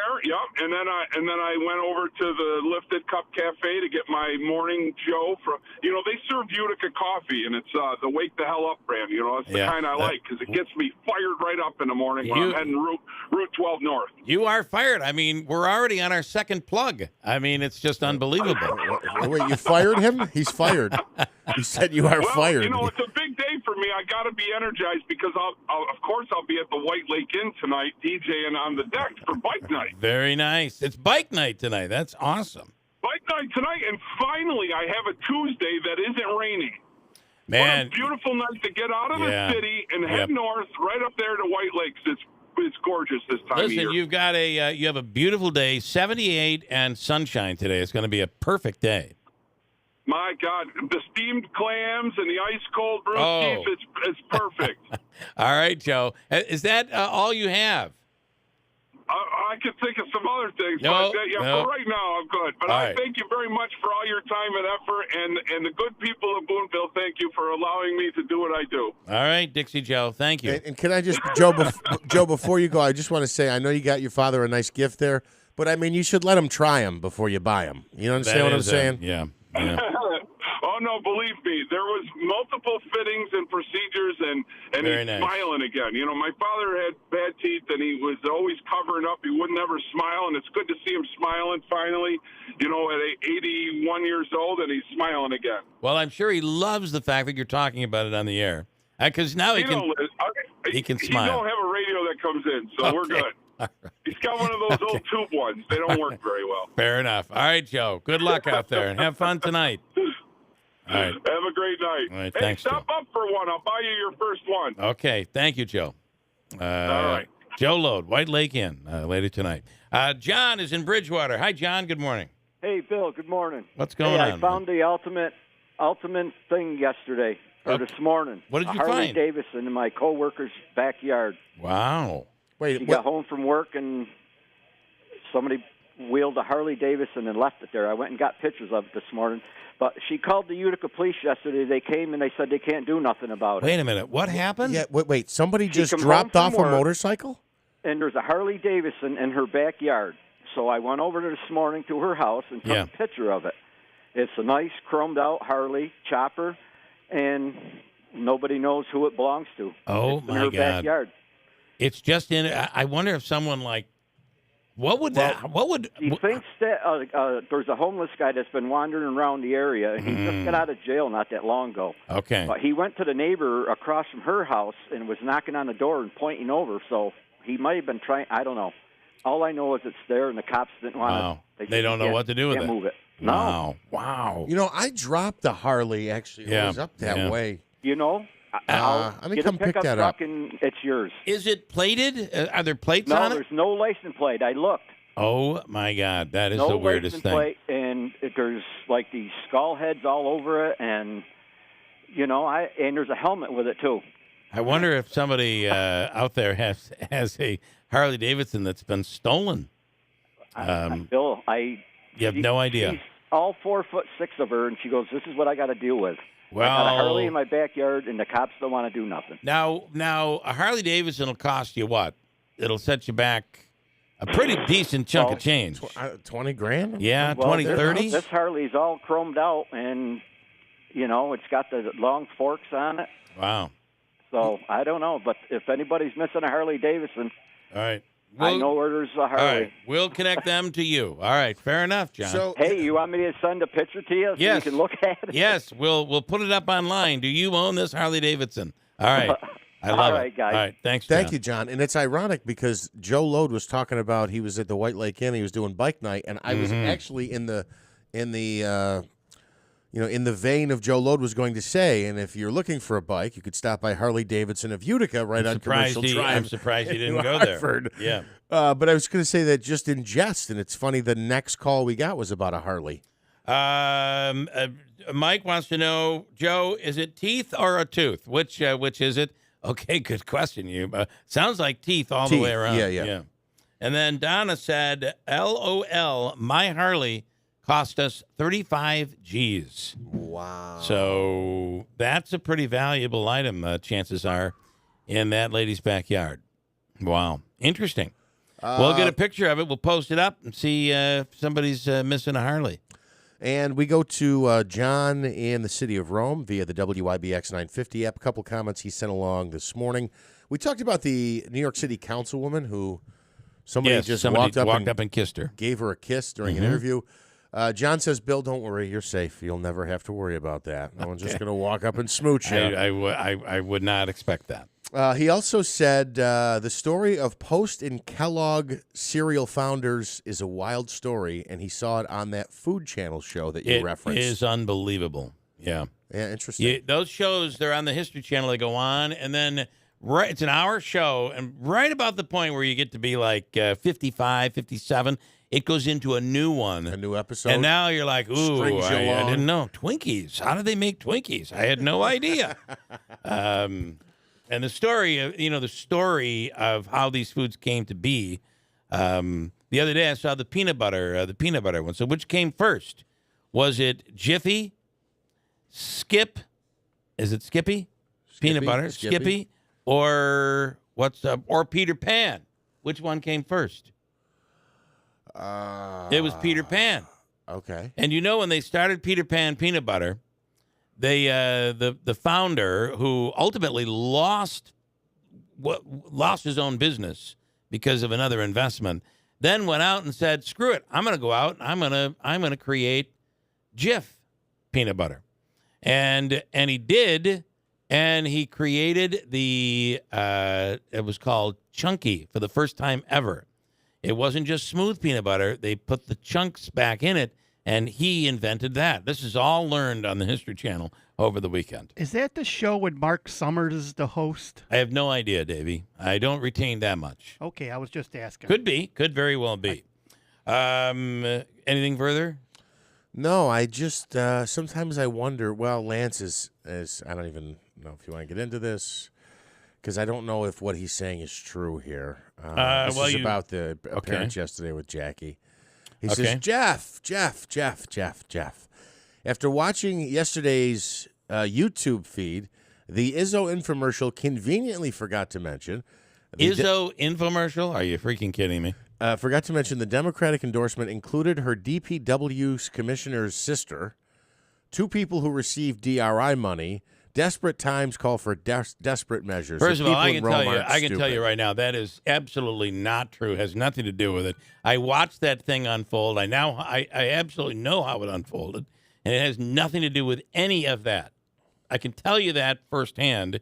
and then I went over to the Lifted Cup Cafe to get my morning Joe from. They serve Utica coffee, and it's the Wake the Hell Up brand. It's the kind I like because it gets me fired right up in the morning when I'm heading Route 12 north. You are fired. I mean, we're already on our second plug. I mean, it's just unbelievable. Wait, you fired him? He's fired. You said you are fired. It's a big day for me. I got to be energized because I'll be at the White Lake Inn tonight, DJing on the deck for bike night. Very nice. It's bike night tonight. That's awesome. Bike night tonight, and finally I have a Tuesday that isn't raining. Man, what a beautiful night to get out of the city and head north, right up there to White Lakes. It's gorgeous this time of year. Listen, you've got you have a beautiful day, 78 and sunshine today. It's going to be a perfect day. My God, the steamed clams and the ice cold brewskis, it's perfect. All right, Joe. Is that all you have? I could think of some other things, but for right now, I'm good. But I thank you very much for all your time and effort, and the good people of Boonville, thank you for allowing me to do what I do. All right, Dixie Joe, thank you. And can I just, Joe, before you go, I just want to say, I know you got your father a nice gift there, but I mean, you should let him try them before you buy them. You understand what I'm saying? Yeah. Oh, no, believe me, there was multiple fittings and procedures, and Very he's nice. smiling again. My father had bad teeth, and he was always covering up. He would never smile, and it's good to see him smiling finally, at 81 years old, and he's smiling again. Well, I'm sure he loves the fact that you're talking about it on the air, because now he can smile. He don't have a radio that comes in, so we're good. Right. He's got one of those old tube ones. They don't work very well. Fair enough. All right, Joe. Good luck out there, and have fun tonight. All right. Have a great night. All right, hey, thanks, stop up for one. I'll buy you your first one. Okay. Thank you, Joe. All right. Joe Load, White Lake Inn, later tonight. John is in Bridgewater. Hi, John. Good morning. Hey, Bill. Good morning. What's going on? I found the ultimate thing yesterday, or this morning. What did you Harley find? Davidson in my coworker's backyard. Wow. Wait, she got home from work, and somebody wheeled a Harley Davidson and left it there. I went and got pictures of it this morning. But she called the Utica police yesterday. They came and they said they can't do nothing about it. Wait a minute. What happened? Yeah, wait. Somebody She just come dropped home off from a work, motorcycle? And there's a Harley Davidson in her backyard. So I went over this morning to her house and took a picture of it. It's a nice chromed out Harley chopper, and nobody knows who it belongs to. Oh, it's my in her God. backyard. It's just in. I wonder if someone what would that? What would? He thinks that there's a homeless guy that's been wandering around the area. He just got out of jail not that long ago. Okay. But he went to the neighbor across from her house and was knocking on the door and pointing over. So he might have been trying. I don't know. All I know is it's there, and the cops didn't want Wow. to. They don't know what to do with can't it. Move it. No. Wow. Wow. I dropped the Harley, actually. It was up that way. Let me get come a pick pickup that truck up. and it's yours. Is it plated? Are there plates No, on it? there's no license plate. I looked. Oh my God, that is no the weirdest license thing. plate, and there's like these skull heads all over it, and and there's a helmet with it too. I wonder if somebody out there has a Harley Davidson that's been stolen. Bill, you have no idea. She's all 4'6" of her, and she goes, "This is what I got to deal with." Well, I got a Harley in my backyard, and the cops don't want to do nothing. Now a Harley Davidson will cost you what? It'll set you back a pretty decent chunk of change. 20 grand? Yeah, Well, 20, 30. This Harley's all chromed out, and it's got the long forks on it. Wow. So I don't know, but if anybody's missing a Harley Davidson, all right. I know where there's a Harley. All right, we'll connect them to you. All right, fair enough, John. So, hey, you want me to send a picture to you so yes, you can look at it? Yes, we'll put it up online. Do you own this Harley Davidson? All right, I love All it. right, guys. All right, thanks, John. Thank you, John. And it's ironic because Joe Lode was talking about he was at the White Lake Inn. He was doing bike night, and I was actually in the vein of Joe Lode was going to say. And if you're looking for a bike, you could stop by Harley Davidson of Utica right on Commercial Drive. I'm surprised he didn't go Hartford. there. Yeah. But I was going to say that just in jest, and it's funny. The next call we got was about a Harley. Mike wants to know, Joe, is it teeth or a tooth? Which is it? Okay, good question. You sounds like teeth all the way around. Yeah. And then Donna said, LOL, my Harley cost us 35 G's. Wow. So that's a pretty valuable item, chances are, in that lady's backyard. Wow. Interesting. We'll get a picture of it. We'll post it up and see if somebody's missing a Harley. And we go to John in the city of Rome via the WIBX 950 app. A couple comments he sent along this morning. We talked about the New York City councilwoman who somebody walked up and kissed her. Gave her a kiss during an interview. John says, Bill, don't worry. You're safe. You'll never have to worry about that. No one's just going to walk up and smooch you. I would not expect that. He also said the story of Post and Kellogg cereal founders is a wild story, and he saw it on that Food Channel show that you referenced. It is unbelievable. Yeah. Yeah, interesting. Those shows, they're on the History Channel. They go on, and then it's an hour show, and right about the point where you get to be like 55, 57, it goes into a new one. A new episode. And now you're like, ooh, Strings you I along. didn't know. Twinkies. How do they make Twinkies? I had no idea. And the story of how these foods came to be. The other day I saw the peanut butter one. So which came first? Was it Jiffy, Skip? Is it Skippy? Peanut butter, Skippy, or or Peter Pan? Which one came first? It was Peter Pan. Okay. And when they started Peter Pan peanut butter, they the founder, who ultimately lost his own business because of another investment, then went out and said, "Screw it! I'm going to go out. I'm going to create Jif peanut butter," and he did, and he created it was called Chunky for the first time ever. It wasn't just smooth peanut butter; they put the chunks back in it. And he invented that. This is all learned on the History Channel over the weekend. Is that the show with Mark Summers as the host? I have no idea, Davey. I don't retain that much. Okay, I was just asking. Could be. Could very well be. Anything further? No, I just sometimes I wonder. Well, Lance is I don't even know if you want to get into this because I don't know if what he's saying is true here. This is about the appearance yesterday with Jackie. He says, Jeff. After watching yesterday's YouTube feed, the Izzo infomercial conveniently forgot to mention. Izzo infomercial? Are you freaking kidding me? Forgot to mention the Democratic endorsement included her DPW's commissioner's sister, two people who received DRI money. Desperate times call for desperate measures. First of all, I can tell you right now that is absolutely not true. It has nothing to do with it. I watched that thing unfold. I absolutely know how it unfolded, and it has nothing to do with any of that. I can tell you that firsthand.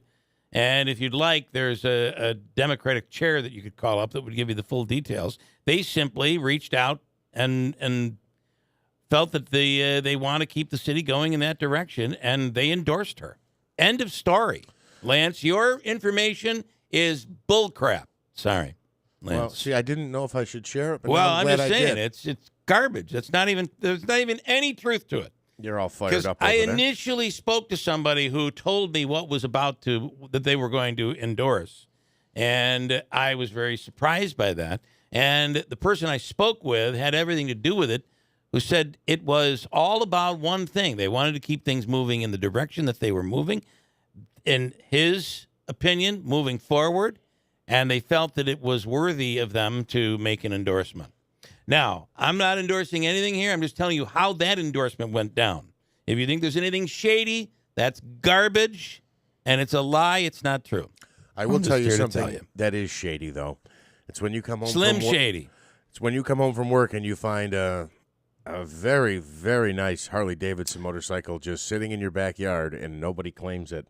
And if you'd like, there's a Democratic chair that you could call up that would give you the full details. They simply reached out and felt that they want to keep the city going in that direction, and they endorsed her. End of story. Lance, your information is bullcrap. Sorry, Lance. Well, see, I didn't know if I should share it. But well, I'm just saying it's garbage. There's not even any truth to it. You're all fired up. I initially spoke to somebody who told me what was that they were going to endorse, and I was very surprised by that. And the person I spoke with had everything to do with it, who said it was all about one thing. They wanted to keep things moving in the direction that they were moving, in his opinion, moving forward, and they felt that it was worthy of them to make an endorsement. Now, I'm not endorsing anything here. I'm just telling you how that endorsement went down. If you think there's anything shady, that's garbage, and it's a lie. It's not true. I will tell you something that is shady, though. It's when you come home Slim from work. Shady. It's when you come home from work and you find a very, very nice Harley Davidson motorcycle just sitting in your backyard and nobody claims it.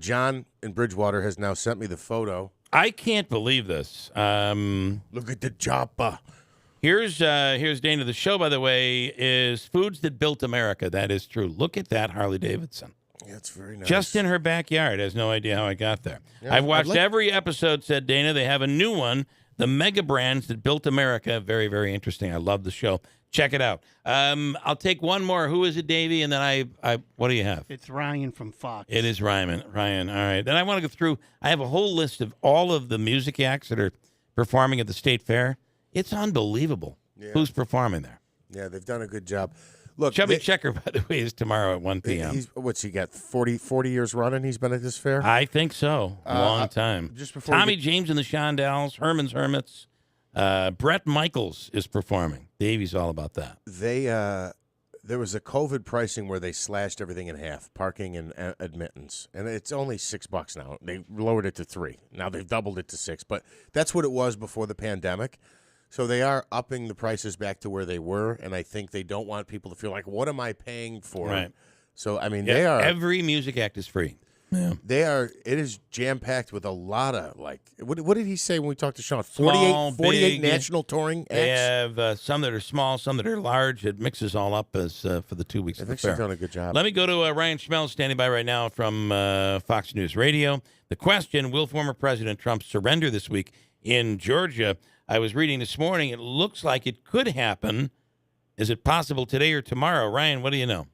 John in Bridgewater has now sent me the photo. I can't believe this. Look at the chopper. Here's Dana. The show, by the way, is Foods That Built America. That is true. Look at that Harley Davidson. Yeah, it's very nice. Just in her backyard. Has no idea how I got there. Yeah, I've watched every episode, said Dana. They have a new one, The Mega Brands That Built America. Very, very interesting. I love the show. Check it out. I'll take one more. Who is it, Davey? And then I what do you have? It's Ryan from Fox. It is Ryan. All right. Then I want to go through. I have a whole list of all of the music acts that are performing at the State Fair. It's unbelievable who's performing there. Yeah, they've done a good job. Look, Chubby Checker, by the way, is tomorrow at 1 p.m. What's he got, 40 years running he's been at this fair? I think so. Long time. Just before Tommy James and the Shondells, Herman's Hermits. Brett Michaels is performing. Davey's all about that. There was a COVID pricing where they slashed everything in half, parking and admittance, and it's only $6 now. They lowered it to $3. Now they've doubled it to $6, but that's what it was before the pandemic. So they are upping the prices back to where they were, and I think they don't want people to feel like, what am I paying for? Right. So, I mean, they are... Every music act is free. Yeah. They are. It is jam-packed with a lot of, like, what did he say when we talked to Sean? 48 48 national touring acts? They have some that are small, some that are large. It mixes all up as for the 2 weeks of the fair. They've done a good job. Let me go to Ryan Schmelz, standing by right now from Fox News Radio. The question, will former President Trump surrender this week in Georgia? I was reading this morning. It looks like it could happen. Is it possible today or tomorrow? Ryan, what do you know?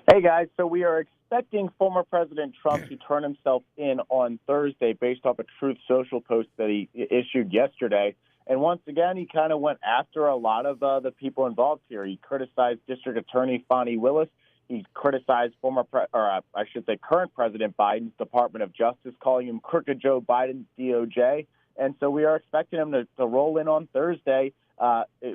Hey, guys. So we are expecting former President Trump to turn himself in on Thursday based off a Truth Social post that he issued yesterday. And once again, he kind of went after a lot of the people involved here. He criticized District Attorney Fani Willis. He criticized current President Biden's Department of Justice, calling him Crooked Joe Biden's DOJ. And so we are expecting him to roll in on Thursday.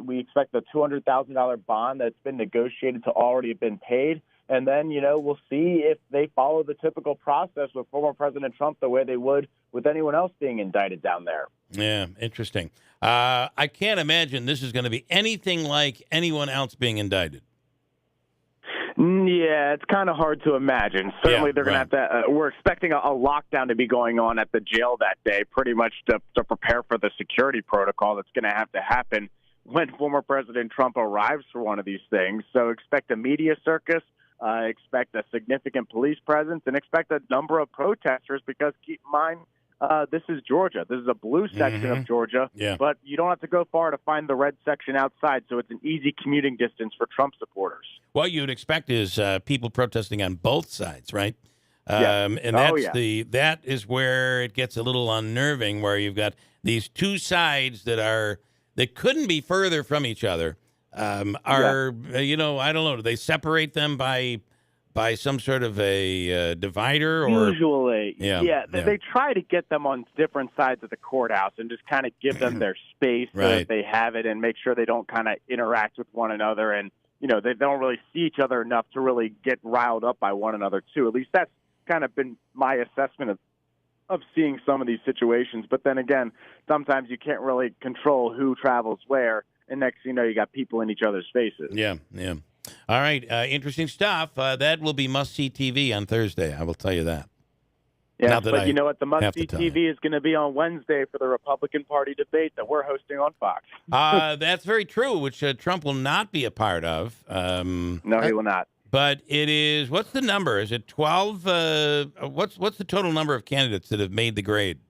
We expect the $200,000 bond that's been negotiated to already have been paid. And then, we'll see if they follow the typical process with former President Trump the way they would with anyone else being indicted down there. Yeah, interesting. I can't imagine this is going to be anything like anyone else being indicted. Yeah, it's kind of hard to imagine. Certainly, they're going to have to. We're expecting a lockdown to be going on at the jail that day, pretty much to prepare for the security protocol that's going to have to happen when former President Trump arrives for one of these things. So expect a media circus, expect a significant police presence, and expect a number of protesters because keep in mind, this is Georgia. This is a blue section of Georgia, but you don't have to go far to find the red section outside, so it's an easy commuting distance for Trump supporters. What you'd expect is people protesting on both sides, right? And that is where it gets a little unnerving, where you've got these two sides that couldn't be further from each other. I don't know. Do they separate them by some sort of a divider? Or usually, they try to get them on different sides of the courthouse and just kind of give them their space so that they have it and make sure they don't kind of interact with one another. And, they don't really see each other enough to really get riled up by one another, too. At least that's kind of been my assessment of seeing some of these situations. But then again, sometimes you can't really control who travels where. And next thing you know, you got people in each other's faces. Yeah. All right, interesting stuff. That will be must-see TV on Thursday, I will tell you that. Yeah, but you know what? The must-see TV is going to be on Wednesday for the Republican Party debate that we're hosting on Fox. That's very true, which Trump will not be a part of. No, he will not. But it is, what's the number? Is it 12? What's the total number of candidates that have made the grade?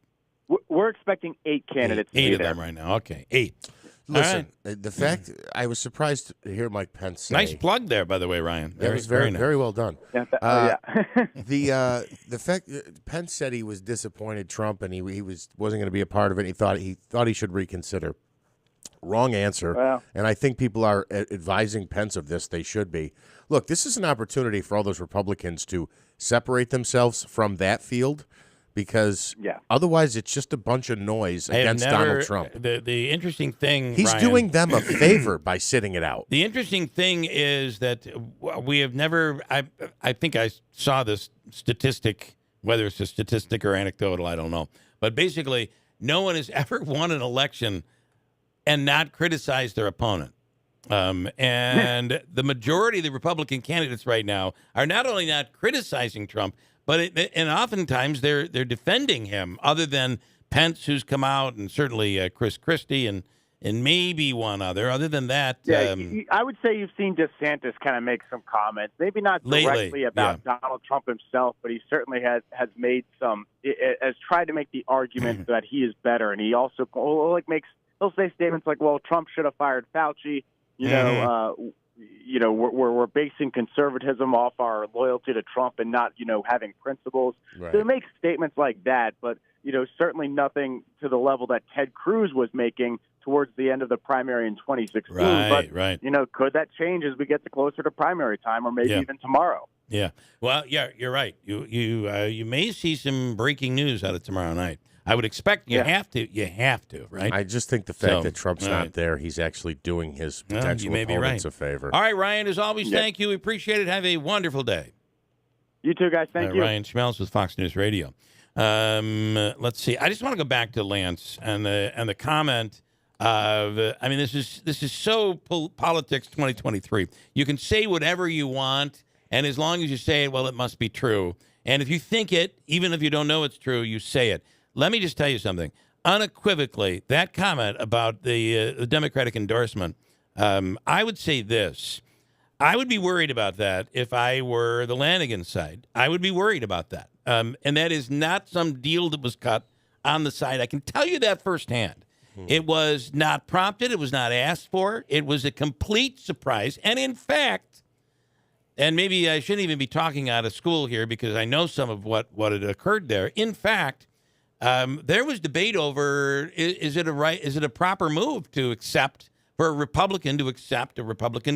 We're expecting 8 candidates. 8 of them right now. Okay, 8. Listen, the fact I was surprised to hear Mike Pence say. Nice plug there, by the way, Ryan. That was very nice. very well done. Yeah. The fact Pence said he was disappointed Trump and he wasn't going to be a part of it. He thought he should reconsider. Wrong answer. Well, and I think people are advising Pence of this. They should be. Look, this is an opportunity for all those Republicans to separate themselves from that field. Because otherwise it's just a bunch of noise against Donald Trump. The interesting thing, he's Ryan, doing them a favor by sitting it out. The interesting thing is that we have never, I think I saw this statistic, whether it's a statistic or anecdotal, I don't know. But basically, no one has ever won an election and not criticized their opponent. And the majority of the Republican candidates right now are not only not criticizing Trump, but and oftentimes they're defending him, other than Pence, who's come out, and certainly Chris Christie and maybe one other. Other than that, I would say you've seen DeSantis kind of make some comments, maybe not directly about Donald Trump himself, but he certainly has made has tried to make the argument that he is better, and he also he'll say statements like, "Well, Trump should have fired Fauci." We're basing conservatism off our loyalty to Trump and not, having principles. Right. So he makes statements like that, but, certainly nothing to the level that Ted Cruz was making towards the end of the primary in 2016. Right. Could that change as we get closer to primary time, or maybe even tomorrow? Yeah. Well, yeah, you're right. You may see some breaking news out of tomorrow night. I would expect you have to, right? I just think the fact that Trump's not there, he's actually doing his potential opponents a favor. All right, Ryan, as always, thank you. We appreciate it. Have a wonderful day. You too, guys. Thank you. Ryan Schmelz with Fox News Radio. Let's see. I just want to go back to Lance and the comment of, this is so politics 2023. You can say whatever you want, and as long as you say it, well, it must be true. And if you think it, even if you don't know it's true, you say it. Let me just tell you something. Unequivocally, that comment about the Democratic endorsement, I would say this. I would be worried about that if I were the Lanigan side. I would be worried about that. And that is not some deal that was cut on the side. I can tell you that firsthand. It was not prompted. It was not asked for. It was a complete surprise. And in fact, and maybe I shouldn't even be talking out of school here because I know some of what had occurred there. In fact, there was debate over is it a proper move to accept for a Republican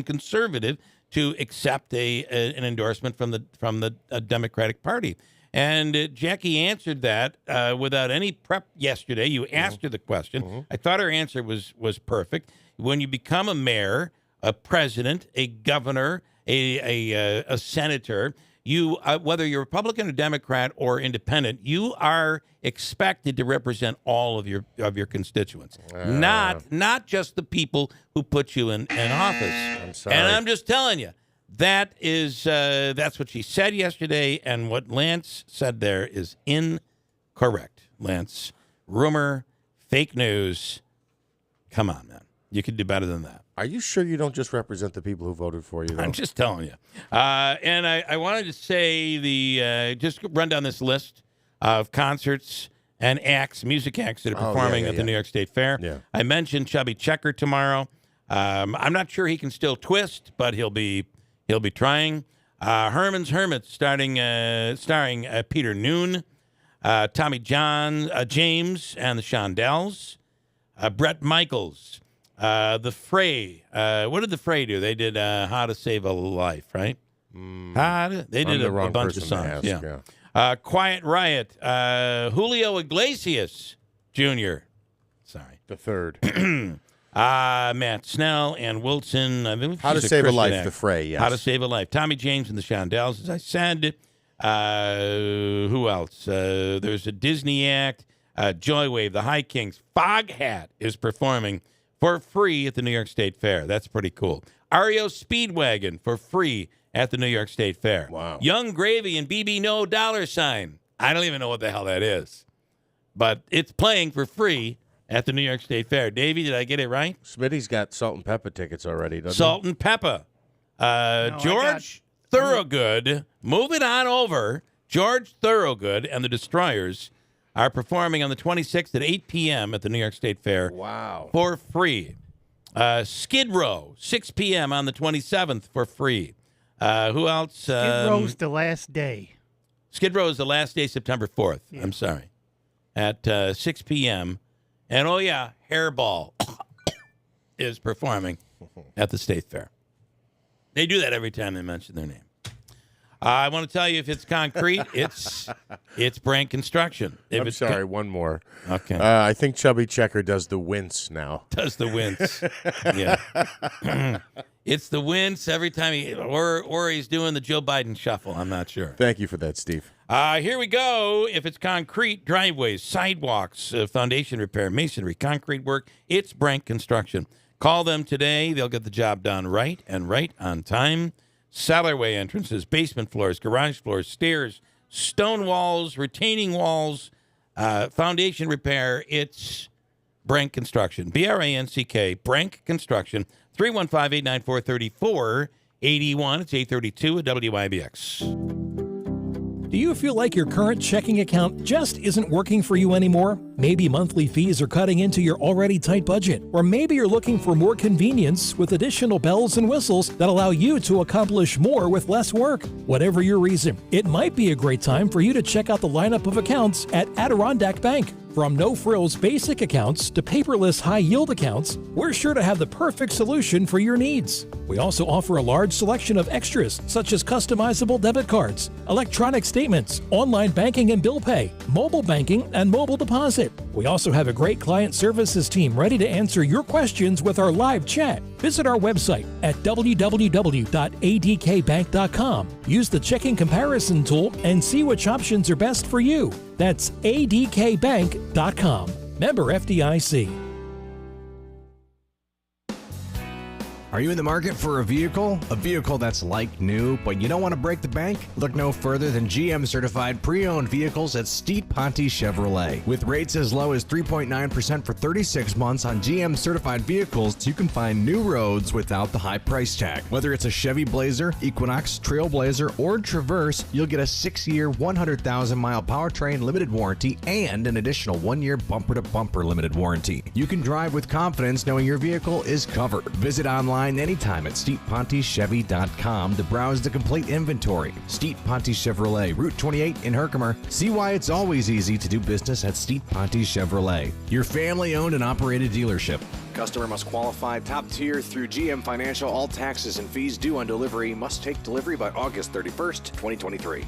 conservative to accept an endorsement from the Democratic Party. And Jackie answered that without any prep yesterday. You asked her the question. I thought her answer was perfect. When you become a mayor, a president, a governor, a senator, you whether you're Republican or Democrat or independent, you are expected to represent all of your constituents, not just the people who put you in office. I'm sorry. And I'm just telling you, that's what she said yesterday, and what Lance said there is incorrect. Lance, rumor, fake news. Come on, man. You could do better than that. Are you sure you don't just represent the people who voted for you, though? I'm just telling you. And I wanted to say just run down this list of concerts and music acts that are performing at the New York State Fair. Yeah. I mentioned Chubby Checker tomorrow. I'm not sure he can still twist, but he'll be trying. Herman's Hermits starring Peter Noon, Tommy James and the Shondells, Bret Michaels. The Fray. What did the Fray do? They did How to Save a Life, right? They did a bunch of songs. Quiet Riot. Julio Iglesias Jr. Sorry. The third. Matt Snell and Wilson. How to Save a Life, the Fray, yes. How to Save a Life. Tommy James and the Shondells, as I said. Who else? There's a Disney act. Joywave, the High Kings. Foghat is performing for free at the New York State Fair. That's pretty cool. REO Speedwagon for free at the New York State Fair. Wow. Young Gravy and BB No $. I don't even know what the hell that is. But it's playing for free at the New York State Fair. Davey, did I get it right? Smitty's got Salt and Pepper tickets already, doesn't Salt and Pepper. George Thorogood, move it on over. George Thorogood and the Destroyers are performing on the 26th at 8 p.m. at the New York State Fair. Wow. For free. Skid Row, 6 p.m. on the 27th for free. Who else? Skid Row's the last day. Skid Row is the last day, September 4th. Yeah. I'm sorry. At 6 p.m. And, Hairball is performing at the State Fair. They do that every time they mention their name. I want to tell you, if it's concrete, it's Brand Construction. I'm sorry, one more. Okay. I think Chubby Checker does the wince now. Does the wince. Yeah. It's the wince every time or he's doing the Joe Biden shuffle. I'm not sure. Thank you for that, Steve. Here we go. If it's concrete, driveways, sidewalks, foundation repair, masonry, concrete work, it's Brink Construction. Call them today. They'll get the job done right on time. Cellarway entrances, basement floors, garage floors, stairs, stone walls, retaining walls, foundation repair. It's Brink Construction. B-R-A-N-C-K, Brink Construction. 315-894-3481. It's 832 at WIBX. Do you feel like your current checking account just isn't working for you anymore? Maybe monthly fees are cutting into your already tight budget, or maybe you're looking for more convenience with additional bells and whistles that allow you to accomplish more with less work. Whatever your reason, it might be a great time for you to check out the lineup of accounts at Adirondack Bank. From no-frills basic accounts to paperless high-yield accounts, we're sure to have the perfect solution for your needs. We also offer a large selection of extras such as customizable debit cards, electronic statements, online banking and bill pay, mobile banking, and mobile deposit. We also have a great client services team ready to answer your questions with our live chat. Visit our website at www.adkbank.com. Use the checking comparison tool and see which options are best for you. That's adkbank.com. Member FDIC. Are you in the market for a vehicle? A vehicle that's like new, but you don't want to break the bank? Look no further than GM-certified pre-owned vehicles at Steet Ponte Chevrolet. With rates as low as 3.9% for 36 months on GM-certified vehicles, you can find new roads without the high price tag. Whether it's a Chevy Blazer, Equinox, Trailblazer, or Traverse, you'll get a 6-year, 100,000-mile powertrain limited warranty and an additional 1-year bumper-to-bumper limited warranty. You can drive with confidence knowing your vehicle is covered. Visit online anytime at SteetPonteChevy.com to browse the complete inventory. Steet Ponte Chevrolet, Route 28 in Herkimer. See why it's always easy to do business at Steet Ponte Chevrolet, your family-owned and operated dealership. Customer must qualify top tier through GM Financial. All taxes and fees due on delivery. Must take delivery by August 31st, 2023.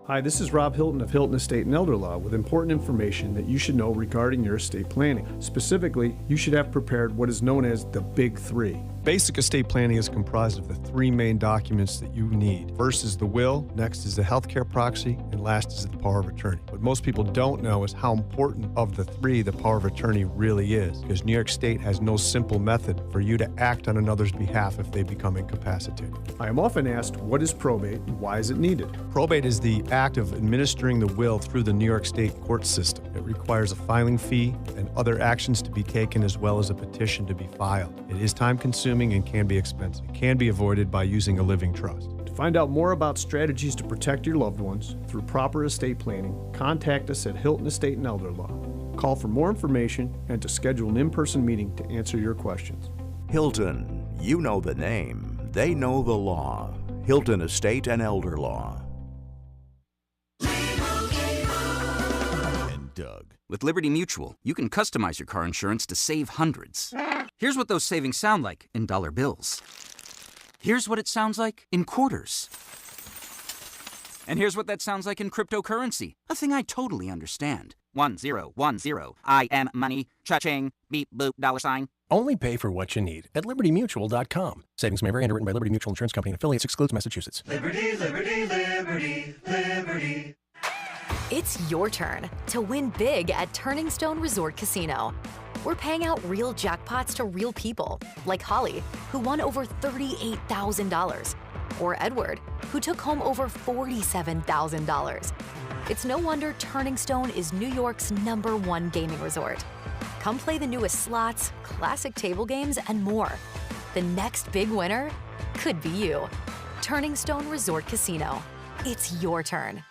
Hi, this is Rob Hilton of Hilton Estate and Elder Law with important information that you should know regarding your estate planning. Specifically, you should have prepared what is known as the Big Three. Basic estate planning is comprised of the three main documents that you need. First is the will, next is the healthcare proxy, and last is the power of attorney. What most people don't know is how important of the three the power of attorney really is, because New York State has no simple method for you to act on another's behalf if they become incapacitated. I am often asked, what is probate and why is it needed? Probate is the act of administering the will through the New York State court system. It requires a filing fee and other actions to be taken as well as a petition to be filed. It is time-consuming and can be expensive. It can be avoided by using a living trust. To find out more about strategies to protect your loved ones through proper estate planning, contact us at Hilton Estate and Elder Law. Call for more information and to schedule an in-person meeting to answer your questions. Hilton, you know the name. They know the law. Hilton Estate and Elder Law. And Doug. With Liberty Mutual, you can customize your car insurance to save hundreds. Here's what those savings sound like in dollar bills. Here's what it sounds like in quarters. And here's what that sounds like in cryptocurrency, a thing I totally understand. 1010, I am money, cha-ching, beep boop, $. Only pay for what you need at LibertyMutual.com. Savings may vary. Underwritten by Liberty Mutual Insurance Company and affiliates. Excludes Massachusetts. Liberty, liberty, liberty, liberty. It's your turn to win big at Turning Stone Resort Casino. We're paying out real jackpots to real people, like Holly, who won over $38,000, or Edward, who took home over $47,000. It's no wonder Turning Stone is New York's #1 gaming resort. Come play the newest slots, classic table games, and more. The next big winner could be you. Turning Stone Resort Casino. It's your turn.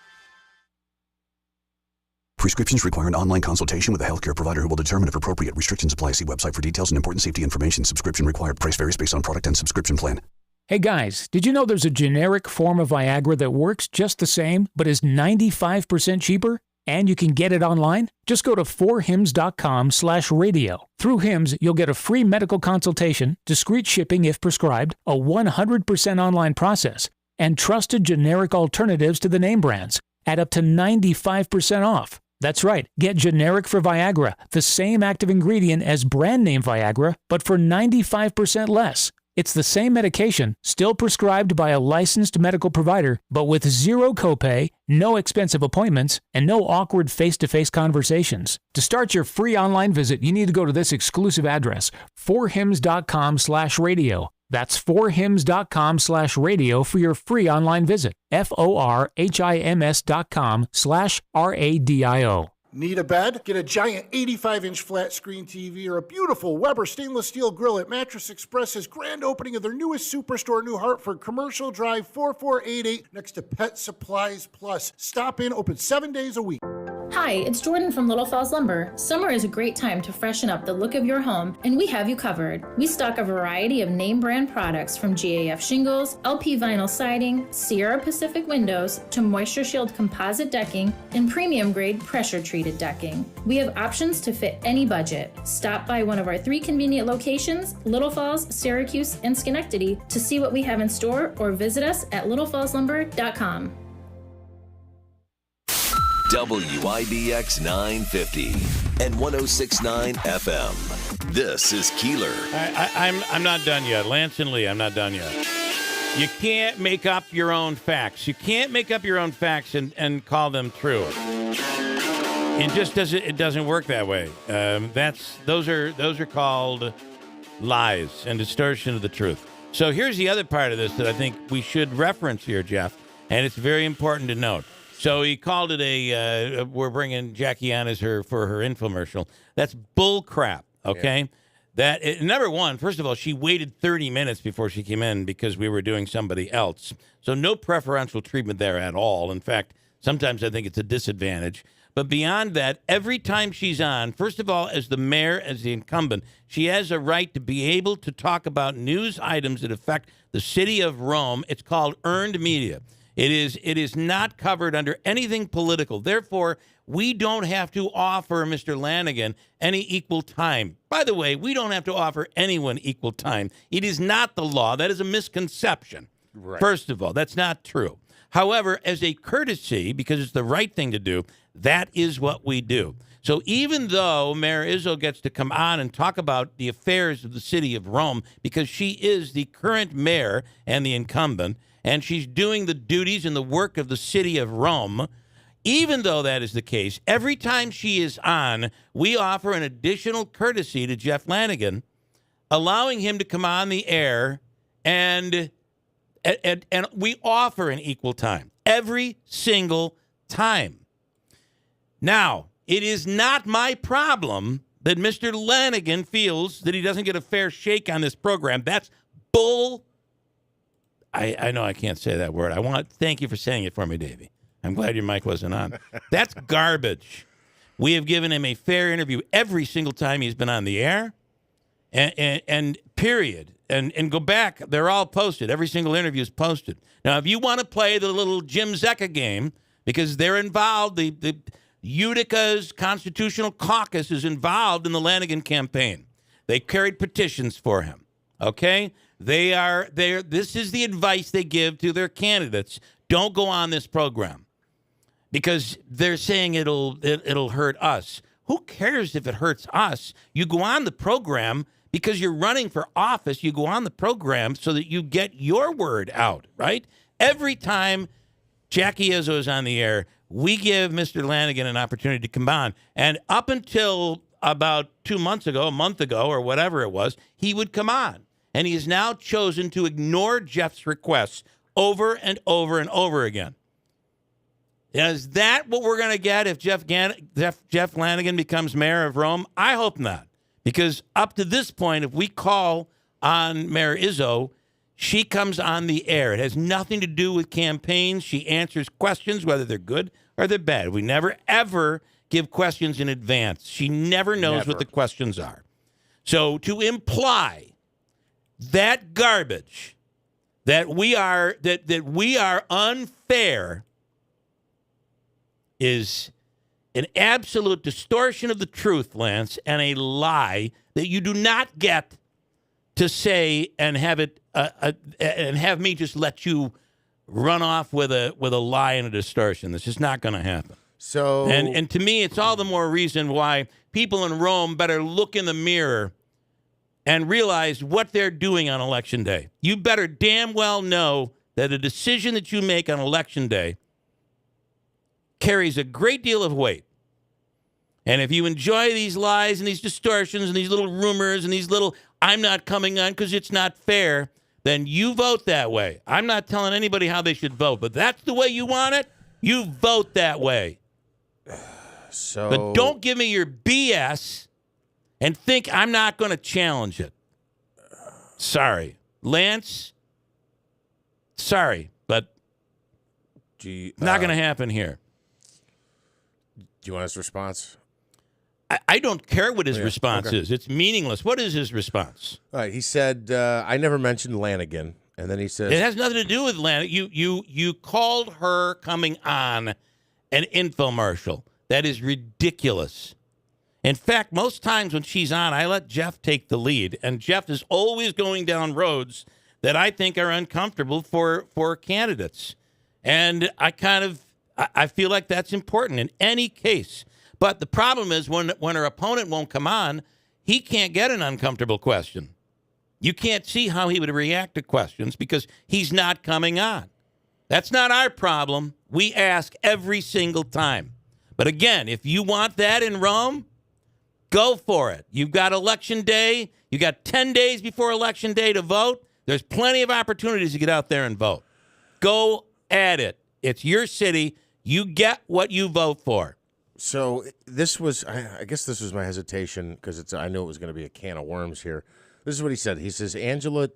Prescriptions require an online consultation with a healthcare provider who will determine if appropriate. Restrictions apply. See website for details and important safety information. Subscription required. Price varies based on product and subscription plan. Hey guys, did you know there's a generic form of Viagra that works just the same, but is 95% cheaper? And you can get it online? Just go to 4hims.com/radio. Through Hims, you'll get a free medical consultation, discreet shipping if prescribed, a 100% online process, and trusted generic alternatives to the name brands at up to 95% off. That's right, get generic for Viagra, the same active ingredient as brand name Viagra, but for 95% less. It's the same medication, still prescribed by a licensed medical provider, but with zero copay, no expensive appointments, and no awkward face-to-face conversations. To start your free online visit, you need to go to this exclusive address, forhims.com/radio. That's forhims.com/radio for your free online visit. forhims.com/radio. Need a bed? Get a giant 85-inch flat screen TV or a beautiful Weber stainless steel grill at Mattress Express's grand opening of their newest superstore, New Hartford, Commercial Drive 4488, next to Pet Supplies Plus. Stop in, open 7 days a week. Hi, it's Jordan from Little Falls Lumber. Summer is a great time to freshen up the look of your home, and we have you covered. We stock a variety of name brand products from GAF shingles, LP vinyl siding, Sierra Pacific windows, to Moisture Shield composite decking, and premium grade pressure treated decking. We have options to fit any budget. Stop by one of our 3 convenient locations, Little Falls, Syracuse, and Schenectady, to see what we have in store, or visit us at littlefallslumber.com. WIBX 950 and 106.9 FM. This is Keeler. I'm not done yet. Lance and Lee, I'm not done yet. You can't make up your own facts. You can't make up your own facts and call them true. It doesn't work that way. Those are called lies and distortion of the truth. So here's the other part of this that I think we should reference here, Jeff, and it's very important to note. So he called it we're bringing Jackie on for her infomercial. That's bull crap, okay? Yeah. Number one, first of all, she waited 30 minutes before she came in because we were doing somebody else. So no preferential treatment there at all. In fact, sometimes I think it's a disadvantage. But beyond that, every time she's on, first of all, as the mayor, as the incumbent, she has a right to be able to talk about news items that affect the city of Rome. It's called earned media. It is not covered under anything political. Therefore, we don't have to offer Mr. Lanigan any equal time. By the way, we don't have to offer anyone equal time. It is not the law. That is a misconception. Right. First of all, that's not true. However, as a courtesy, because it's the right thing to do, that is what we do. So even though Mayor Izzo gets to come on and talk about the affairs of the city of Rome, because she is the current mayor and the incumbent, and she's doing the duties and the work of the city of Rome, even though that is the case, every time she is on, we offer an additional courtesy to Jeff Lanigan, allowing him to come on the air, and we offer an equal time every single time. Now, it is not my problem that Mr. Lanigan feels that he doesn't get a fair shake on this program. That's bull. I know I can't say that word. Thank you for saying it for me, Davey. I'm glad your mic wasn't on. That's garbage. We have given him a fair interview every single time he's been on the air, and period. And go back. They're all posted. Every single interview is posted. Now, if you want to play the little Jim Zecca game, because they're involved, the Utica's Constitutional Caucus is involved in the Lanigan campaign. They carried petitions for him, okay? This is the advice they give to their candidates. Don't go on this program because they're saying it'll hurt us. Who cares if it hurts us? You go on the program because you're running for office. You go on the program so that you get your word out, right? Every time Jackie Izzo is on the air, we give Mr. Lanigan an opportunity to come on. And up until about 2 months ago, a month ago, or whatever it was, he would come on. And he has now chosen to ignore Jeff's requests over and over and over again. Is that what we're going to get if Jeff Lanigan becomes mayor of Rome? I hope not. Because up to this point, if we call on Mayor Izzo, she comes on the air. It has nothing to do with campaigns. She answers questions, whether they're good or they're bad. We never, ever give questions in advance. She never knows what the questions are. So to imply that garbage, that we are unfair, is an absolute distortion of the truth, Lance, and a lie that you do not get to say and have it and have me just let you run off with a lie and a distortion. This is not going to happen. So and to me, it's all the more reason why people in Rome better look in the mirror and realize what they're doing on Election Day. You better damn well know that a decision that you make on Election Day carries a great deal of weight. And if you enjoy these lies and these distortions and these little rumors and these little, I'm not coming on because it's not fair, then you vote that way. I'm not telling anybody how they should vote, but that's the way you want it, you vote that way. But don't give me your BS and think I'm not going to challenge it. Sorry. Lance, sorry, but not going to happen here. Do you want his response? I don't care what his response is. It's meaningless. What is his response? All right. He said, I never mentioned Lanigan. And then he says, it has nothing to do with Lanigan. You called her coming on an infomercial. That is ridiculous. In fact, most times when she's on, I let Jeff take the lead. And Jeff is always going down roads that I think are uncomfortable for candidates. And I feel like that's important in any case. But the problem is when her opponent won't come on, he can't get an uncomfortable question. You can't see how he would react to questions because he's not coming on. That's not our problem. We ask every single time. But again, if you want that in Rome, go for it. You've got Election Day. You got 10 days before Election Day to vote. There's plenty of opportunities to get out there and vote. Go at it. It's your city. You get what you vote for. So this was, I guess this was my hesitation because I knew it was going to be a can of worms here. This is what he said. He says, Angela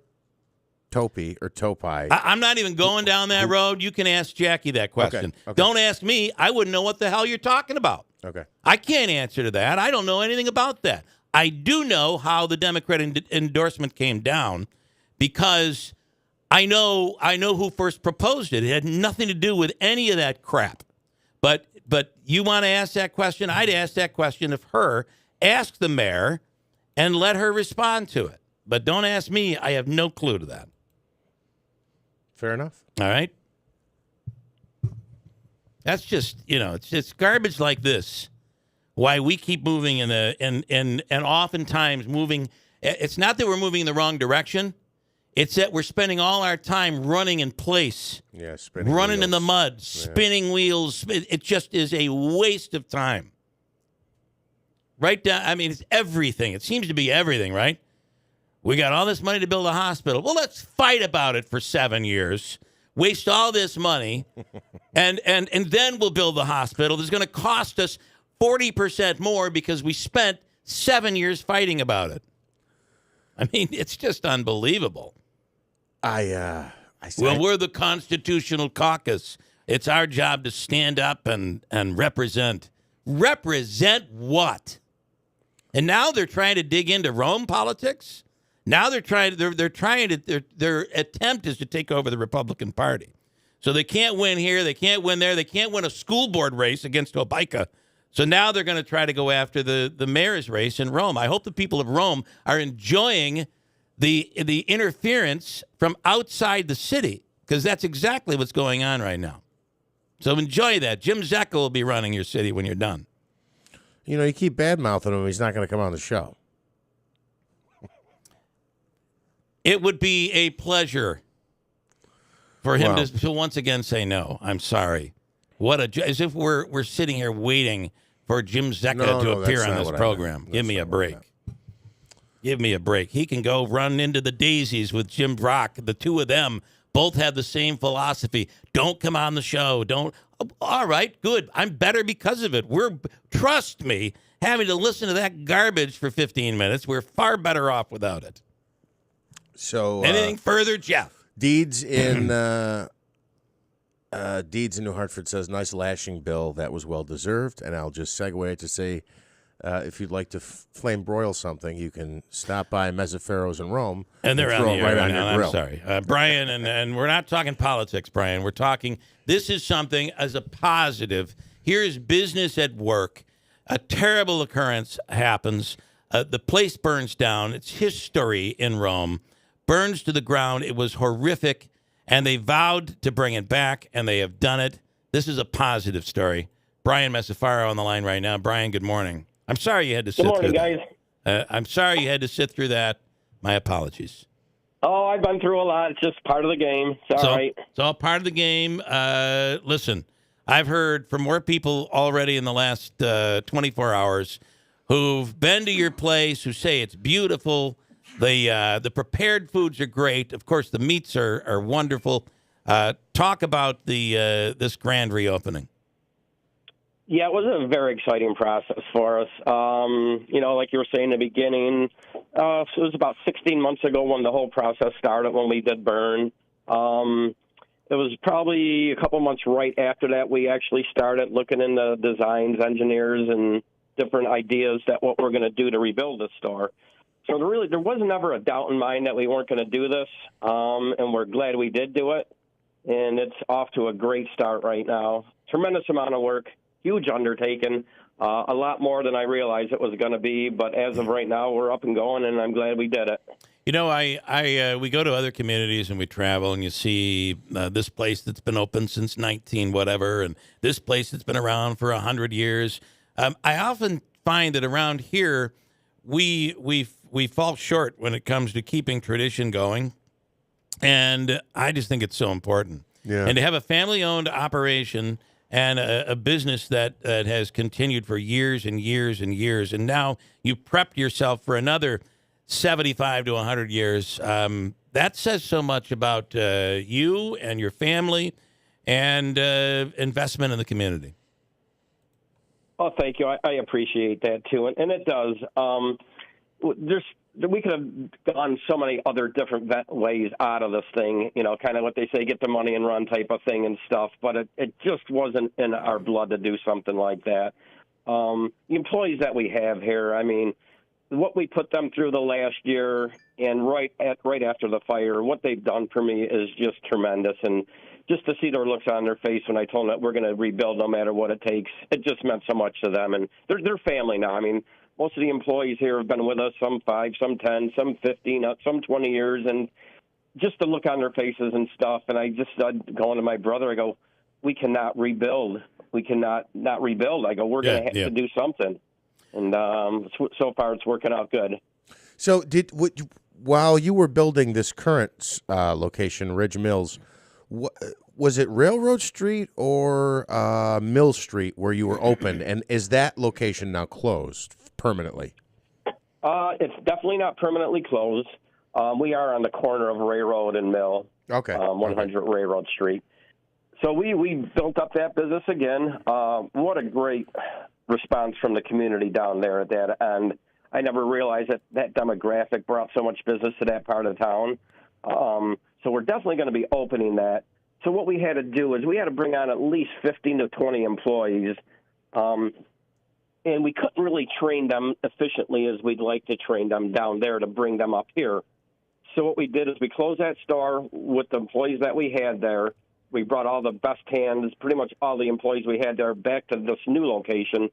Topi or Topi. I'm not even going down that road. You can ask Jackie that question. Okay. Don't ask me. I wouldn't know what the hell you're talking about. Okay. I can't answer to that. I don't know anything about that. I do know how the Democrat endorsement came down because I know who first proposed it. It had nothing to do with any of that crap. But you want to ask that question? I'd ask that question of her. Ask the mayor and let her respond to it. But don't ask me. I have no clue to that. Fair enough. All right. That's just, it's garbage like this. Why we keep moving and oftentimes moving. It's not that we're moving in the wrong direction. It's that we're spending all our time running in place. Yeah, running in the mud, spinning wheels. It just is a waste of time. Right down, it's everything. It seems to be everything, right? We got all this money to build a hospital. Well, let's fight about it for 7 years. Waste all this money, and then we'll build the hospital. It's going to cost us 40% more because we spent 7 years fighting about it. It's just unbelievable. We're the Constitutional Caucus. It's our job to stand up and represent. Represent what? And now they're trying to dig into Rome politics. Now their attempt is to take over the Republican Party. So they can't win here, they can't win there, they can't win a school board race against Opeka. So now they're going to try to go after the mayor's race in Rome. I hope the people of Rome are enjoying the interference from outside the city, because that's exactly what's going on right now. So enjoy that. Jim Zecca will be running your city when you're done. You keep bad-mouthing him, he's not going to come on the show. It would be a pleasure for him to once again say no. I'm sorry. As if we're sitting here waiting for Jim Zecca to appear on this program. Give me a break. Give me a break. He can go run into the daisies with Jim Brock. The two of them both have the same philosophy. Don't come on the show. Don't. All right, good. I'm better because of it. Trust me, having to listen to that garbage for 15 minutes, we're far better off without it. So anything further, Jeff? Deeds in New Hartford says, nice lashing, Bill. That was well deserved. And I'll just segue it to say, if you'd like to flame broil something, you can stop by Mezzaferro's in Rome. And they're on the air right right on now. your grill. I'm sorry. Brian, and we're not talking politics, Brian. We're talking, this is something as a positive. Here's business at work. A terrible occurrence happens. The place burns down. It's history in Rome. Burns to the ground. It was horrific, and they vowed to bring it back, and they have done it. This is a positive story. Brian Messafaro on the line right now. Brian, good morning. I'm sorry you had to sit through that. I'm sorry you had to sit through that, My apologies. Oh, I've been through a lot. It's just part of the game. It's all right. It's all part of the game. Listen, I've heard from more people already in the last 24 hours who've been to your place, who say it's beautiful. The prepared foods are great. Of course, the meats are wonderful. Talk about this grand reopening. Yeah, it was a very exciting process for us. Like you were saying in the beginning, so it was about 16 months ago when the whole process started, when we did burn. It was probably a couple months right after that we actually started looking into designs, engineers, and different ideas that what we're going to do to rebuild the store. So there was never a doubt in mind that we weren't going to do this, and we're glad we did do it. And it's off to a great start right now. Tremendous amount of work, huge undertaking, a lot more than I realized it was going to be. But as of right now, we're up and going, and I'm glad we did it. You know, we go to other communities and we travel, and you see this place that's been open since 19 whatever, and this place that's been around for 100 years. I often find that around here, we fall short when it comes to keeping tradition going, and I just think it's so important. Yeah. And to have a family-owned operation and a business that has continued for years and years and years, and now you prepped yourself for another 75 to 100 years. That says so much about you and your family and investment in the community. Oh, thank you. I appreciate that, too. And it does. We could have gone so many other different ways out of this thing, kind of what they say, get the money and run type of thing and stuff. But it just wasn't in our blood to do something like that. The employees that we have here, I mean, what we put them through the last year and right after the fire, what they've done for me is just tremendous. And just to see their looks on their face when I told them that we're going to rebuild no matter what it takes, it just meant so much to them. And they're family now. I mean, most of the employees here have been with us, some 5, some 10, some 15, some 20 years. And just the look on their faces and stuff. And I just started going to my brother, I go, we cannot rebuild. We cannot not rebuild. I go, we're going to have to do something. And so far it's working out good. So while you were building this current location, Ridge Mills, was it Railroad Street or Mill Street where you were open? And is that location now closed permanently? It's definitely not permanently closed. We are on the corner of Railroad and Mill. Okay. 100 Railroad Street. So we built up that business again. What a great response from the community down there at that end. I never realized that demographic brought so much business to that part of town. So we're definitely going to be opening that. So what we had to do is we had to bring on at least 15 to 20 employees, and we couldn't really train them efficiently as we'd like to train them down there to bring them up here. So what we did is we closed that store with the employees that we had there. We brought all the best hands, pretty much all the employees we had there, back to this new location.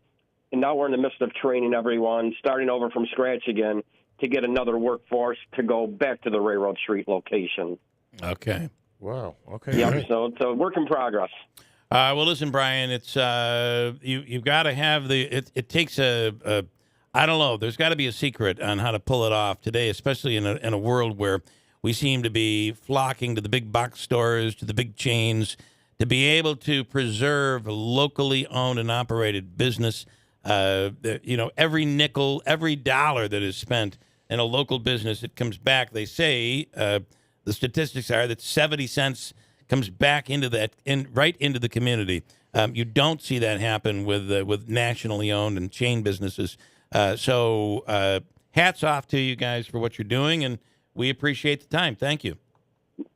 And now we're in the midst of training everyone, starting over from scratch again to get another workforce to go back to the Railroad Street location. Okay. Wow. Okay. Yeah. Right. So it's a work in progress. Well, listen, Brian, it's you've got to have it takes a I don't know. There's got to be a secret on how to pull it off today, especially in a world where we seem to be flocking to the big box stores, to the big chains, to be able to preserve a locally owned and operated business. Every nickel, every dollar that is spent in a local business, it comes back. They say the statistics are that 70 cents comes back into right into the community. You don't see that happen with nationally owned and chain businesses. So hats off to you guys for what you're doing, and we appreciate the time. Thank you.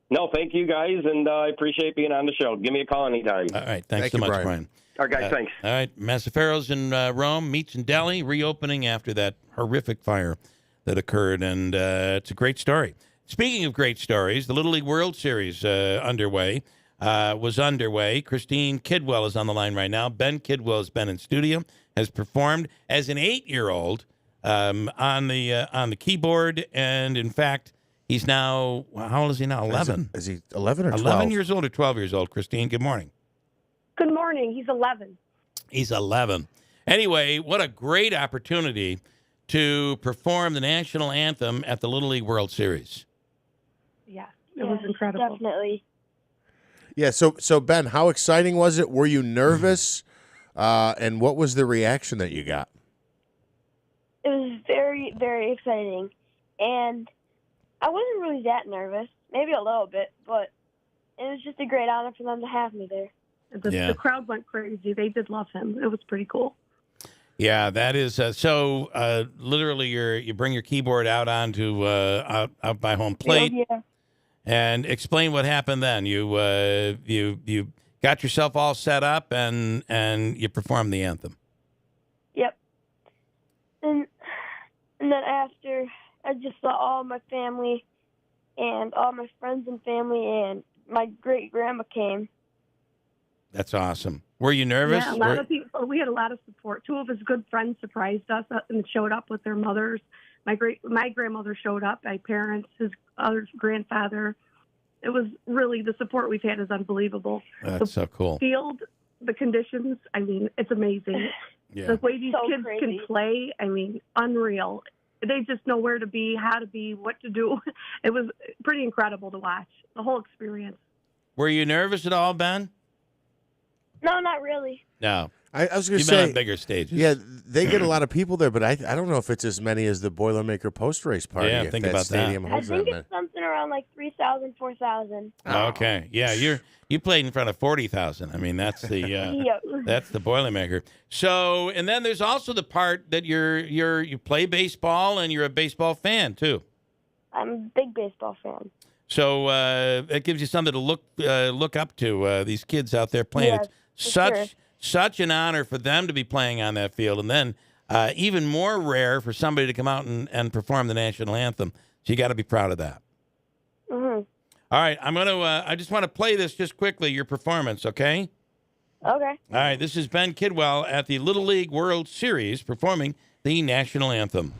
No, thank you guys, and I appreciate being on the show. Give me a call anytime. All right, thanks so much, Brian. All right, guys, thanks. All right, Massaferro's in Rome, Meats in Delhi, reopening after that horrific fire that occurred, and it's a great story. Speaking of great stories, the Little League World Series was underway. Christine Kidwell is on the line right now. Ben Kidwell has been in studio, has performed as an 8-year-old on the keyboard, and in fact, he's now, how old is he now? 11. Is he 11 or 12? 11 years old or 12 years old. Christine, good morning. Good morning. He's 11. He's 11. Anyway, what a great opportunity to perform the national anthem at the Little League World Series? Yeah, it was incredible. Definitely. Yeah. So Ben, how exciting was it? Were you nervous? And what was the reaction that you got? It was very, very exciting. And I wasn't really that nervous, maybe a little bit, but it was just a great honor for them to have me there. Yeah. The crowd went crazy. They did love him. It was pretty cool. Yeah, that is literally you bring your keyboard out onto out by home plate. Yeah. And explain what happened then. You got yourself all set up and you performed the anthem. Yep. And then after, I just saw all my family and all my friends and family, and my great-grandma came. That's awesome. Were you nervous? Yeah, a lot of people. We had a lot of support. Two of his good friends surprised us and showed up with their mothers. My grandmother showed up. My parents, his other grandfather. It was really, the support we've had is unbelievable. That's so cool. Field, the conditions. I mean, it's amazing. Yeah. The way these kids can play. I mean, unreal. They just know where to be, how to be, what to do. It was pretty incredible to watch the whole experience. Were you nervous at all, Ben? No, not really. No. I was going to You've been say on bigger stages. Yeah, they get a lot of people there, but I don't know if it's as many as the Boilermaker post race party. Yeah, if think that about stadium that. I holds think that it's something around like 3,000, 4,000. Okay. Yeah, you played in front of 40,000. I mean, that's the Yep. that's the Boilermaker. So, and then there's also the part that you play baseball and you're a baseball fan too. I'm a big baseball fan. So it gives you something to look up to. These kids out there playing. Yes, It's for such an honor for them to be playing on that field, and then even more rare for somebody to come out and perform the national anthem. So you got to be proud of that. Mm-hmm. All right, I'm gonna. I just want to play this just quickly. Your performance, okay? Okay. All right. This is Ben Kidwell at the Little League World Series performing the national anthem.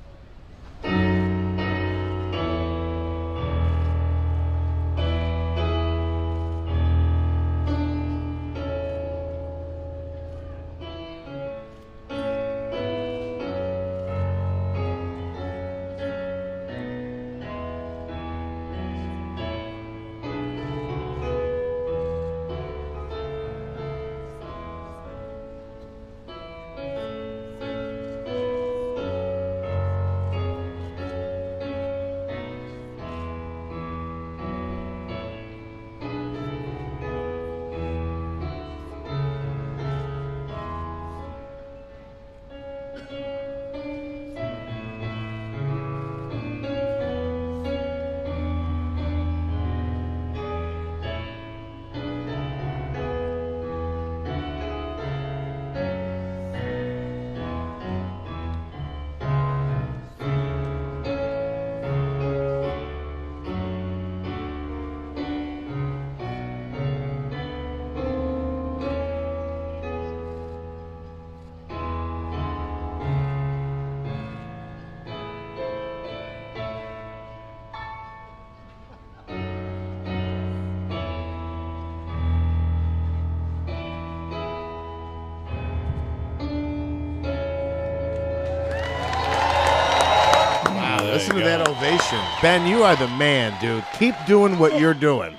Listen to that ovation. Ben, you are the man, dude. Keep doing what you're doing.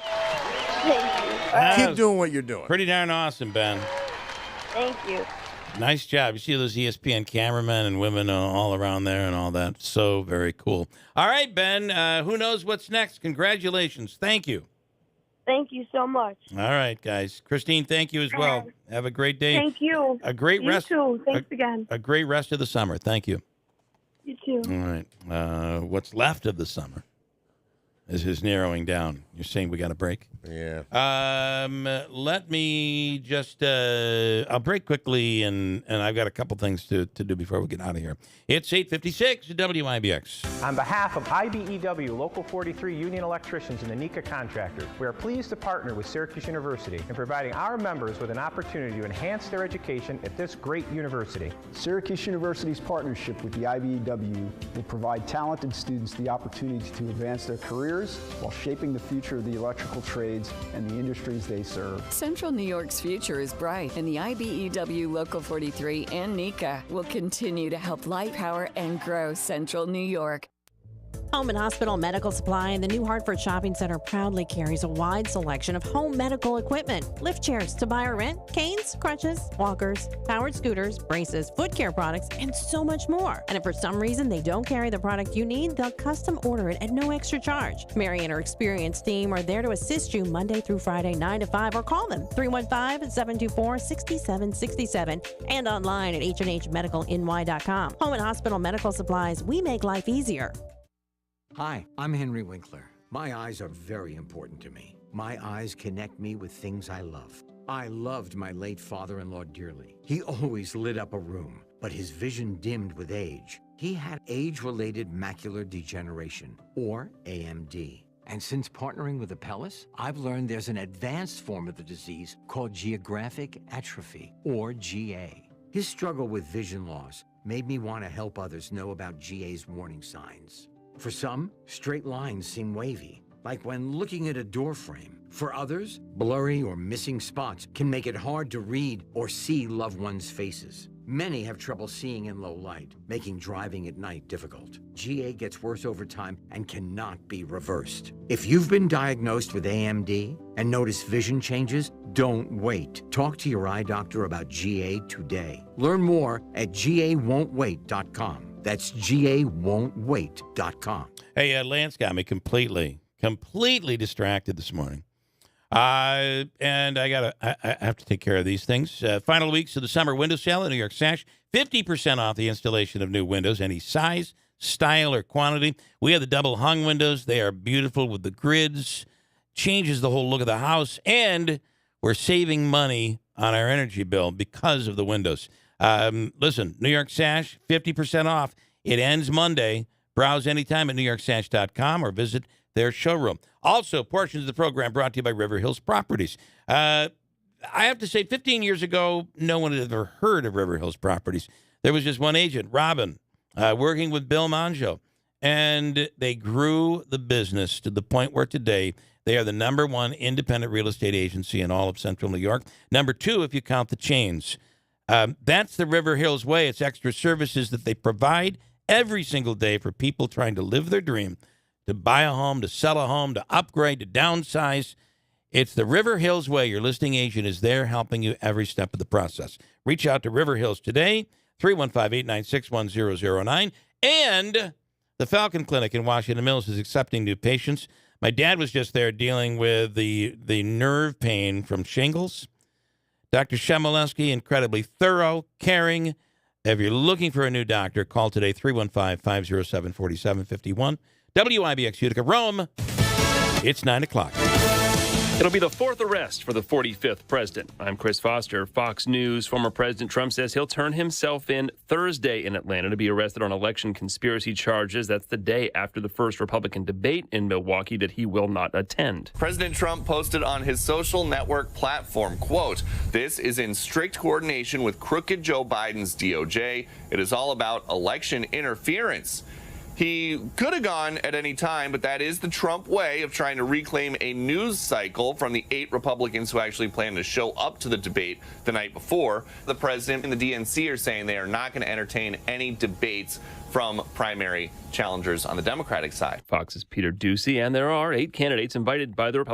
Keep doing what you're doing. Pretty darn awesome, Ben. Thank you. Nice job. You see those ESPN cameramen and women all around there and all that. So very cool. All right, Ben, who knows what's next? Congratulations. Thank you. Thank you so much. All right, guys. Christine, thank you as well. Have a great day. Thank you. A great You rest. too. Thanks again. A great rest of the summer. Thank you. You too. All right. What's left of the summer is narrowing down. You're saying we got a break? Yeah. Let me just I'll break quickly, and I've got a couple things to do before we get out of here. It's 8:56 WIBX. On behalf of IBEW Local 43 Union Electricians and the NECA Contractor, we are pleased to partner with Syracuse University in providing our members with an opportunity to enhance their education at this great university. Syracuse University's partnership with the IBEW will provide talented students the opportunity to advance their careers years while shaping the future of the electrical trades and the industries they serve. Central New York's future is bright, and the IBEW Local 43 and NECA will continue to help light, power, and grow Central New York. Home and Hospital Medical Supply and the New Hartford Shopping Center proudly carries a wide selection of home medical equipment. Lift chairs to buy or rent, canes, crutches, walkers, powered scooters, braces, foot care products, and so much more. And if for some reason they don't carry the product you need, they'll custom order it at no extra charge. Mary and her experienced team are there to assist you Monday through Friday, 9 to 5, or call them 315-724-6767 and online at HNHMedicalNY.com. Home and Hospital Medical Supplies, we make life easier. Hi, I'm Henry Winkler. My eyes are very important to me. My eyes connect me with things I love. I loved my late father-in-law dearly. He always lit up a room, but his vision dimmed with age. He had age-related macular degeneration, or AMD. And since partnering with Apellis, I've learned there's an advanced form of the disease called geographic atrophy, or GA. His struggle with vision loss made me want to help others know about GA's warning signs. For some, straight lines seem wavy, like when looking at a door frame. For others, blurry or missing spots can make it hard to read or see loved ones' faces. Many have trouble seeing in low light, making driving at night difficult. GA gets worse over time and cannot be reversed. If you've been diagnosed with AMD and notice vision changes, don't wait. Talk to your eye doctor about GA today. Learn more at GAWon'tWait.com. That's GAWon'tWait.com. Hey, Lance got me completely distracted this morning. And I have to take care of these things. Final weeks of the summer window sale at New York Sash. 50% off the installation of new windows, any size, style, or quantity. We have the double hung windows. They are beautiful with the grids. Changes the whole look of the house. And we're saving money on our energy bill because of the windows. Listen, New York Sash, 50% off. It ends Monday. Browse anytime at NewYorkSash.com or visit their showroom. Also, portions of the program brought to you by River Hills Properties. I have to say, 15 years ago, no one had ever heard of River Hills Properties. There was just one agent, Robin, working with Bill Monjo. And they grew the business to the point where today they are the #1 independent real estate agency in all of Central New York. #2, if you count the chains. That's the River Hills way. It's extra services that they provide every single day for people trying to live their dream, to buy a home, to sell a home, to upgrade, to downsize. It's the River Hills way. Your listing agent is there helping you every step of the process. Reach out to River Hills today, 315-896-1009. And the Falcon Clinic in Washington Mills is accepting new patients. My dad was just there dealing with the nerve pain from shingles. Dr. Shemolensky, incredibly thorough, caring. If you're looking for a new doctor, call today, 315-507-4751. WIBX Utica, Rome. It's 9 o'clock. It'll be the fourth arrest for the 45th president. I'm Chris Foster, Fox News. Former President Trump says he'll turn himself in Thursday in Atlanta to be arrested on election conspiracy charges. That's the day after the first Republican debate in Milwaukee that he will not attend. President Trump posted on his social network platform, quote, "This is in strict coordination with crooked Joe Biden's DOJ. It is all about election interference." He could have gone at any time, but that is the Trump way of trying to reclaim a news cycle from the 8 Republicans who actually plan to show up to the debate the night before. The president and the DNC are saying they are not going to entertain any debates from primary challengers on the Democratic side. Fox's Peter Ducey, and there are 8 candidates invited by the Republican